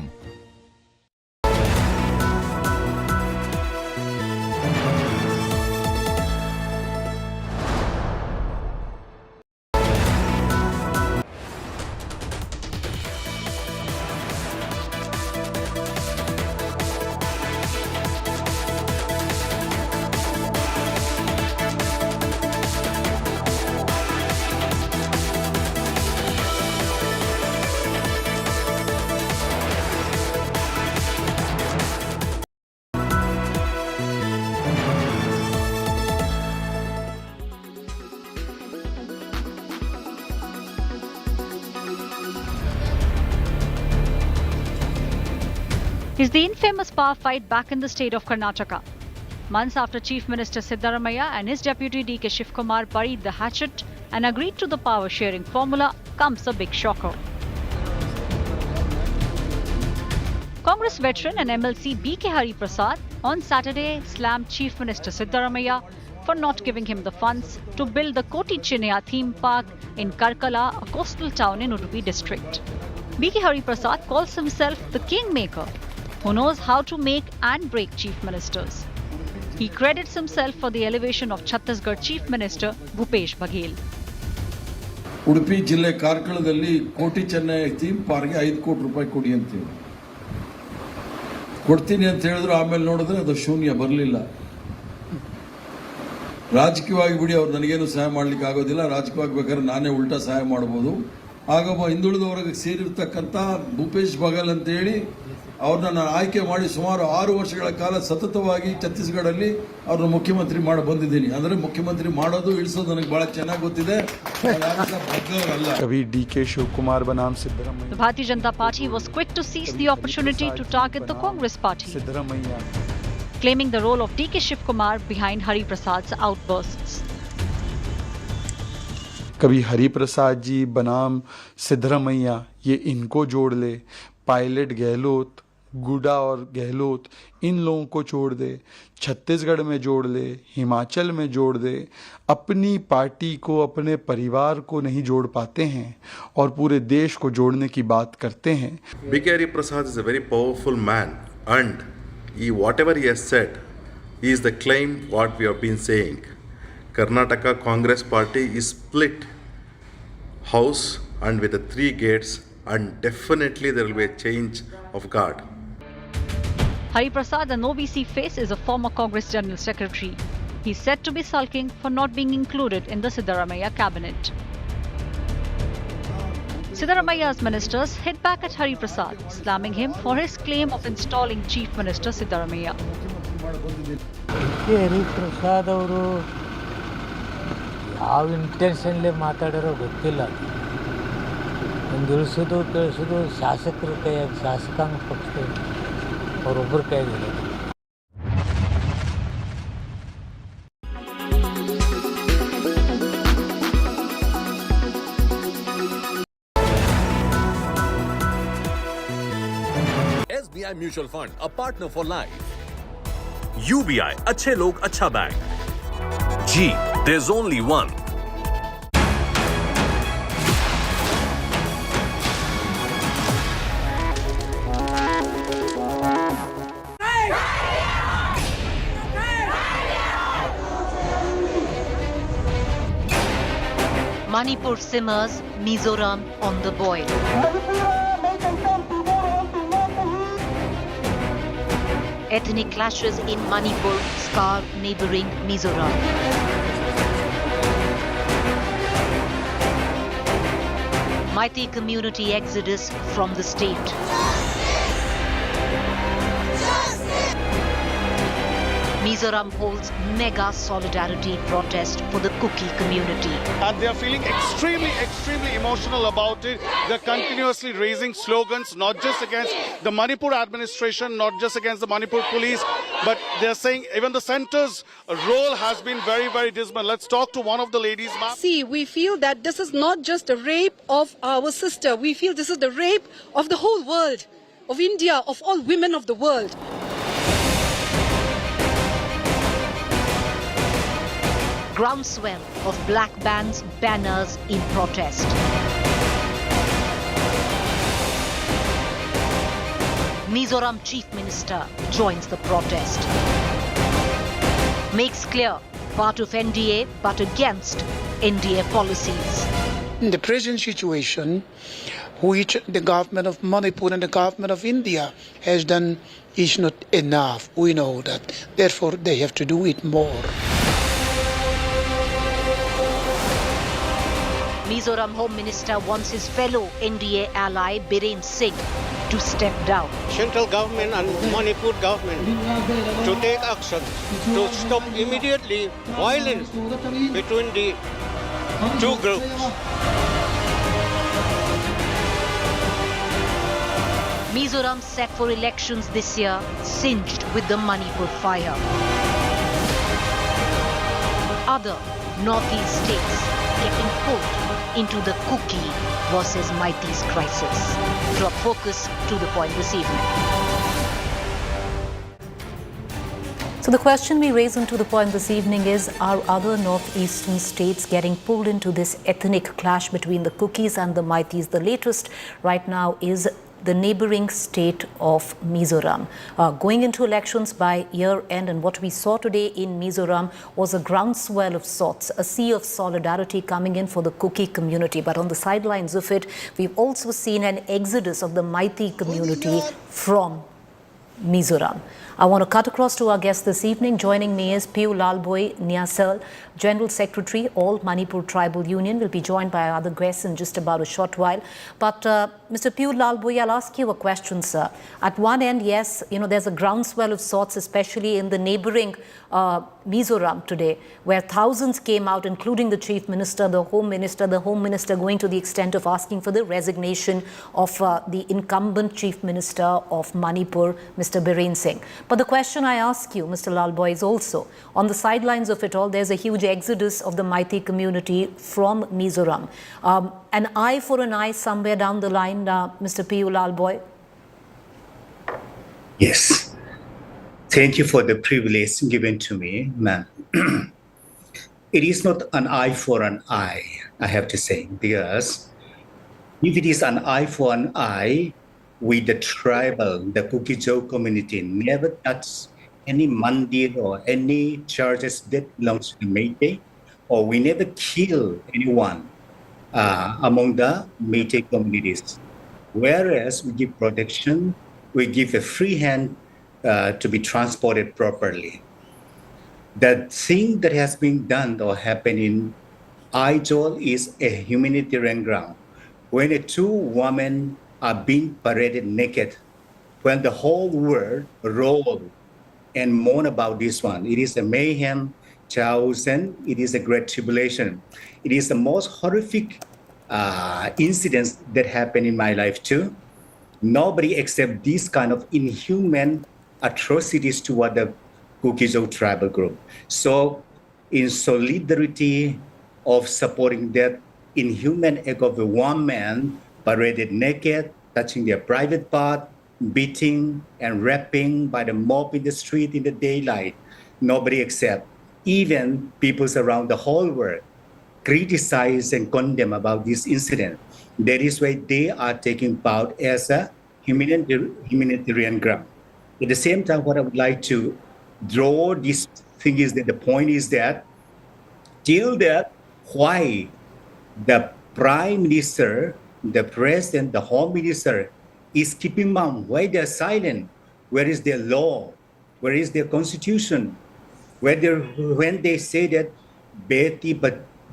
is the infamous power fight back in the state of Karnataka. Months after Chief Minister Siddaramaiah and his deputy D.K. Shiv Kumar buried the hatchet and agreed to the power-sharing formula, comes a big shocker. Congress veteran and MLC B.K. Hari Prasad on Saturday slammed Chief Minister Siddaramaiah for not giving him the funds to build the Koti Chinnaya theme park in Karkala, a coastal town in Udupi district. B.K. Hari Prasad calls himself the kingmaker, who knows how to make and break chief ministers. He credits himself for the elevation of Chhattisgarh Chief Minister Bhupesh Baghel. Udupi ಜಿಲ್ಲೆ ಕಾರ್ಕಳದಲ್ಲಿ ಕೋಟಿ Chennai theme ಪಾರ್ಕ್ಗೆ 5 ಕೋಟಿ ರೂಪಾಯಿ ಕೊಡಿ ಅಂತೀವಿ. ಕೊಡ್ತೀನಿ ಅಂತ ಹೇಳಿದ್ರು, ಆಮೇಲೆ ನೋಡಿದ್ರೆ ಅದು ಶೂನ್ಯ, ಬರಲಿಲ್ಲ. ರಾಜಕೀಯವಾಗಿ ಬಿಡಿ, ಅವ್ರು ನನಗೇನು ಸಹಾಯ ಮಾಡ್ಲಿಕ್ಕೆ ಆಗೋದಿಲ್ಲ. ರಾಜಕೀಯವಾಗಿ ಬೇಕಾದ್ರೆ ನಾನೇ ಉಲ್ಟಾ ಸಹಾಯ ಮಾಡ್ಬೋದು. ಆಗ ಹಿಂದುಳಿದವರಿಗೆ ಸೇರಿರ್ತಕ್ಕಂಥ ಭೂಪೇಶ್ ಬಘೇಲ್ ಅಂತ ಹೇಳಿ ಅವ್ರನ್ನ ಆಯ್ಕೆ ಮಾಡಿ ಸುಮಾರು 6 ವರ್ಷಗಳ ಕಾಲ ಸತತವಾಗಿ ಛತ್ತೀಸ್ಗಢಲ್ಲಿ ಅವ್ರನ್ನ ಮುಖ್ಯಮಂತ್ರಿ ಮಾಡಿ ಬಂದಿದ್ದೀನಿ. ಅಂದ್ರೆ ಮುಖ್ಯಮಂತ್ರಿ ಮಾಡೋದು ಇಳಿಸೋದು ನನಗೆ ಬಹಳ ಚೆನ್ನಾಗಿ ಗೊತ್ತಿದೆ. कभी DK Shiv Kumar बनाम Siddaramaiah. The Bharatiya Janata Party was quick to seize the opportunity to target the Congress party, claiming the role of DK Shiv Kumar behind Hari Prasad's outbursts. कभी हरि प्रसाद जी बनाम सिद्धरामैया, ये इनको जोड़ ले. पायलट गहलोत, गुडा और गहलोत, इन लोगों को छोड़ दे. छत्तीसगढ़ में जोड़ ले, हिमाचल में जोड़ दे. अपनी पार्टी को, अपने परिवार को नहीं जोड़ पाते हैं और पूरे देश को जोड़ने की बात करते हैं. B.K. Hari Prasad is a very powerful man, and whatever he has said is the claim what we have been saying. Karnataka Congress Party is split house and with the 3 gates, and definitely there will be a change of guard. Hari Prasad, an OBC face, is a former Congress General Secretary. He's said to be sulking for not being included in the Siddaramaiah cabinet. Siddaramaiah's ministers hit back at Hari Prasad, slamming him for his claim of installing Chief Minister Siddaramaiah. Hari Prasad ಅವರು ಯಾವ intentionally ಮಾತಾಡೋರೋ ಗೊತ್ತಿಲ್ಲ. ಒಂದು ಇಳಿಸೋದು ಕಳಿಸೋದು ಶಾಸಕರ ಕೈಯಾಗಿ, ಶಾಸಕಾಂಗ ಪಕ್ಷ ಅವರೊಬ್ಬರ ಕೈಯಾಗಿದೆ. SBI Mutual Fund, a partner for life. UBI, अच्छे लोग अच्छा bank. G, there's only one. Manipur simmers, Mizoram on the boil. ethnic clashes in Manipur scar neighboring Mizoram. Meitei community exodus from the state. Mizoram holds mega solidarity protest for the Kuki community. And they are feeling extremely emotional about it. They're continuously raising slogans, not just against the Manipur administration, not just against the Manipur police, but they're saying even the centre's role has been very dismal. Let's talk to one of the ladies, ma'am. See, we feel that this is not just a rape of our sister. We feel this is the rape of the whole world, of India, of all women of the world. Groundswell of black bands, banners in protest. Mizoram Chief Minister joins the protest. Makes clear part of N.D.A. but against N.D.A. policies. In the present situation, which the government of Manipur and the government of India has done is not enough. We know that. Therefore, they have to do it more. Mizoram Home Minister wants his fellow N.D.A. ally Biren Singh to step down. Central government and Manipur government to take action to stop immediately violence between the two groups. Mizoram set for elections this year, singed with the Manipur fire. Other northeast states getting pulled into the Kuki versus Meitei's crisis. Drop focus to the point this evening. So the question we raise into the point this evening is, are other northeastern states getting pulled into this ethnic clash between the Kukis and the Meiteis? The latest right now is the neighboring state of Mizoram. Going into elections by year end, and what we saw today in Mizoram was a groundswell of sorts, a sea of solidarity coming in for the Kuki community. But on the sidelines of it, we've also seen an exodus of the Meitei community from Mizoram. I want to cut across to our guest this evening. Joining me is Piu Lalboi Nyasal, General Secretary, All Manipur Tribal Union. Will be joined by our other guests in just about a short while. But Mr. Piu Lalboi, I'll ask you a question, sir. At one end, yes, there's a groundswell of sorts, especially in the neighboring Mizoram today, where thousands came out, including the Chief Minister, the Home Minister going to the extent of asking for the resignation of the incumbent Chief Minister of Manipur, Mr. Biren Singh. But the question I ask you, Mr. Lalboi, is also, on the sidelines of it all, there's a huge exodus of the Meitei community from Mizoram. An eye for an eye somewhere down the line, Mr. Piu Lalboi? Yes. Thank you for the privilege given to me, ma'am. It is not an eye for an eye, I have to say, because if it is an eye for an eye, with the tribal, the Kuki-Jou community never touch any mandir or any churches that belongs to the Meitei, or we never kill anyone among the Meitei communities. Whereas we give protection, we give a free hand to be transported properly. The thing that has been done or happened in Aizol is a humanitarian ground. When the two women are being paraded naked, when the whole world roll and mourn about this one, it is a mayhem, chaos, and it is a great tribulation. It is the most horrific incidents that happened in my life too. Nobody accepts this kind of inhuman atrocities toward the Kuki-Jou tribal group. So in solidarity of supporting that inhuman act of a one man paraded naked, touching their private part, beating and raping by the mob in the street in the daylight, nobody accept. Even peoples around the whole world criticize and condemn about this incident. That is why they are taking part as a humanitarian ground. At the same time, what I would like to draw this thing is that the point is that till that why the Prime Minister, the President, the Home Minister is keeping mum, why they're silent? Where is their law? Where is their constitution? When they say that Beti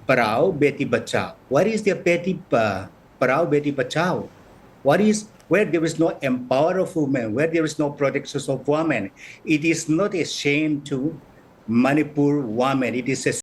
Parao, Beti Bachao, what is their Beti Parao, Beti Bachao? What is where there is no empower of women, where there is no protection of women? It is not a shame to Manipur women. It is a